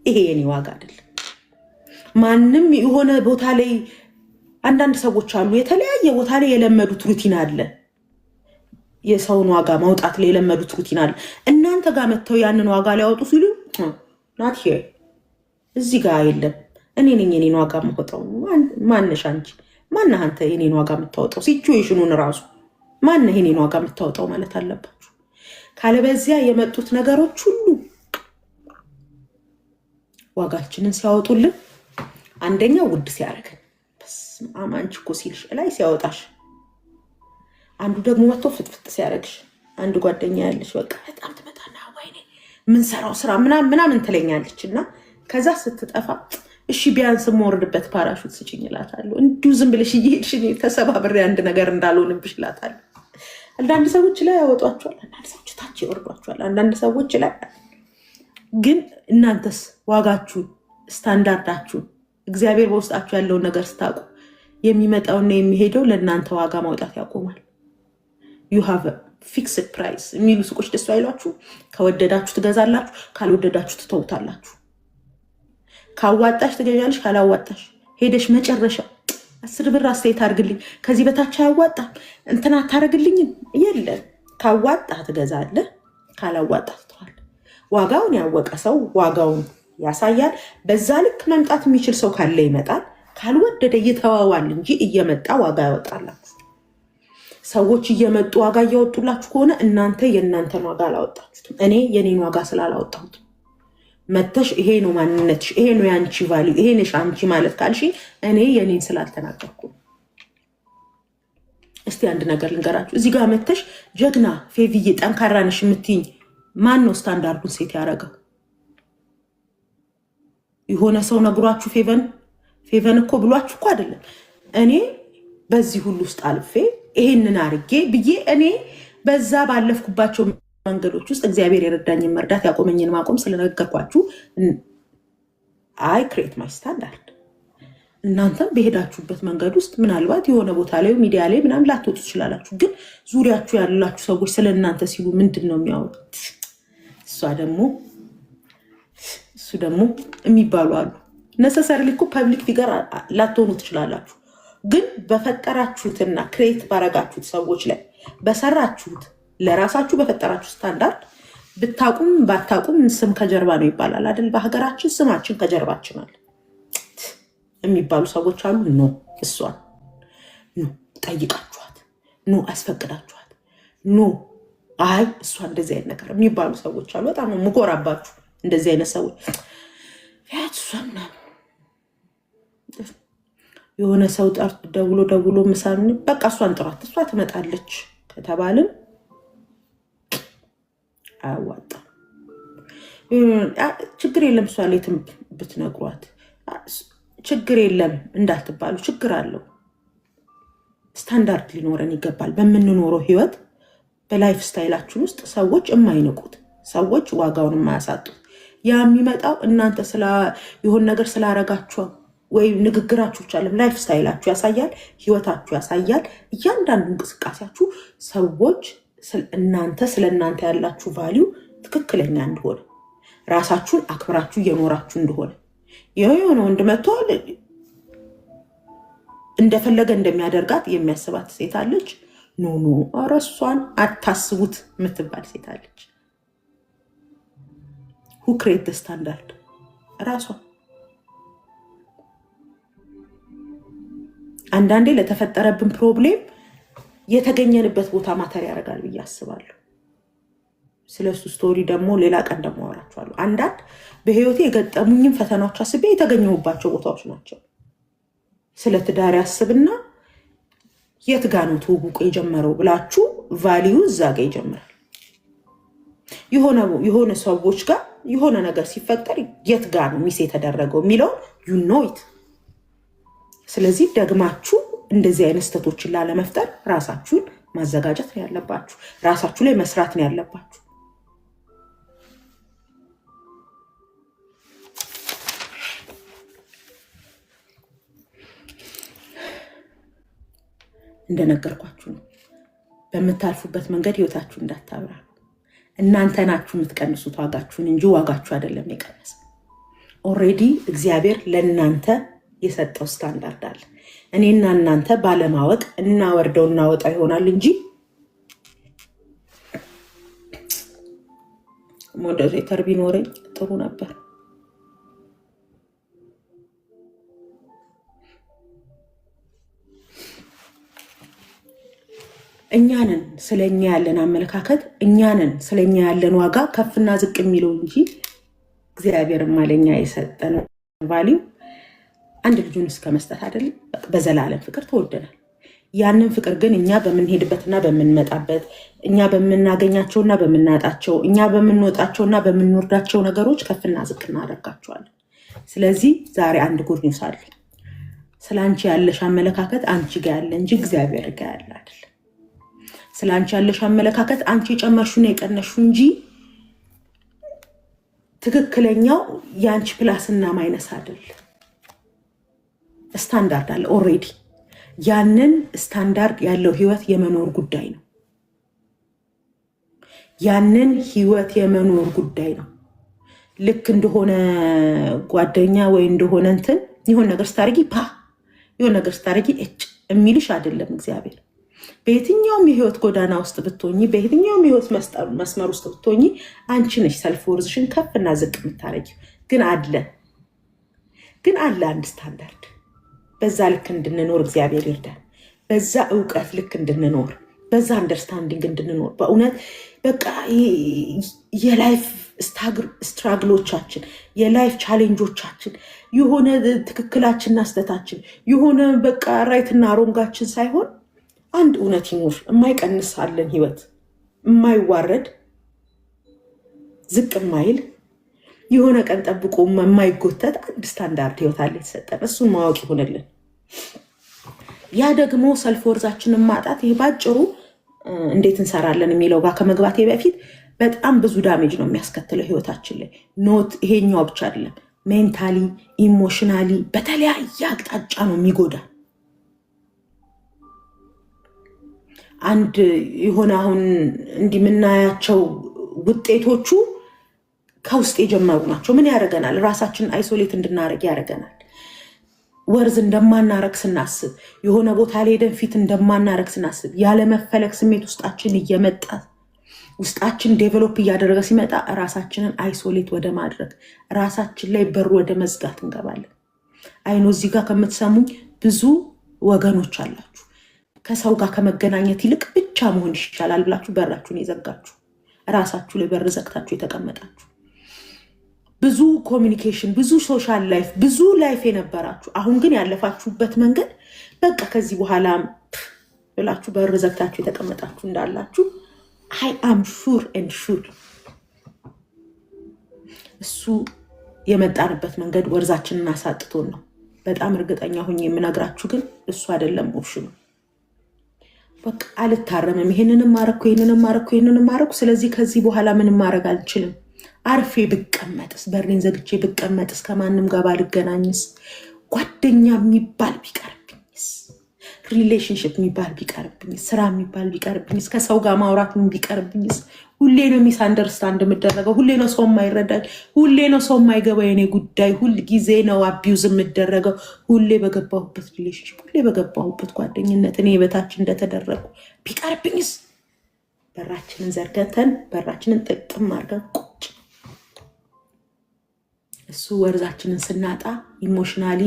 ይሄ የኔ ዋጋ አይደለም። ማንም የሆነ ቦታ ላይ አንዳንድ ሰዎች አሉ፣ የተለያየ ቦታ ላይ የለመዱት ሩቲን አለ። የሰውን ዋጋ ማውጣት ላይ የለመዱት ሩቲን አለ። እናንተ ጋር መጥተው ያንን ዋጋ ሊያወጡ ሲሉ ናት ሄ እዚህ ጋር የለም። እኔ ነኝ የኔን ዋጋ የምወጣው። ማነሽ አንቺ? ማነህ አንተ የኔን ዋጋ የምታወጣው? ሲቹዌሽኑን ራሱ ማነህ የኔን ዋጋ የምታወጣው ማለት አለባችሁ። ካለበዚያ የመጡት ነገሮች ሁሉ ዋጋችንን ሲያወጡልን፣ አንደኛ ውድ ሲያደርገን አማንች እኮ ሲልሽ ላይ ሲያወጣሽ፣ አንዱ ደግሞ መጥቶ ፍጥፍጥ ሲያደርግሽ፣ አንድ ጓደኛ ያለሽ በቃ በጣም ትመጣና ወይኔ ምን ሰራው ስራ ምናምን ትለኛለች። እና ከዛ ስትጠፋ እሺ ቢያንስ የምወርድበት ፓራሹት ስጭኝ እላታለሁ። እንዲሁ ዝም ብለሽ እየሄድሽ ተሰባብሬ አንድ ነገር እንዳልሆንብሽ እላታለሁ። አንዳንድ ሰዎች ላይ ያወጧቸዋል፣ አንዳንድ ሰዎች ታች ያወርዷቸዋል። አንዳንድ ሰዎች ላይ ግን እናንተስ ዋጋችሁን ስታንዳርዳችሁን እግዚአብሔር በውስጣችሁ ያለውን ነገር ስታውቁ የሚመጣውና የሚሄደው ለእናንተ ዋጋ ማውጣት ያቆማል። ዩ ሃቭ ፊክስድ ፕራይስ የሚሉ ሱቆች ደስ አይሏችሁ? ከወደዳችሁ ትገዛላችሁ፣ ካልወደዳችሁ ትተውታላችሁ። ካዋጣሽ ትገዣለሽ፣ ካላዋጣሽ ሄደሽ መጨረሻ 10 ብር አስተያየት አድርግልኝ ከዚህ በታች አያዋጣም እንትና አታደርግልኝም የለም። ካዋጣ ትገዛለህ፣ ካላዋጣ ትተዋለህ። ዋጋውን ያወቀ ሰው ዋጋውን ያሳያል። በዛ ልክ መምጣት የሚችል ሰው ካለ ይመጣል፣ ካልወደደ ይተዋዋል እንጂ እየመጣ ዋጋ ያወጣላችሁ። ሰዎች እየመጡ ዋጋ እያወጡላችሁ ከሆነ እናንተ የእናንተን ዋጋ አላወጣችሁትም። እኔ የኔን ዋጋ ስላላወጣሁት መተሽ ይሄ ነው ማንነትሽ፣ ይሄ ነው የአንቺ ቫሊዩ፣ ይሄ ነሽ አንቺ ማለት ካልሽ እኔ የኔን ስላልተናገርኩ። እስቲ አንድ ነገር ልንገራችሁ። እዚህ ጋር መተሽ ጀግና ፌቪዬ ጠንካራ ነሽ የምትይኝ ማን ነው ስታንዳርዱን ሴት ያደረገው? የሆነ ሰው ነግሯችሁ ፌቨን እኮ ብሏችሁ እኮ አይደለም። እኔ በዚህ ሁሉ ውስጥ አልፌ ይሄንን አርጌ ብዬ እኔ በዛ ባለፍኩባቸው መንገዶች ውስጥ እግዚአብሔር የረዳኝን መርዳት ያቆመኝን ማቆም ስለነገርኳችሁ አይ ክሬት ማይ ስታንዳርድ። እናንተም በሄዳችሁበት መንገድ ውስጥ ምናልባት የሆነ ቦታ ላይ ሚዲያ ላይ ምናምን ላትወጡ ትችላላችሁ። ግን ዙሪያችሁ ያላችሁ ሰዎች ስለ እናንተ ሲሉ ምንድን ነው የሚያወሩት? እሱ ደግሞ የሚባሉ አሉ። ነሰሰርሊ እኮ ፐብሊክ ፊገር ላትሆኑ ትችላላችሁ። ግን በፈጠራችሁትና ክሬት ባረጋችሁት ሰዎች ላይ በሰራችሁት ለራሳችሁ በፈጠራችሁ ስታንዳርድ ብታቁም ባታቁም ስም ከጀርባ ነው ይባላል አይደል? በሀገራችን ስማችን ከጀርባችን አለ የሚባሉ ሰዎች አሉ። ኖ እሷን ኖ ጠይቃችኋት፣ ኖ አስፈቅዳችኋት፣ ኖ አይ እሷ እንደዚህ አይነት ነገር የሚባሉ ሰዎች አሉ። በጣም ምኮራባችሁ እንደዚህ አይነት ሰዎች። እሷና የሆነ ሰው ደውሎ ምሳን በቃ እሷን ጥራት እሷ ትመጣለች ከተባልን አያዋጣም። ችግር የለም እሷ ላይ ብትነግሯት ችግር የለም እንዳትባሉ። ችግር አለው። ስታንዳርድ ሊኖረን ይገባል። በምንኖረው ህይወት በላይፍ ስታይላችን ውስጥ ሰዎች የማይንቁት ሰዎች ዋጋውን የማያሳጡት ያ የሚመጣው እናንተ የሆን ነገር ስላረጋችሁ ወይም ንግግራችሁ ቻለም ላይፍ ስታይላችሁ ያሳያል፣ ህይወታችሁ ያሳያል። እያንዳንዱ እንቅስቃሴያችሁ ሰዎች ስለ እናንተ ያላችሁ ቫሊዩ ትክክለኛ እንደሆነ ራሳችሁን አክብራችሁ እየኖራችሁ እንደሆነ የሆነ ወንድ መጥቶ እንደፈለገ እንደሚያደርጋት የሚያስባት ሴት አለች። ኖ ኧረ እሷን አታስቡት የምትባል ሴት አለች። who create the standard ራሷ። አንዳንዴ ለተፈጠረብን ፕሮብሌም የተገኘንበት ቦታ ማተር ያደርጋል ብዬ አስባለሁ። ስለሱ ስቶሪ ደግሞ ሌላ ቀን ደግሞ አወራችኋለሁ። አንዳንድ በህይወቴ የገጠሙኝም ፈተናዎች አስቤ የተገኘሁባቸው ቦታዎች ናቸው። ስለ ትዳር ያስብና የት ጋ ነው ትውውቁ የጀመረው ብላችሁ ቫሊዩ እዛ ጋ ይጀምራል። የሆነ ሰዎች ጋር የሆነ ነገር ሲፈጠር የት ጋ ነው ሚስ የተደረገው የሚለውን ዩ ኖ ኢት። ስለዚህ ደግማችሁ እንደዚህ አይነት ስህተቶችን ላለመፍጠር ራሳችሁን ማዘጋጀት ነው ያለባችሁ። ራሳችሁ ላይ መስራት ነው ያለባችሁ። እንደነገርኳችሁ ነው። በምታልፉበት መንገድ ህይወታችሁ እንዳታብራሩ። እናንተ ናችሁ የምትቀንሱት ዋጋችሁን እንጂ ዋጋችሁ አይደለም የቀነሰ። ኦልሬዲ እግዚአብሔር ለእናንተ የሰጠው ስታንዳርድ አለ። እኔና እናንተ ባለማወቅ እናወርደው እናወጣው ይሆናል እንጂ ሞዴሬተር ቢኖረኝ ጥሩ ነበር። እኛንን ስለኛ ያለን አመለካከት እኛንን ስለኛ ያለን ዋጋ ከፍና ዝቅ የሚለው እንጂ እግዚአብሔር ማለኛ የሰጠን ቫልዩ አንድ ልጁን እስከ መስጠት አይደለም በዘላለም ፍቅር ተወደናል። ያንን ፍቅር ግን እኛ በምንሄድበትና በምንመጣበት እኛ በምናገኛቸውና በምናጣቸው እኛ በምንወጣቸውና በምንወርዳቸው ነገሮች ከፍና ዝቅ እናደርጋቸዋለን። ስለዚህ ዛሬ አንድ ጉድ ኒውስ አለ። ስለ አንቺ ያለሽ አመለካከት አንቺ ጋ ያለ እንጂ እግዚአብሔር ጋ ያለ አይደለም። ስለ አንቺ ያለሽ አመለካከት አንቺ የጨመርሽውና የቀነሽው እንጂ ትክክለኛው የአንቺ ፕላስና ማይነስ አይደለም። ስታንዳርድ አለ ኦልሬዲ። ያንን ስታንዳርድ ያለው ህይወት የመኖር ጉዳይ ነው። ያንን ህይወት የመኖር ጉዳይ ነው። ልክ እንደሆነ ጓደኛ ወይ እንደሆነ እንትን ይሆን ነገር ስታረጊ ይሆን ነገር ስታረጊ የሚልሽ አይደለም እግዚአብሔር። በየትኛውም የህይወት ጎዳና ውስጥ ብትሆኚ፣ በየትኛውም የህይወት መስመር ውስጥ ብትሆኚ አንቺ ነሽ ሰልፍ ወርዝሽን ከፍና ዝቅ የምታረጊው። ግን አለ አንድ ስታንዳርድ። በዛ ልክ እንድንኖር እግዚአብሔር ይርዳን። በዛ እውቀት ልክ እንድንኖር፣ በዛ አንደርስታንዲንግ እንድንኖር በእውነት በቃ የላይፍ ስትራግሎቻችን የላይፍ ቻሌንጆቻችን የሆነ ትክክላችንና ስተታችን የሆነ በቃ ራይትና ሮንጋችን ሳይሆን አንድ እውነት ይኖር የማይቀንስ አለን ህይወት የማይዋረድ ዝቅ የማይል የሆነ ቀን ጠብቆ የማይጎተት አንድ ስታንዳርድ ህይወት አለ የተሰጠን። እሱን ማወቅ ይሆንልን። ያ ደግሞ ሰልፍ ወርዛችንን ማጣት ይሄ ባጭሩ እንዴት እንሰራለን የሚለው ጋር ከመግባቴ በፊት በጣም ብዙ ዳሜጅ ነው የሚያስከትለው ህይወታችን ላይ። ኖት ይሄኛው ብቻ አይደለም፣ ሜንታሊ ኢሞሽናሊ በተለያየ አቅጣጫ ነው የሚጎዳ። አንድ የሆነ አሁን እንዲህ የምናያቸው ውጤቶቹ ከውስጥ የጀመሩ ናቸው። ምን ያደርገናል? ራሳችንን አይሶሌት እንድናደርግ ያደርገናል። ወርዝ እንደማናረግ ስናስብ፣ የሆነ ቦታ ላይ ሄደን ፊት እንደማናረግ ስናስብ፣ ያለመፈለግ ስሜት ውስጣችን እየመጣ ውስጣችን ዴቨሎፕ እያደረገ ሲመጣ ራሳችንን አይሶሌት ወደ ማድረግ ራሳችን ላይ በር ወደ መዝጋት እንገባለን። አይኖ እዚህ ጋር ከምትሰሙኝ ብዙ ወገኖች አላችሁ። ከሰው ጋር ከመገናኘት ይልቅ ብቻ መሆን ይሻላል ብላችሁ በራችሁን የዘጋችሁ፣ ራሳችሁ ላይ በር ዘግታችሁ የተቀመጣችሁ፣ ብዙ ኮሚኒኬሽን፣ ብዙ ሶሻል ላይፍ፣ ብዙ ላይፍ የነበራችሁ አሁን ግን ያለፋችሁበት መንገድ በቃ ከዚህ በኋላ ብላችሁ በር ዘግታችሁ የተቀመጣችሁ እንዳላችሁ አይ አም ሹር ኤንድ ሹር እሱ የመጣንበት መንገድ ወርዛችንን አሳጥቶን ነው። በጣም እርግጠኛ ሆኜ የምነግራችሁ ግን እሱ አይደለም ኦፕሽኑ። በቃ አልታረምም፣ ይሄንንም ማረኩ፣ ስለዚህ ከዚህ በኋላ ምንም ማድረግ አልችልም። አርፌ ብቀመጥስ፣ በሬን ዘግቼ ብቀመጥስ፣ ከማንም ጋር ባልገናኝስ፣ ጓደኛ የሚባል ቢቀርብኝስ፣ ሪሌሽንሽፕ የሚባል ቢቀርብኝስ፣ ስራ የሚባል ቢቀርብኝስ፣ ከሰው ጋር ማውራት ቢቀርብኝስ፣ ሁሌ ነው ሚስ አንደርስታንድ የምደረገው፣ ሁሌ ነው ሰው የማይረዳኝ፣ ሁሌ ነው ሰው የማይገባው የኔ ጉዳይ፣ ሁል ጊዜ ነው አቢዩዝ የምደረገው፣ ሁሌ በገባሁበት ሪሌሽንሽፕ፣ ሁሌ በገባሁበት ጓደኝነት እኔ በታች እንደተደረጉ ቢቀርብኝስ፣ በራችንን ዘርገተን በራችንን ጥቅም አድርገን ቁጭ። እሱ ወርዛችንን ስናጣ ኢሞሽናሊ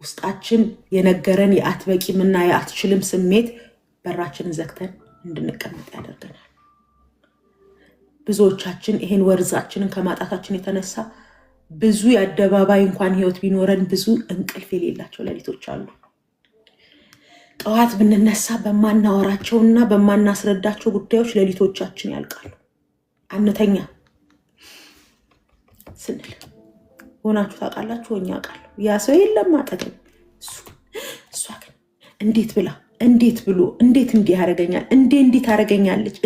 ውስጣችን የነገረን የአትበቂምና የአትችልም ስሜት በራችንን ዘግተን እንድንቀመጥ ያደርገናል። ብዙዎቻችን ይሄን ወርዛችንን ከማጣታችን የተነሳ ብዙ የአደባባይ እንኳን ህይወት ቢኖረን ብዙ እንቅልፍ የሌላቸው ሌሊቶች አሉ። ጠዋት ብንነሳ በማናወራቸውና በማናስረዳቸው ጉዳዮች ሌሊቶቻችን ያልቃሉ። አንተኛ ስንል ሆናችሁ ታውቃላችሁ? ሆኜ አውቃለሁ። ያ ሰው የለም አጠገብ፣ እሷ ግን እንዴት ብላ እንዴት ብሎ እንዴት እንዲህ ያደርገኛል፣ እንዴት ታደርገኛለች፣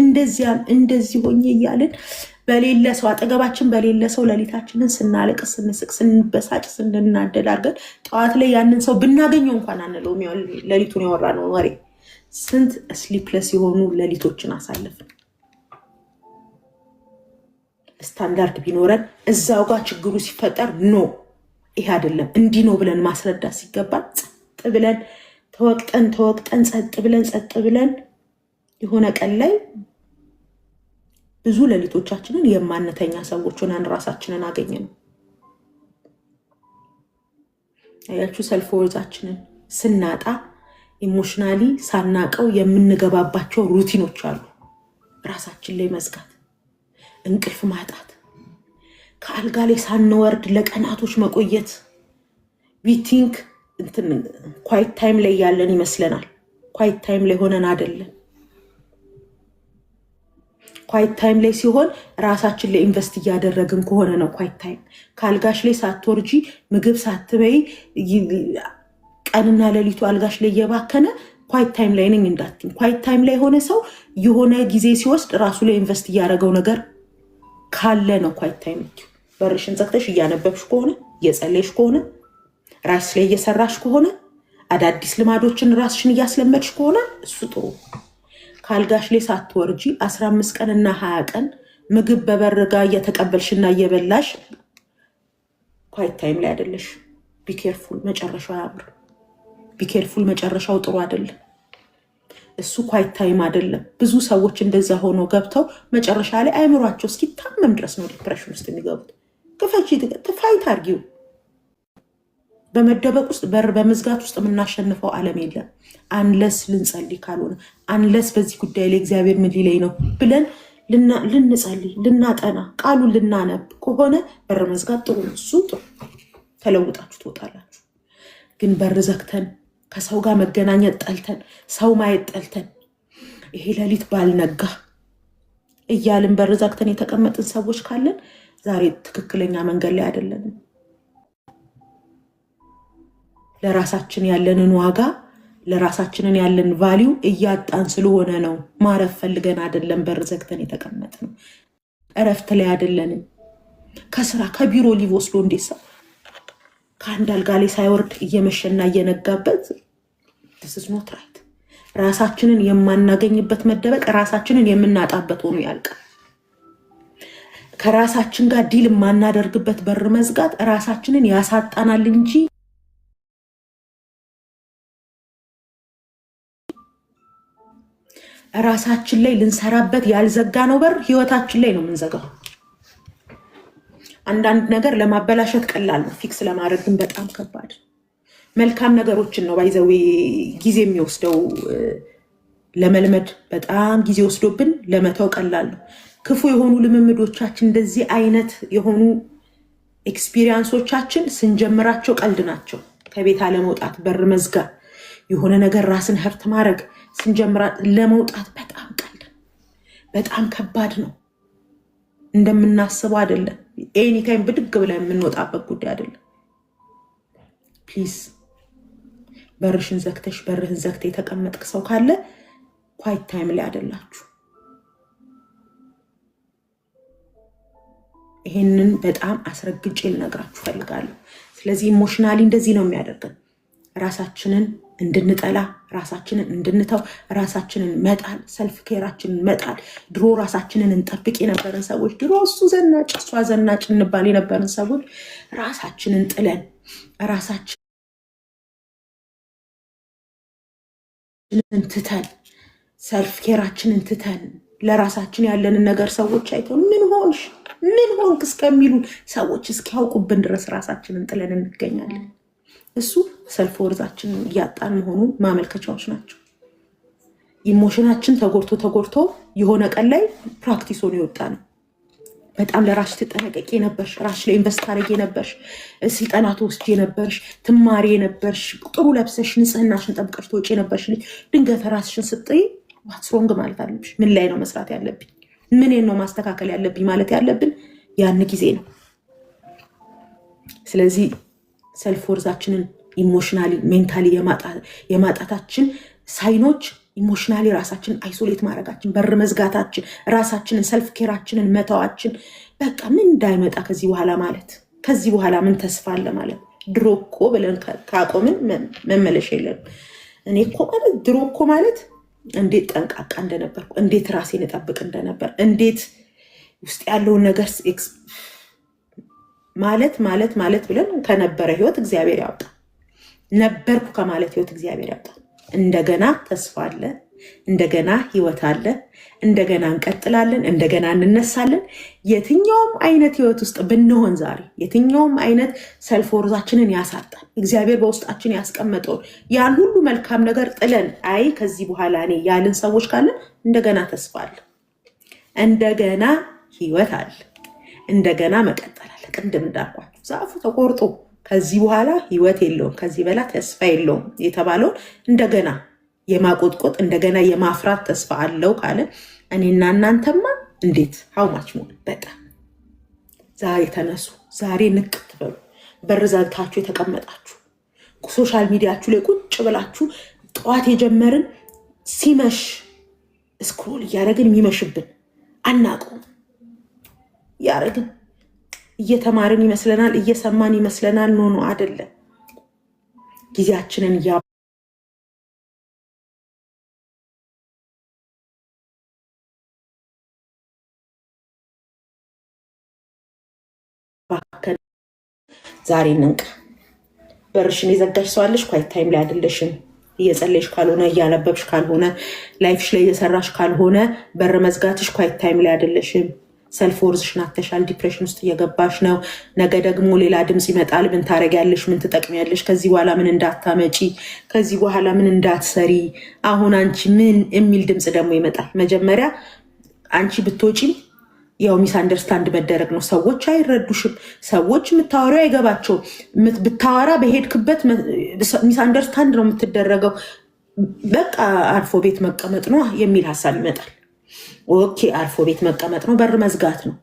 እንደዚህ ሆኜ እያልን በሌለ ሰው አጠገባችን በሌለ ሰው ሌሊታችንን ስናለቅስ፣ ስንስቅ፣ ስንበሳጭ፣ ስንናደድ አድርገን ጠዋት ላይ ያንን ሰው ብናገኘው እንኳን አንለውም። ሌሊቱን ያወራነው ወሬ ስንት ስሊፕለስ የሆኑ ሌሊቶችን አሳለፍን። ስታንዳርድ ቢኖረን እዛው ጋር ችግሩ ሲፈጠር ኖ ይሄ አይደለም እንዲህ ነው ብለን ማስረዳት ሲገባን ጸጥ ብለን ተወቅጠን ጸጥ ብለን የሆነ ቀን ላይ ብዙ ሌሊቶቻችንን የማንተኛ ሰዎች ሆነን ራሳችንን አገኘን። አያችሁ፣ ሰልፍ ወርዛችንን ስናጣ ኢሞሽናሊ ሳናቀው የምንገባባቸው ሩቲኖች አሉ። ራሳችን ላይ መዝጋት፣ እንቅልፍ ማጣት፣ ከአልጋ ላይ ሳንወርድ ለቀናቶች መቆየት፣ ዊ ቲንክ እንትን ኳይት ታይም ላይ ያለን ይመስለናል። ኳይት ታይም ላይ ሆነን አይደለም። ኳይት ታይም ላይ ሲሆን ራሳችን ላይ ኢንቨስት እያደረግን ከሆነ ነው ኳይት ታይም። ካልጋሽ ላይ ሳትወርጂ ምግብ ሳትበይ ቀንና ሌሊቱ አልጋሽ ላይ እየባከነ ኳይት ታይም ላይ ነኝ እንዳትኝ። ኳይት ታይም ላይ የሆነ ሰው የሆነ ጊዜ ሲወስድ ራሱ ላይ ኢንቨስት እያደረገው ነገር ካለ ነው ኳይት ታይም። በርሽን ዘግተሽ እያነበብሽ ከሆነ እየጸለይሽ ከሆነ ራስ ላይ እየሰራሽ ከሆነ አዳዲስ ልማዶችን ራስሽን እያስለመድሽ ከሆነ እሱ ጥሩ። ካልጋሽ ላይ ሳትወርጂ 15 ቀንና 20 ቀን ምግብ በበርጋ እየተቀበልሽና እየበላሽ ኳይት ታይም ላይ አይደለሽ። ቢኬርፉል፣ መጨረሻው አያምር። ቢኬርፉል፣ መጨረሻው ጥሩ አይደለም። እሱ ኳይት ታይም አይደለም። ብዙ ሰዎች እንደዛ ሆኖ ገብተው መጨረሻ ላይ አይምሯቸው እስኪታመም ድረስ ነው ዲፕሬሽን ውስጥ የሚገቡት። ክፈቺ፣ ፋይት አርጊው። በመደበቅ ውስጥ በር በመዝጋት ውስጥ የምናሸንፈው ዓለም የለም። አንለስ ልንጸልይ ካልሆነ አንለስ በዚህ ጉዳይ ላይ እግዚአብሔር ምን ሊለኝ ነው ብለን ልንጸልይ ልናጠና ቃሉን ልናነብ ከሆነ በር መዝጋት ጥሩ ነው። እሱ ጥሩ፣ ተለውጣችሁ ትወጣላችሁ። ግን በር ዘግተን ከሰው ጋር መገናኘት ጠልተን ሰው ማየት ጠልተን ይሄ ሌሊት ባልነጋ እያልን በር ዘግተን የተቀመጥን ሰዎች ካለን ዛሬ ትክክለኛ መንገድ ላይ አይደለንም። ለራሳችን ያለንን ዋጋ ለራሳችንን ያለን ቫሊዩ እያጣን ስለሆነ ነው። ማረፍ ፈልገን አይደለም በር ዘግተን የተቀመጥነው። እረፍት ላይ አይደለንም። ከስራ ከቢሮ ሊቭ ወስዶ እንዴት ሰው ከአንድ አልጋ ላይ ሳይወርድ እየመሸና እየነጋበት this is not right። ራሳችንን የማናገኝበት መደበቅ ራሳችንን የምናጣበት ሆኖ ያልቃል። ከራሳችን ጋር ዲል የማናደርግበት በር መዝጋት ራሳችንን ያሳጣናል እንጂ ራሳችን ላይ ልንሰራበት ያልዘጋነው በር ህይወታችን ላይ ነው የምንዘጋው። አንዳንድ ነገር ለማበላሸት ቀላል ነው፣ ፊክስ ለማድረግ ግን በጣም ከባድ። መልካም ነገሮችን ነው ባይዘዌ ጊዜ የሚወስደው ለመልመድ በጣም ጊዜ ወስዶብን ለመተው ቀላል ነው። ክፉ የሆኑ ልምምዶቻችን እንደዚህ አይነት የሆኑ ኤክስፒሪየንሶቻችን ስንጀምራቸው ቀልድ ናቸው። ከቤት አለመውጣት፣ በር መዝጋት፣ የሆነ ነገር ራስን ህርት ማድረግ ስንጀምራ ለመውጣት በጣም ቀልድ፣ በጣም ከባድ ነው። እንደምናስበው አይደለም። ኤኒ ታይም ብድግ ብለን የምንወጣበት ጉዳይ አይደለም። ፕሊዝ በርሽን ዘግተሽ በርህን ዘግተ የተቀመጥክ ሰው ካለ ኳይት ታይም ላይ አይደላችሁ። ይሄንን በጣም አስረግጬ ልነግራችሁ ፈልጋለሁ። ስለዚህ ኢሞሽናሊ እንደዚህ ነው የሚያደርገን። ራሳችንን እንድንጠላ፣ ራሳችንን እንድንተው፣ ራሳችንን መጣል፣ ሰልፍ ኬራችንን መጣል። ድሮ ራሳችንን እንጠብቅ የነበረን ሰዎች፣ ድሮ እሱ ዘናጭ እሷ ዘናጭ እንባል የነበረን ሰዎች ራሳችንን ጥለን ራሳችንን ትተን ሰልፍ ኬራችንን ትተን ለራሳችን ያለንን ነገር ሰዎች አይተው ምን ሆንሽ ምን ሆንክ እስከሚሉን ሰዎች እስኪያውቁብን ድረስ ራሳችንን ጥለን እንገኛለን። እሱ ሰልፍ ወርዛችንን እያጣን መሆኑ ማመልከቻዎች ናቸው። ኢሞሽናችን ተጎድቶ የሆነ ቀን ላይ ፕራክቲስ ሆኖ ይወጣ ነው። በጣም ለራስሽ ትጠነቀቂ ነበርሽ፣ ራስሽ ላይ ኢንቨስት ታደርጊ ነበርሽ፣ ስልጠና ትወስጂ ነበርሽ፣ ትማሪ ነበርሽ፣ ጥሩ ለብሰሽ ንጽህናሽን ጠብቀሽ ትወጪ ነበርሽ። ድንገት ራስሽን ስትይ ዋትስ ሮንግ ማለት አለብሽ። ምን ላይ ነው መስራት ያለብኝ፣ ምንን ነው ማስተካከል ያለብኝ ማለት ያለብን ያን ጊዜ ነው። ስለዚህ ሰልፍ ወርዛችንን ኢሞሽናሊ ሜንታሊ የማጣታችን ሳይኖች ኢሞሽናሊ ራሳችንን አይሶሌት ማድረጋችን፣ በር መዝጋታችን፣ ራሳችንን ሰልፍ ኬራችንን መተዋችን፣ በቃ ምን እንዳይመጣ ከዚህ በኋላ ማለት ከዚህ በኋላ ምን ተስፋ አለ ማለት ድሮ እኮ ብለን ካቆምን መመለሻ የለም። እኔ እኮ ማለት ድሮ እኮ ማለት እንዴት ጠንቃቃ እንደነበርኩ፣ እንዴት ራሴን እጠብቅ እንደነበር፣ እንዴት ውስጥ ያለውን ነገር ማለት ብለን ከነበረ ህይወት እግዚአብሔር ያውጣ። ነበርኩ ከማለት ህይወት እግዚአብሔር ያውጣ። እንደገና ተስፋ አለ፣ እንደገና ህይወት አለ፣ እንደገና እንቀጥላለን፣ እንደገና እንነሳለን። የትኛውም አይነት ህይወት ውስጥ ብንሆን ዛሬ የትኛውም አይነት ሰልፍ ወርዛችንን ያሳጣል እግዚአብሔር በውስጣችን ያስቀመጠውን ያን ሁሉ መልካም ነገር ጥለን አይ ከዚህ በኋላ እኔ ያልን ሰዎች ካለን እንደገና ተስፋ አለ፣ እንደገና ህይወት አለ፣ እንደገና መቀጠል አለ። ቅድም እንዳልኳችሁ ዛፉ ተቆርጦ ከዚህ በኋላ ህይወት የለውም፣ ከዚህ በላ ተስፋ የለውም የተባለውን እንደገና የማቆጥቆጥ እንደገና የማፍራት ተስፋ አለው ካለ እኔና እናንተማ እንዴት ሀውማች ሞ በጣም ዛሬ ተነሱ፣ ዛሬ ንቅት በሉ። በር ዘግታችሁ የተቀመጣችሁ ሶሻል ሚዲያችሁ ላይ ቁጭ ብላችሁ ጠዋት የጀመርን ሲመሽ ስክሮል እያደረግን የሚመሽብን አናውቀውም። እያደረግን እየተማርን ይመስለናል፣ እየሰማን ይመስለናል። ኖ አይደለም። ጊዜያችንን እያባከን ዛሬ እንንቃ። በርሽን የዘጋሽ ሰዋለሽ ኳይት ታይም ላይ አይደለሽም። እየጸለይሽ ካልሆነ እያነበብሽ ካልሆነ ላይፍሽ ላይ እየሰራሽ ካልሆነ በር መዝጋትሽ ኳይት ታይም ላይ አይደለሽም። ሰልፍ ወርዝሽን አተሻል። ዲፕሬሽን ውስጥ እየገባሽ ነው። ነገ ደግሞ ሌላ ድምፅ ይመጣል። ምን ታረጊያለሽ? ምን ትጠቅሚያለሽ? ከዚህ በኋላ ምን እንዳታመጪ፣ ከዚህ በኋላ ምን እንዳትሰሪ፣ አሁን አንቺ ምን የሚል ድምፅ ደግሞ ይመጣል። መጀመሪያ አንቺ ብትወጪም ያው ሚስ አንደርስታንድ መደረግ ነው። ሰዎች አይረዱሽም። ሰዎች የምታወሪው አይገባቸውም። ብታወራ በሄድክበት ሚስ አንደርስታንድ ነው የምትደረገው። በቃ አርፎ ቤት መቀመጥ ነው የሚል ሀሳብ ይመጣል። ኦኬ አርፎ ቤት መቀመጥ ነው፣ በር መዝጋት ነው፣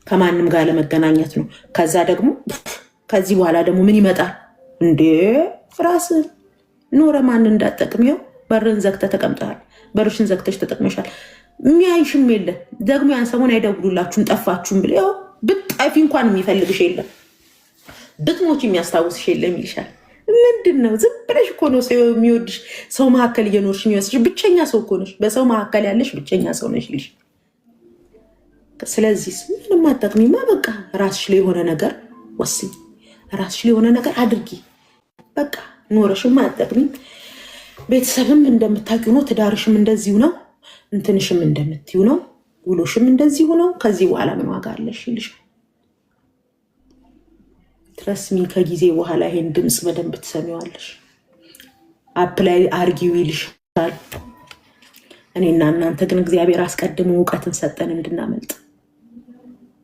ከማንም ጋር ለመገናኘት ነው። ከዛ ደግሞ ከዚህ በኋላ ደግሞ ምን ይመጣል እንዴ? ራስን ኖረ ማን እንዳትጠቅሚው በርን ዘግተ ተቀምጠሃል። በርሽን ዘግተሽ ተጠቅመሻል። የሚያይሽም የለም። ደግሞ ያን ሰሞን አይደውሉላችሁም ጠፋችሁም ብለ ያው ብትጠፊ እንኳን የሚፈልግሽ የለም፣ ብትሞች የሚያስታውስሽ የለም ይልሻል። ምንድን ነው? ዝም ብለሽ እኮ ነው ሰው የሚወድሽ። ሰው መካከል እየኖርሽ የሚመስልሽ ብቸኛ ሰው እኮ ነሽ። በሰው መካከል ያለሽ ብቸኛ ሰው ነሽ ይልሽ። ስለዚህ ምንም አጠቅሚማ። በቃ ራስሽ ላይ የሆነ ነገር ወስኝ፣ ራስሽ ላይ የሆነ ነገር አድርጊ። በቃ ኖረሽም አጠቅሚም። ቤተሰብም እንደምታውቂው ነው፣ ትዳርሽም እንደዚሁ ነው፣ እንትንሽም እንደምትዩ ነው፣ ውሎሽም እንደዚሁ ነው። ከዚህ በኋላ ምን ዋጋ አለሽ ይልሻል። ትረስሚ ከጊዜ በኋላ ይሄን ድምፅ በደንብ ትሰሚዋለሽ። አፕላይ አርጊው ይልሻል። እኔና እናንተ ግን እግዚአብሔር አስቀድሞ እውቀትን ሰጠን እንድናመልጥ።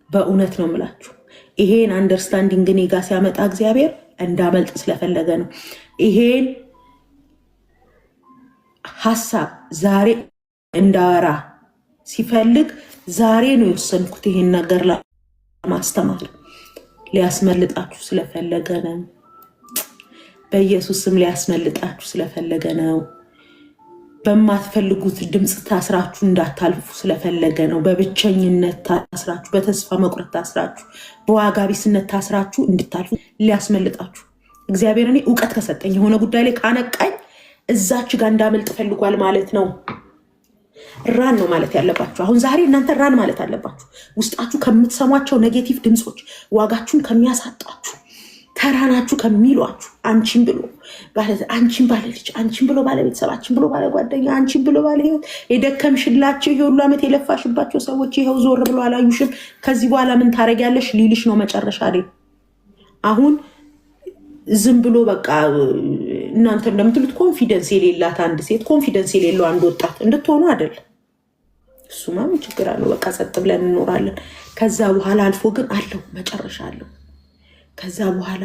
በእውነት ነው የምላችሁ። ይሄን አንደርስታንዲንግ እኔ ጋ ሲያመጣ እግዚአብሔር እንዳመልጥ ስለፈለገ ነው። ይሄን ሀሳብ ዛሬ እንዳወራ ሲፈልግ ዛሬ ነው የወሰንኩት። ይሄን ነገር ለማስተማር ሊያስመልጣችሁ ስለፈለገ ነው። በኢየሱስ ስም ሊያስመልጣችሁ ስለፈለገ ነው። በማትፈልጉት ድምፅ ታስራችሁ እንዳታልፉ ስለፈለገ ነው። በብቸኝነት ታስራችሁ፣ በተስፋ መቁረጥ ታስራችሁ፣ በዋጋ ቢስነት ታስራችሁ እንድታልፉ ሊያስመልጣችሁ እግዚአብሔር እኔ እውቀት ከሰጠኝ የሆነ ጉዳይ ላይ ካነቃኝ እዛች ጋር እንዳመልጥ ፈልጓል ማለት ነው። ራን ነው ማለት ያለባችሁ። አሁን ዛሬ እናንተ ራን ማለት አለባችሁ። ውስጣችሁ ከምትሰሟቸው ኔጌቲቭ ድምፆች፣ ዋጋችሁን ከሚያሳጣችሁ፣ ተራናችሁ ከሚሏችሁ፣ አንቺን ብሎ አንቺን ባለ ልጅ፣ አንቺን ብሎ ባለ ቤተሰብ፣ አንቺን ብሎ ባለ ጓደኛ፣ አንቺን ብሎ ባለ ህይወት የደከምሽላቸው ይሄ ሁሉ ዓመት የለፋሽባቸው ሰዎች ይኸው ዞር ብሎ አላዩሽም። ከዚህ በኋላ ምን ታረጊያለሽ ሊልሽ ነው መጨረሻ ላይ። አሁን ዝም ብሎ በቃ እናንተ እንደምትሉት ኮንፊደንስ የሌላት አንድ ሴት፣ ኮንፊደንስ የሌለው አንድ ወጣት እንድትሆኑ አይደለም። እሱማ ምን ችግር አለው? በቃ ጸጥ ብለን እንኖራለን። ከዛ በኋላ አልፎ ግን አለው መጨረሻ አለው። ከዛ በኋላ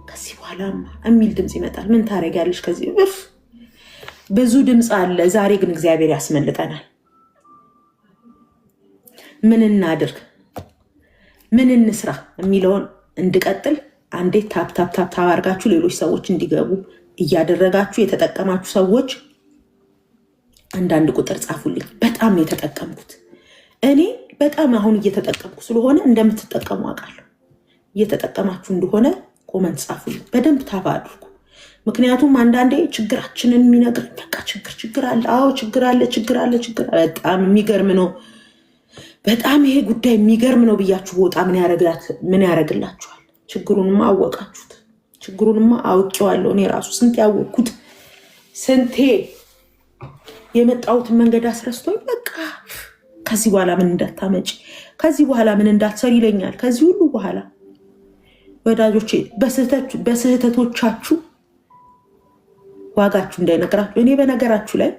ከዚህ በኋላማ የሚል ድምፅ ይመጣል። ምን ታረጊያለሽ? ከዚህ ብዙ ድምፅ አለ። ዛሬ ግን እግዚአብሔር ያስመልጠናል። ምን እናድርግ፣ ምን እንስራ የሚለውን እንድቀጥል አንዴ ታፕ አድርጋችሁ ሌሎች ሰዎች እንዲገቡ እያደረጋችሁ የተጠቀማችሁ ሰዎች አንዳንድ ቁጥር ጻፉልኝ። በጣም ነው የተጠቀምኩት እኔ በጣም አሁን እየተጠቀምኩ ስለሆነ እንደምትጠቀሙ አውቃለሁ። እየተጠቀማችሁ እንደሆነ ኮመንት ጻፉልኝ። በደንብ ታባ አድርጉ። ምክንያቱም አንዳንዴ ችግራችንን የሚነግር በቃ ችግር አለ። አዎ ችግር አለ። በጣም የሚገርም ነው። በጣም ይሄ ጉዳይ የሚገርም ነው ብያችሁ ቦታ ምን ያደርግላችኋል? ችግሩንማ አወቃችሁት። ችግሩንማ አውቄዋለሁ። እኔ ራሱ ስንቴ ያወቅኩት፣ ስንቴ የመጣሁትን መንገድ አስረስቶኝ በቃ ከዚህ በኋላ ምን እንዳታመጪ፣ ከዚህ በኋላ ምን እንዳትሰሪ ይለኛል። ከዚህ ሁሉ በኋላ ወዳጆቼ በስህተቶቻችሁ ዋጋችሁ እንዳይነግራችሁ። እኔ በነገራችሁ ላይ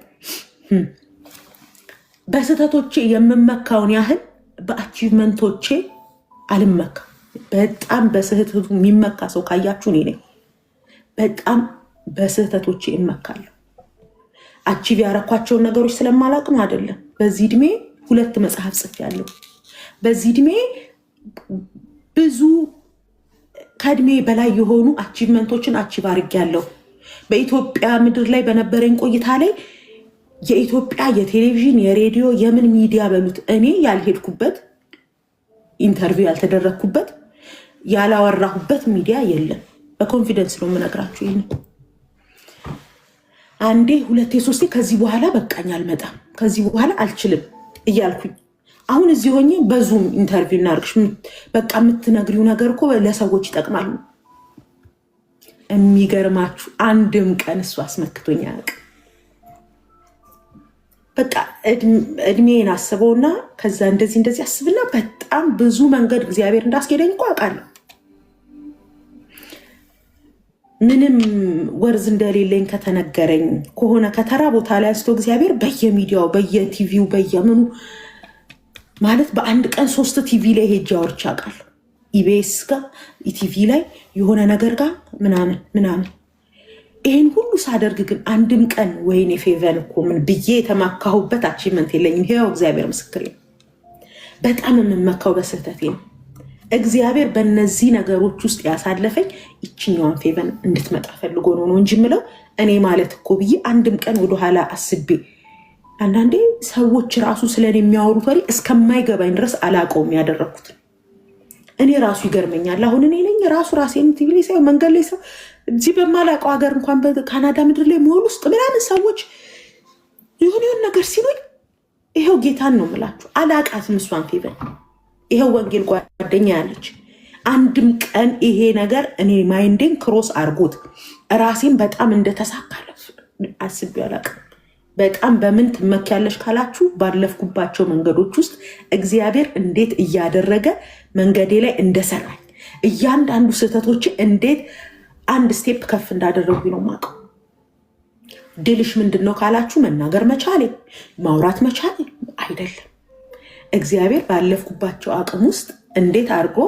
በስህተቶቼ የምመካውን ያህል በአቺቭመንቶቼ አልመካም። በጣም በስህተቱ የሚመካ ሰው ካያችሁ እኔ ነኝ። በጣም በስህተቶቼ እመካለሁ። አቺቭ ያረኳቸውን ነገሮች ስለማላቅ ነው አይደለም። በዚህ እድሜ 2 መጽሐፍ ጽፌያለሁ። በዚህ እድሜ ብዙ ከእድሜ በላይ የሆኑ አቺቭመንቶችን አቺቭ አድርጌያለሁ። በኢትዮጵያ ምድር ላይ በነበረኝ ቆይታ ላይ የኢትዮጵያ የቴሌቪዥን የሬዲዮ የምን ሚዲያ በሉት እኔ ያልሄድኩበት ኢንተርቪው ያልተደረግኩበት ያላወራሁበት ሚዲያ የለም። በኮንፊደንስ ነው የምነግራችሁ። ይህን አንዴ 2 3 ከዚህ በኋላ በቃኝ አልመጣም፣ ከዚህ በኋላ አልችልም እያልኩኝ አሁን እዚህ ሆኜ በዙም ኢንተርቪው እናርግሽ በቃ የምትነግሪው ነገር እኮ ለሰዎች ይጠቅማል። የሚገርማችሁ አንድም ቀን እሱ አስመክቶኝ አያውቅም። በቃ እድሜን አስበውና ከዛ እንደዚህ አስብና በጣም ብዙ መንገድ እግዚአብሔር እንዳስኬደኝ እኮ አውቃለሁ። ምንም ወርዝ እንደሌለኝ ከተነገረኝ ከሆነ ከተራ ቦታ ላይ አንስቶ እግዚአብሔር በየሚዲያው በየቲቪው በየምኑ ማለት በአንድ ቀን 3 ቲቪ ላይ ሄጄ አውርቼ አውቃለሁ። ኢቢኤስ ጋር ኢቲቪ ላይ የሆነ ነገር ጋር ምናምን ይህን ሁሉ ሳደርግ ግን አንድም ቀን ወይኔ ፌቨን እኮ ምን ብዬ የተማካሁበት አቺቭመንት የለኝም። ይኸው እግዚአብሔር ምስክሬ ነው። በጣም የምመካው በስህተቴ ነው። እግዚአብሔር በእነዚህ ነገሮች ውስጥ ያሳለፈኝ ይችኛዋን ፌቨን እንድትመጣ ፈልጎ ነው እንጂ ምለው እኔ ማለት እኮ ብዬ አንድም ቀን ወደኋላ አስቤ አንዳንዴ ሰዎች ራሱ ስለኔ የሚያወሩት ወሬ እስከማይገባኝ ድረስ አላውቀውም ያደረኩት። እኔ ራሱ ይገርመኛል። አሁን እኔ ነኝ ራሴን ቲቪ ላይ ሳይሆን መንገድ ላይ ሰው እዚህ በማላውቀው ሀገር እንኳን በካናዳ ምድር ላይ መሆን ውስጥ ምናምን ሰዎች የሆነ ነገር ሲሉኝ ይሄው ጌታን ነው የምላችሁ። አላውቃትም እሷን ፌቨን። ይሄው ወንጌል ጓደኛ ያለች አንድም ቀን ይሄ ነገር እኔ ማይንዴን ክሮስ አርጎት ራሴን በጣም እንደተሳካለት አስቤ አላውቅም። በጣም በምን ትመኪያለሽ ካላችሁ ባለፍኩባቸው መንገዶች ውስጥ እግዚአብሔር እንዴት እያደረገ መንገዴ ላይ እንደሰራኝ እያንዳንዱ ስህተቶች እንዴት አንድ ስቴፕ ከፍ እንዳደረጉ ነው የማውቀው። ድልሽ ምንድን ነው ካላችሁ መናገር መቻሌ ማውራት መቻሌ አይደለም። እግዚአብሔር ባለፍኩባቸው አቅም ውስጥ እንዴት አድርጎ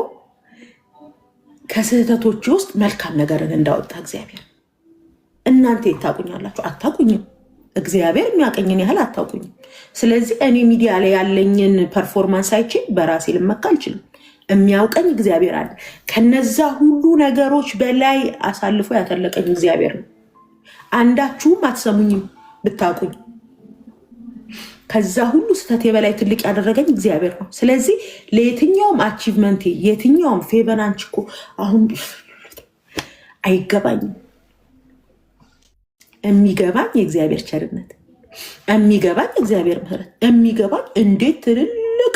ከስህተቶች ውስጥ መልካም ነገርን እንዳወጣ እግዚአብሔር። እናንተ ታውቁኛላችሁ? አታውቁኝም። እግዚአብሔር የሚያቀኝን ያህል አታውቁኝም። ስለዚህ እኔ ሚዲያ ላይ ያለኝን ፐርፎርማንስ አይቼ በራሴ ልመካ አልችልም። የሚያውቀኝ እግዚአብሔር አለ። ከነዛ ሁሉ ነገሮች በላይ አሳልፎ ያተለቀኝ እግዚአብሔር ነው። አንዳችሁም አትሰሙኝም ብታውቁኝ። ከዛ ሁሉ ስህተት በላይ ትልቅ ያደረገኝ እግዚአብሔር ነው። ስለዚህ ለየትኛውም አቺቭመንቴ የትኛውም ፌቨን አንቺ እኮ አሁን አይገባኝም። የሚገባኝ የእግዚአብሔር ቸርነት፣ የሚገባኝ እግዚአብሔር ምሕረት፣ የሚገባኝ እንዴት ትልልቅ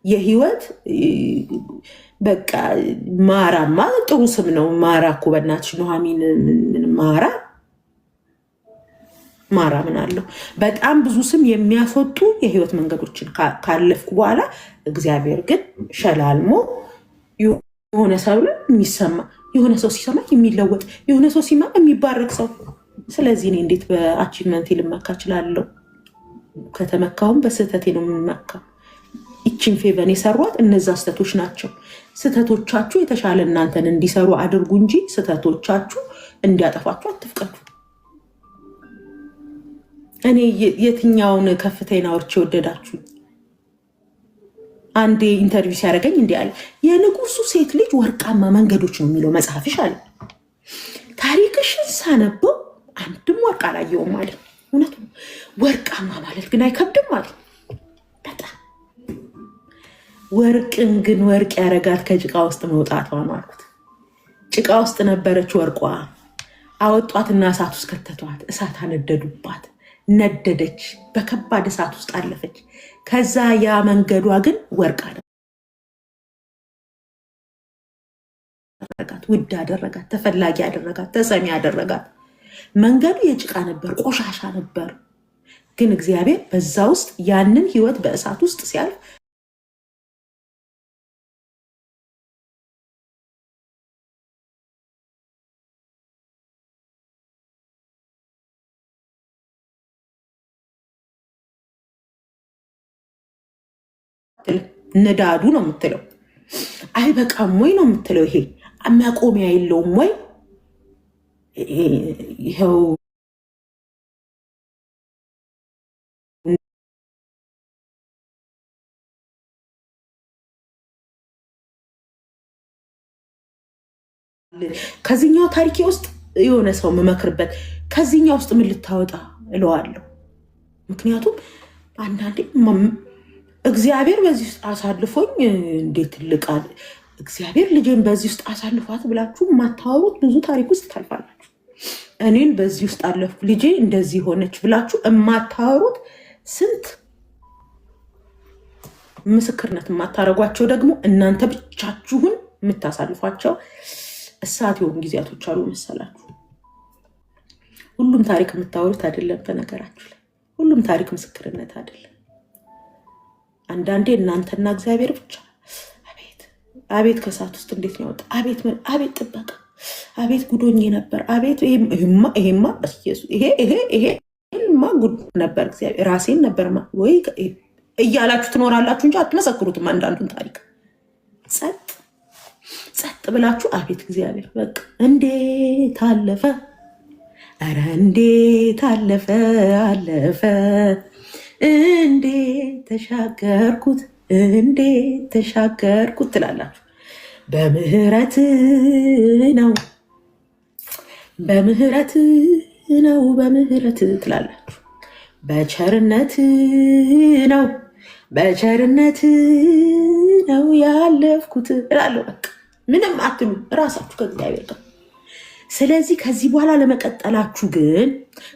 የህይወት በቃ ማራማ ጥሩ ስም ነው። ማራ እኮ በእናትሽ ኑሐሚን ማራ ምን አለው? በጣም ብዙ ስም የሚያስወጡ የህይወት መንገዶችን ካለፍኩ በኋላ እግዚአብሔር ግን ሸላልሞ የሆነ ሰው የሚሰማ የሆነ ሰው ሲሰማ የሚለወጥ የሆነ ሰው ሲማ የሚባረክ ሰው። ስለዚህ እኔ እንዴት በአቺቭመንት ልመካ እችላለሁ? ከተመካሁም በስህተቴ ነው የምመካው። ይችን ፌቨን የሰሯት እነዛ ስህተቶች ናቸው። ስህተቶቻችሁ የተሻለ እናንተን እንዲሰሩ አድርጉ እንጂ ስህተቶቻችሁ እንዲያጠፋችሁ አትፍቀዱ። እኔ የትኛውን ከፍተኛ አውርቼ ወደዳችሁ? አንዴ ኢንተርቪው ሲያደርገኝ እንዲህ አለ፣ የንጉሱ ሴት ልጅ ወርቃማ መንገዶች ነው የሚለው መጽሐፍሽ አለ። ታሪክሽን ሳነበው አንድም ወርቅ አላየውም አለ። እውነት ነው። ወርቃማ ማለት ግን አይከብድም አለ። በጣም ወርቅን ግን ወርቅ ያረጋት ከጭቃ ውስጥ መውጣቷ ነው አልኩት። ጭቃ ውስጥ ነበረች ወርቋ። አወጧትና እሳት ውስጥ ከተቷት። እሳት አነደዱባት። ነደደች። በከባድ እሳት ውስጥ አለፈች። ከዛ ያ መንገዷ ግን ወርቅ አደረጋት፣ ውድ አደረጋት፣ ተፈላጊ አደረጋት፣ ተሰሚ አደረጋት። መንገዱ የጭቃ ነበር፣ ቆሻሻ ነበር። ግን እግዚአብሔር በዛ ውስጥ ያንን ህይወት በእሳት ውስጥ ሲያልፍ ንዳዱ ነው የምትለው። አይበቃም ወይ ነው የምትለው? ይሄ ማቆሚያ የለውም ወይ? ይኸው ከዚህኛው ታሪኬ ውስጥ የሆነ ሰው የምመክርበት ከዚህኛው ውስጥ ምን ልታወጣ እለዋለሁ። ምክንያቱም አንዳንዴ እግዚአብሔር በዚህ ውስጥ አሳልፎኝ እንዴት ትልቃል እግዚአብሔር ልጄን በዚህ ውስጥ አሳልፏት ብላችሁ የማታወሩት ብዙ ታሪክ ውስጥ ታልፋላችሁ። እኔን በዚህ ውስጥ አለፍኩ ልጄ እንደዚህ ሆነች ብላችሁ የማታወሩት ስንት ምስክርነት የማታረጓቸው ደግሞ እናንተ ብቻችሁን የምታሳልፏቸው እሳት የሆኑ ጊዜያቶች አሉ መሰላችሁ። ሁሉም ታሪክ የምታወሩት አይደለም። በነገራችሁ ላይ ሁሉም ታሪክ ምስክርነት አይደለም። አንዳንዴ እናንተና እግዚአብሔር ብቻ አቤት ከእሳት ውስጥ እንዴት ነው ያወጣ፣ አቤት ጥበቃ፣ አቤት ጉዶኜ ነበር፣ አቤት ይሄማ ይሄማ ጉድ ነበር፣ እግዚአብሔር ራሴን ነበር ወይ እያላችሁ ትኖራላችሁ እንጂ አትመሰክሩትም። አንዳንዱን ታሪክ ጸጥ ብላችሁ አቤት እግዚአብሔር በቃ እንዴት አለፈ፣ ኧረ እንዴት አለፈ እንዴት ተሻገርኩት ትላላችሁ። በምህረት ትላላችሁ። በቸርነት ነው ያለፍኩት እላለሁ። በቃ ምንም አትሉ እራሳችሁ ከእግዚአብሔር ጋር። ስለዚህ ከዚህ በኋላ ለመቀጠላችሁ ግን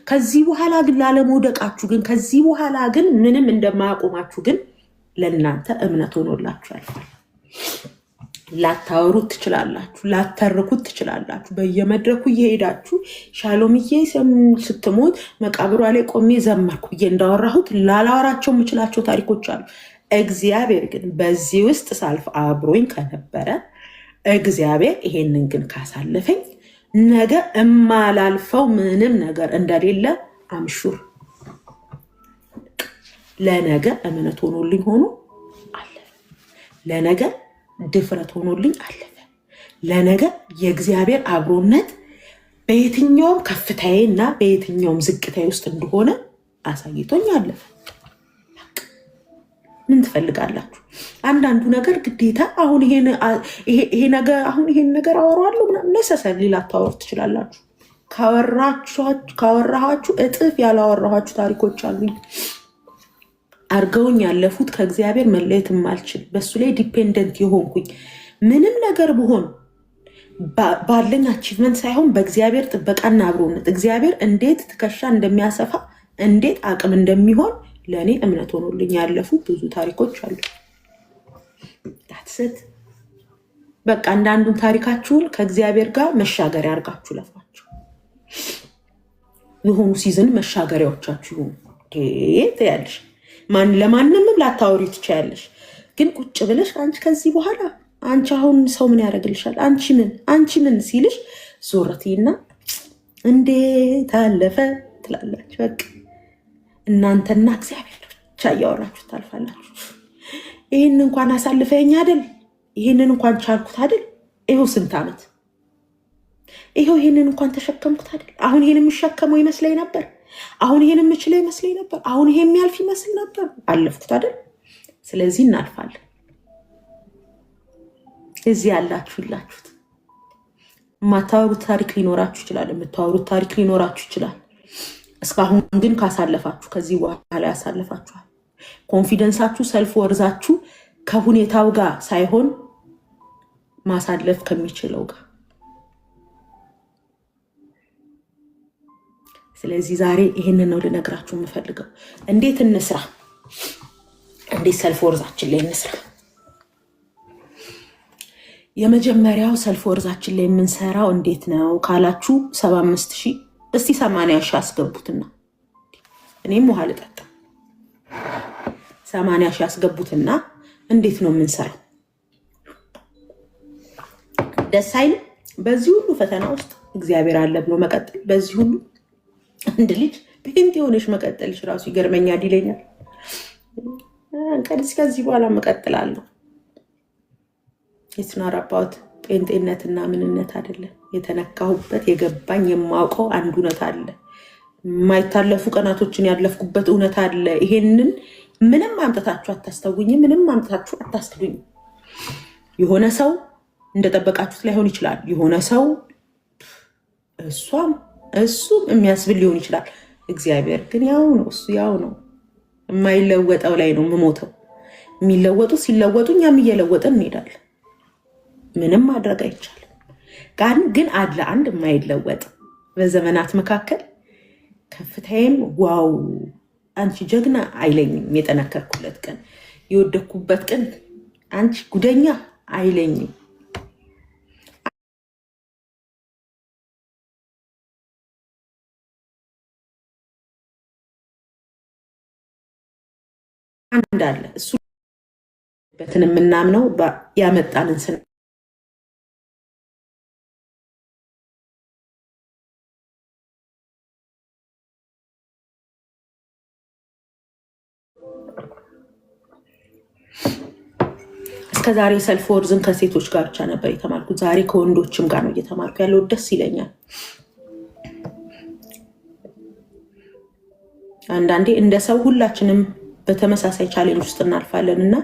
ከዚህ በኋላ ግን ላለመውደቃችሁ ግን ከዚህ በኋላ ግን ምንም እንደማያቆማችሁ ግን ለእናንተ እምነት ሆኖላችሁ ያልፋል። ላታወሩት ትችላላችሁ፣ ላተርኩት ትችላላችሁ። በየመድረኩ እየሄዳችሁ ሻሎምዬ ስትሞት መቃብሯ ላይ ቆሜ ዘመርኩ ብዬ እንዳወራሁት ላላወራቸው የምችላቸው ታሪኮች አሉ። እግዚአብሔር ግን በዚህ ውስጥ ሳልፍ አብሮኝ ከነበረ እግዚአብሔር ይሄንን ግን ካሳለፈኝ ነገ እማላልፈው ምንም ነገር እንደሌለ አምሹር ለነገ እምነት ሆኖልኝ ሆኖ አለፈ። ለነገ ድፍረት ሆኖልኝ አለፈ። ለነገ የእግዚአብሔር አብሮነት በየትኛውም ከፍታዬ እና በየትኛውም ዝቅታዬ ውስጥ እንደሆነ አሳይቶኝ አለፈ። ምን ትፈልጋላችሁ? አንዳንዱ ነገር ግዴታ አሁን ይሄን ነገር አወራዋለሁ ምናምን ነሰሰን ላታወሩ ትችላላችሁ። ካወራኋችሁ እጥፍ ያላወራኋችሁ ታሪኮች አሉኝ። አርገውኝ ያለፉት ከእግዚአብሔር መለየት የማልችል በሱ ላይ ዲፔንደንት የሆንኩኝ ምንም ነገር ብሆን ባለኝ አቺቭመንት ሳይሆን በእግዚአብሔር ጥበቃና አብሮነት እግዚአብሔር እንዴት ትከሻ እንደሚያሰፋ እንዴት አቅም እንደሚሆን ለእኔ እምነት ሆኖልኝ ያለፉ ብዙ ታሪኮች አሉ። ዳትሰት በቃ አንዳንዱን ታሪካችሁን ከእግዚአብሔር ጋር መሻገሪያ አድርጋችሁ ለፏቸው። የሆኑ ሲዝን መሻገሪያዎቻችሁ ይሆኑ ትያለሽ። ለማንምም ላታወሪ ትችያለሽ። ግን ቁጭ ብለሽ አንቺ ከዚህ በኋላ አንቺ አሁን ሰው ምን ያደርግልሻል? አንቺ ምን ሲልሽ ዞረቲና እንዴት አለፈ ትላላችሁ። በቃ እናንተና እግዚአብሔር ብቻ እያወራችሁ ታልፋላችሁ። ይህን እንኳን አሳልፈኝ አይደል? ይህንን እንኳን ቻልኩት አይደል? ይኸው ስንት ዓመት ይህንን እንኳን ተሸከምኩት አይደል? አሁን ይህን የሚሸከመው ይመስለኝ ነበር። አሁን ይሄን የምችለው ይመስለኝ ነበር። አሁን ይሄ የሚያልፍ ይመስል ነበር። አለፍኩት አይደል? ስለዚህ እናልፋለን። እዚህ ያላችሁት የማታወሩት ታሪክ ሊኖራችሁ ይችላል። የምታወሩት ታሪክ ሊኖራችሁ ይችላል። እስካሁን ግን ካሳለፋችሁ ከዚህ በኋላ ያሳለፋችኋል። ኮንፊደንሳችሁ ሰልፍ ወርዛችሁ ከሁኔታው ጋር ሳይሆን ማሳለፍ ከሚችለው ጋር። ስለዚህ ዛሬ ይሄንን ነው ልነግራችሁ የምፈልገው። እንዴት እንስራ? እንዴት ሰልፍ ወርዛችን ላይ እንስራ? የመጀመሪያው ሰልፍ ወርዛችን ላይ የምንሰራው እንዴት ነው ካላችሁ 75,000 እስቲ 80,000 አስገቡትና እኔም ውሃ ልጠጣ። 80,000 አስገቡትና እንዴት ነው የምንሰራው? ደስ አይልም? በዚህ ሁሉ ፈተና ውስጥ እግዚአብሔር አለ ብሎ መቀጠል። በዚህ ሁሉ አንድ ልጅ ፔንት የሆነች መቀጠልሽ ራሱ ይገርመኛል ይለኛል። ከዚህ በኋላ መቀጥላለሁ። የትናራባት ጴንጤነትና ምንነት አይደለም። የተነካሁበት የገባኝ የማውቀው አንድ እውነት አለ። የማይታለፉ ቀናቶችን ያለፍኩበት እውነት አለ። ይሄንን ምንም አምጥታችሁ አታስተውኝ፣ ምንም አምጥታችሁ አታስክዱኝ። የሆነ ሰው እንደጠበቃችሁት ላይሆን ይችላል። የሆነ ሰው እሱም የሚያስብል ሊሆን ይችላል። እግዚአብሔር ግን ያው ነው። እሱ ያው ነው። የማይለወጠው ላይ ነው የምሞተው። የሚለወጡ ሲለወጡ እኛም እየለወጥን እንሄዳለን። ምንም ማድረግ አይቻልም። ግን አለ አንድ የማይለወጥ በዘመናት መካከል ከፍታዬም ዋው አንቺ ጀግና አይለኝም። የጠነከርኩለት ቀን የወደኩበት ቀን አንቺ ጉደኛ አይለኝም። አንድ አለ እሱ በትን የምናምነው ያመጣንን ስን እስከዛሬ ሰልፍ ወርዝን ከሴቶች ጋር ብቻ ነበር የተማርኩት። ዛሬ ከወንዶችም ጋር ነው እየተማርኩ ያለው። ደስ ይለኛል። አንዳንዴ እንደ ሰው ሁላችንም በተመሳሳይ ቻሌንጅ ውስጥ እናልፋለን እና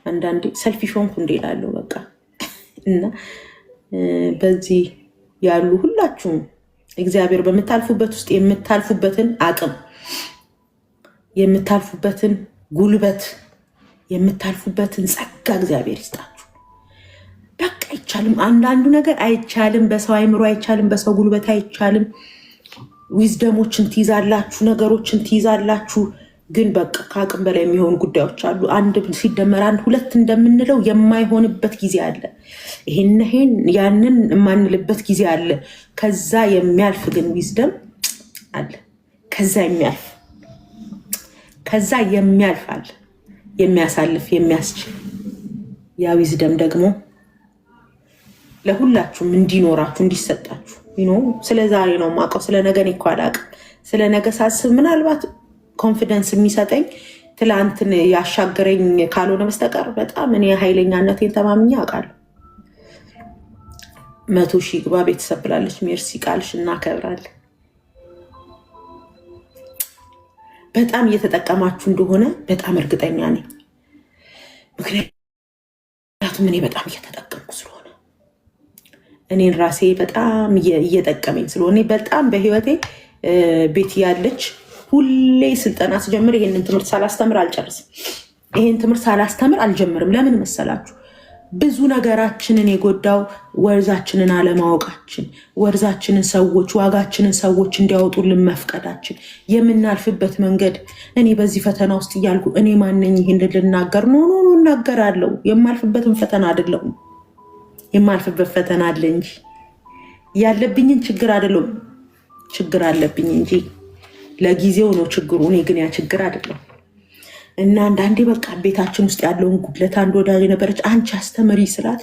አንዳንዴ ሰልፊሽ ሆንኩ እንዴ እላለሁ በቃ። እና በዚህ ያሉ ሁላችሁም እግዚአብሔር በምታልፉበት ውስጥ የምታልፉበትን አቅም፣ የምታልፉበትን ጉልበት፣ የምታልፉበትን ጸጋ እግዚአብሔር ይስጣችሁ። በቃ አይቻልም። አንዳንዱ ነገር አይቻልም፣ በሰው አይምሮ አይቻልም፣ በሰው ጉልበት አይቻልም። ዊዝደሞችን ትይዛላችሁ፣ ነገሮችን ትይዛላችሁ። ግን በቃ ከአቅም በላይ የሚሆኑ ጉዳዮች አሉ። አንድ ሲደመር አንድ ሁለት እንደምንለው የማይሆንበት ጊዜ አለ። ይሄን ያንን የማንልበት ጊዜ አለ። ከዛ የሚያልፍ ግን ዊዝደም አለ። ከዛ የሚያልፍ አለ፣ የሚያሳልፍ የሚያስችል። ያ ዊዝደም ደግሞ ለሁላችሁም እንዲኖራችሁ እንዲሰጣችሁ። ስለ ዛሬ ነው የማውቀው፣ ስለ ነገ እኔ እኮ አላውቅም። ስለ ነገ ሳስብ ምናልባት ኮንፊደንስ የሚሰጠኝ ትላንትን ያሻገረኝ ካልሆነ በስተቀር በጣም እኔ ኃይለኛነቴን ተማምኜ አውቃለሁ። 100,000 ግባ ቤተሰብ ብላለች። ሜርሲ ቃልሽ እናከብራለን። በጣም እየተጠቀማችሁ እንደሆነ በጣም እርግጠኛ ነኝ። ምክንያቱም እኔ በጣም እየተጠቀምኩ ስለሆነ እኔን ራሴ በጣም እየጠቀመኝ ስለሆነ በጣም በህይወቴ ቤት ያለች ሁሌ ስልጠና ስጀምር ይሄንን ትምህርት ሳላስተምር አልጨርስም። ይሄን ትምህርት ሳላስተምር አልጀምርም። ለምን መሰላችሁ? ብዙ ነገራችንን የጎዳው ወርዛችንን አለማወቃችን፣ ወርዛችንን ሰዎች ዋጋችንን ሰዎች እንዲያወጡልን መፍቀዳችን፣ የምናልፍበት መንገድ። እኔ በዚህ ፈተና ውስጥ እያልኩ እኔ ማነኝ ይሄን ልናገር? ኖ እናገራለሁ። የማልፍበትን ፈተና አይደለሁም። የማልፍበት ፈተና አለ እንጂ ያለብኝን ችግር አይደለም። ችግር አለብኝ እንጂ ለጊዜው ነው ችግሩ። እኔ ግን ያ ችግር አይደለም። እና አንዳንዴ በቃ ቤታችን ውስጥ ያለውን ጉድለት አንድ ወዳጅ ነበረች፣ አንቺ አስተምሪ ስላት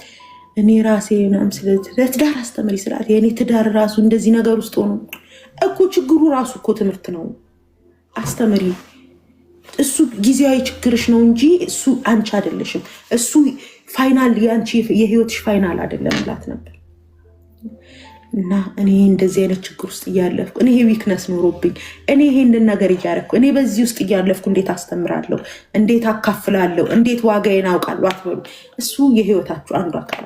እኔ ራሴ ምናምን ለትዳር አስተምሪ ስላት የእኔ ትዳር ራሱ እንደዚህ ነገር ውስጥ ሆኖ እኮ ችግሩ ራሱ እኮ ትምህርት ነው። አስተምሪ፣ እሱ ጊዜያዊ ችግርሽ ነው እንጂ እሱ አንቺ አይደለሽም። እሱ ፋይናል የአንቺ የህይወትሽ ፋይናል አይደለም እላት ነበር። እና እኔ እንደዚህ አይነት ችግር ውስጥ እያለፍኩ እኔ ዊክነስ ኖሮብኝ እኔ ይሄንን ነገር እያደረኩ እኔ በዚህ ውስጥ እያለፍኩ እንዴት አስተምራለሁ? እንዴት አካፍላለሁ? እንዴት ዋጋዬን አውቃለሁ አትበሉ። እሱ የህይወታችሁ አንዱ አካል።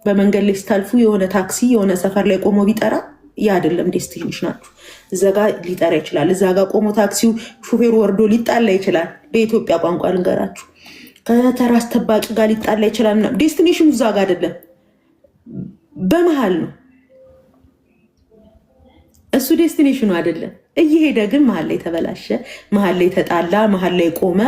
በመንገድ ላይ ስታልፉ የሆነ ታክሲ የሆነ ሰፈር ላይ ቆሞ ቢጠራ ያ አይደለም ዴስቲኔሽን ናችሁ። እዛ ጋ ሊጠራ ይችላል። እዛ ጋ ቆሞ ታክሲው ሹፌሩ ወርዶ ሊጣላ ይችላል። በኢትዮጵያ ቋንቋ ልንገራችሁ፣ ከተራ አስጠባቂ ጋር ሊጣላ ይችላል። ዴስቲኔሽኑ እዛ ጋ አይደለም፣ በመሀል ነው። እሱ ዴስቲኔሽኑ አይደለም። እየሄደ ግን መሀል ላይ ተበላሸ፣ መሀል ላይ ተጣላ፣ መሀል ላይ ቆመ።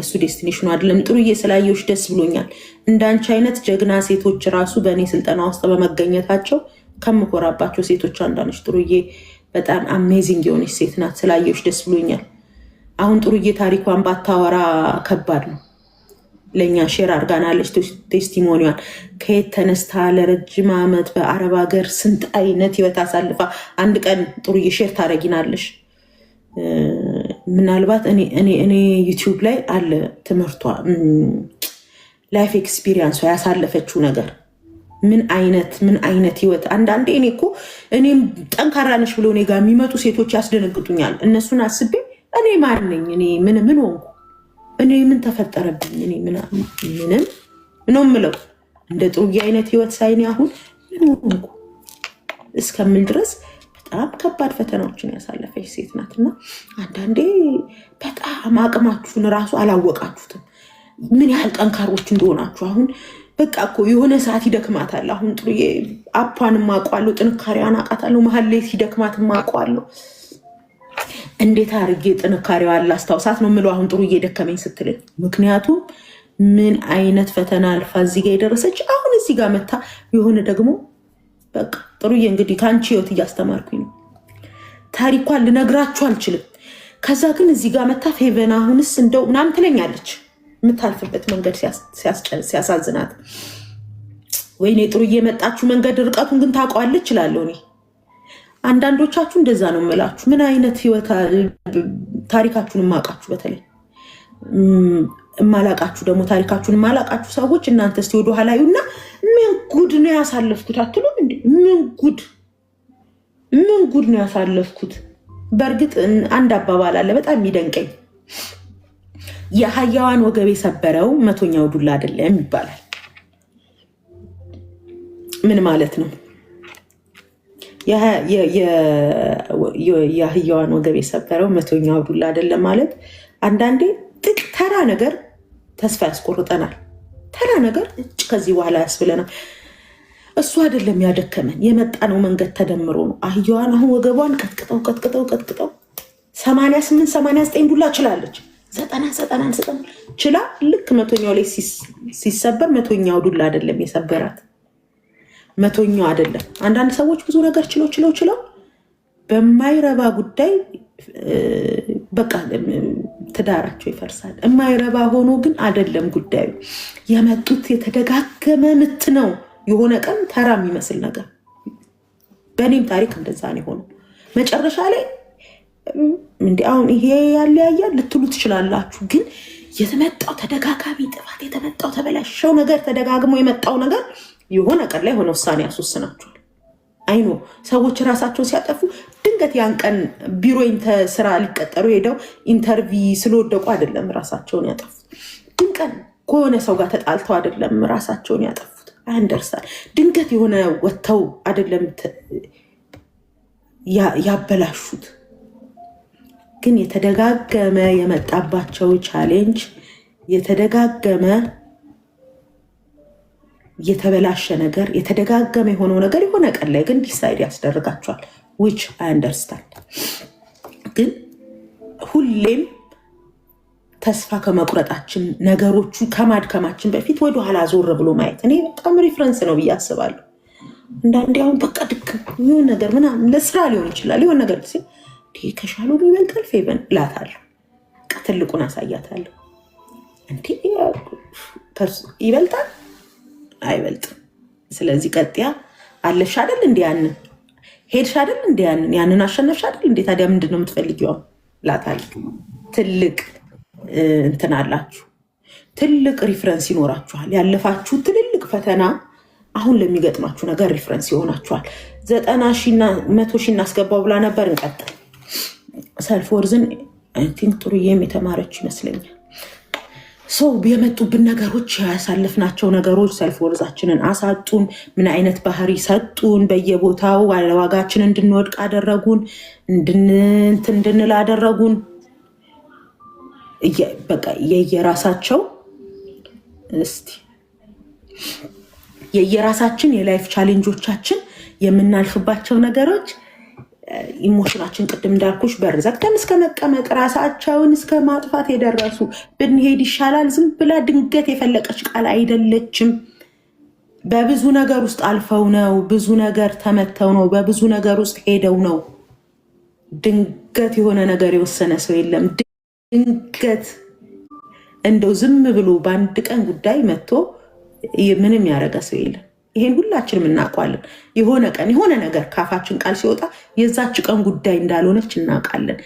እሱ ዴስቲኔሽኑ አይደለም። ጥሩዬ ስላየሁሽ ደስ ብሎኛል። እንዳንቺ አይነት ጀግና ሴቶች ራሱ በእኔ ስልጠና ውስጥ በመገኘታቸው ከምኮራባቸው ሴቶች አንዳነች። ጥሩዬ በጣም አሜዚንግ የሆነች ሴት ናት። ስላየሁሽ ደስ ብሎኛል። አሁን ጥሩዬ ታሪኳን ባታወራ ከባድ ነው። ለእኛ ሼር አድርጋናለች ቴስቲሞኒዋን። ከየት ተነስታ ለረጅም ዓመት በአረብ ሀገር ስንት አይነት ህይወት አሳልፋ አንድ ቀን ጥሩዬ ሼር ታደርጊናለሽ። ምናልባት እኔ ዩቲዩብ ላይ አለ ትምህርቷ፣ ላይፍ ኤክስፒሪየንሷ ያሳለፈችው ነገር ምን አይነት ህይወት። አንዳንዴ እኔ እኮ እኔም ጠንካራ ነሽ ብሎ እኔ ጋር የሚመጡ ሴቶች ያስደነግጡኛል። እነሱን አስቤ እኔ ማን ነኝ? እኔ ምን ሆንኩ? እኔ ምን ተፈጠረብኝ? እኔ ምንም ነው የምለው። እንደ ጥሩዬ አይነት ህይወት ሳይኔ አሁን ምን ሆንኩ እስከምል ድረስ በጣም ከባድ ፈተናዎችን ያሳለፈች ሴት ናት። እና አንዳንዴ በጣም አቅማችሁን እራሱ አላወቃችሁትም፣ ምን ያህል ጠንካሮች እንደሆናችሁ። አሁን በቃ እኮ የሆነ ሰዓት ይደክማታል። አሁን ጥሩዬ አፓን ማቋለሁ፣ ጥንካሬዋን አውቃታለሁ። መሀል ላይ ሲደክማት ማቋለሁ። እንዴት አድርጌ ጥንካሬዋን ላስታውሳት ነው የምለው አሁን ጥሩዬ ደከመኝ ስትለኝ። ምክንያቱም ምን አይነት ፈተና አልፋ እዚህ ጋር የደረሰች አሁን እዚህ ጋር መታ የሆነ ደግሞ በቃ ጥሩዬ እንግዲህ ከአንቺ ህይወት እያስተማርኩኝ ነው። ታሪኳን ልነግራችሁ አልችልም። ከዛ ግን እዚህ ጋር መታ ፌቨን አሁንስ እንደው ምናምን ትለኛለች። የምታልፍበት መንገድ ሲያሳዝናት፣ ወይኔ ጥሩዬ የመጣችሁ መንገድ ርቀቱን ግን ታውቀዋለች እላለሁ እኔ። አንዳንዶቻችሁ እንደዛ ነው የምላችሁ። ምን አይነት ህይወት ታሪካችሁን የማውቃችሁ በተለይ እማላቃችሁ ደግሞ ታሪካችሁን የማላቃችሁ ሰዎች እናንተ እስቲ ወደ ኋላ ይዩና ምን ጉድ ነው ያሳለፍኩት አትሉም እንዴ? ምን ጉድ ነው ያሳለፍኩት። በእርግጥ አንድ አባባል አለ በጣም የሚደንቀኝ፣ የአህያዋን ወገብ የሰበረው 100ኛው ዱላ አይደለም ይባላል። ምን ማለት ነው? የአህያዋን ወገብ የሰበረው 100ኛው ዱላ አይደለም ማለት አንዳንዴ ተራ ነገር ተስፋ ያስቆርጠናል። ተራ ነገር ከዚህ በኋላ ያስብለናል። እሱ አይደለም ያደከመን፣ የመጣነው መንገድ ተደምሮ ነው። አህያዋን አሁን ወገቧን ቀጥቅጠው 88-89 ዱላ ችላለች። 90 ችላ ልክ 100ኛው ላይ ሲሰበር 100ኛው ዱላ አይደለም የሰበራት፣ 100ኛው አይደለም። አንዳንድ ሰዎች ብዙ ነገር ችለው በማይረባ ጉዳይ በቃ ትዳራቸው ይፈርሳል። የማይረባ ሆኖ ግን አይደለም ጉዳዩ። የመጡት የተደጋገመ ምት ነው። የሆነ ቀን ተራ የሚመስል ነገር በእኔም ታሪክ እንደዛ ነው የሆነው። መጨረሻ ላይ እንዲህ አሁን ይሄ ያለያያል ልትሉ ትችላላችሁ። ግን የተመጣው ተደጋጋሚ ጥፋት፣ የተመጣው ተበላሸው ነገር፣ ተደጋግሞ የመጣው ነገር የሆነ ቀን ላይ ሆነ ውሳኔ ያስወስናችኋል። አይኖ ሰዎች ራሳቸውን ሲያጠፉ ድንገት ያን ቀን ቢሮ ስራ ሊቀጠሩ ሄደው ኢንተርቪ ስለወደቁ አይደለም ራሳቸውን ያጠፉት። ድንቀን ከሆነ ሰው ጋር ተጣልተው አይደለም ራሳቸውን ያጠፉት። አንደርሳል ድንገት የሆነ ወጥተው አይደለም ያበላሹት። ግን የተደጋገመ የመጣባቸው ቻሌንጅ፣ የተደጋገመ የተበላሸ ነገር፣ የተደጋገመ የሆነው ነገር የሆነ ቀን ላይ ግን ዲሳይድ ያስደርጋቸዋል። which I understand። ግን ሁሌም ተስፋ ከመቁረጣችን ነገሮቹ ከማድከማችን በፊት ወደኋላ ዞር ብሎ ማየት እኔ በጣም ሪፍረንስ ነው ብዬ አስባለሁ። እንዳንዴ አሁን በቃ ድክም የሆነ ነገር ምናምን ለስራ ሊሆን ይችላል የሆነ ነገር ሲል ከሻሉ ይበልጣል ፌቨን እላታለሁ። ትልቁን አሳያታለሁ። እንዴ ይበልጣል አይበልጥም። ስለዚህ ቀጥያ አለፍሽ አይደል እንዴ ያንን ሄድሽ አይደል እንዴ ያንን አሸነፍሽ አይደል እንዴ ታዲያ ምንድን ነው የምትፈልጊው እላታለሁ። ትልቅ እንትን አላችሁ፣ ትልቅ ሪፍረንስ ይኖራችኋል። ያለፋችሁ ትልልቅ ፈተና አሁን ለሚገጥማችሁ ነገር ሪፍረንስ ይሆናችኋል። 90,000 እና 100,000 እናስገባው ብላ ነበር። እንቀጥል። ሰልፍ ወርዝን አይ ቲንክ ጥሩዬም የተማረች ይመስለኛል። ሰው የመጡብን ነገሮች ያሳለፍናቸው ነገሮች ሰልፍ ወርዛችንን አሳጡን። ምን አይነት ባህሪ ሰጡን? በየቦታው ዋጋችን እንድንወድቅ አደረጉን፣ እንድንል አደረጉን። በቃ የየራሳቸው እስቲ የየራሳችን የላይፍ ቻሌንጆቻችን የምናልፍባቸው ነገሮች ኢሞሽናችን ቅድም እንዳልኩሽ በር ዘግተን እስከ መቀመጥ ራሳቸውን እስከ ማጥፋት የደረሱ ብንሄድ ይሻላል። ዝም ብላ ድንገት የፈለቀች ቃል አይደለችም። በብዙ ነገር ውስጥ አልፈው ነው፣ ብዙ ነገር ተመተው ነው፣ በብዙ ነገር ውስጥ ሄደው ነው። ድንገት የሆነ ነገር የወሰነ ሰው የለም። ድንገት እንደው ዝም ብሎ በአንድ ቀን ጉዳይ መጥቶ ምንም ያደረገ ሰው የለም። ይሄን ሁላችንም እናውቃለን። የሆነ ቀን የሆነ ነገር ካፋችን ቃል ሲወጣ የዛች ቀን ጉዳይ እንዳልሆነች እናውቃለን።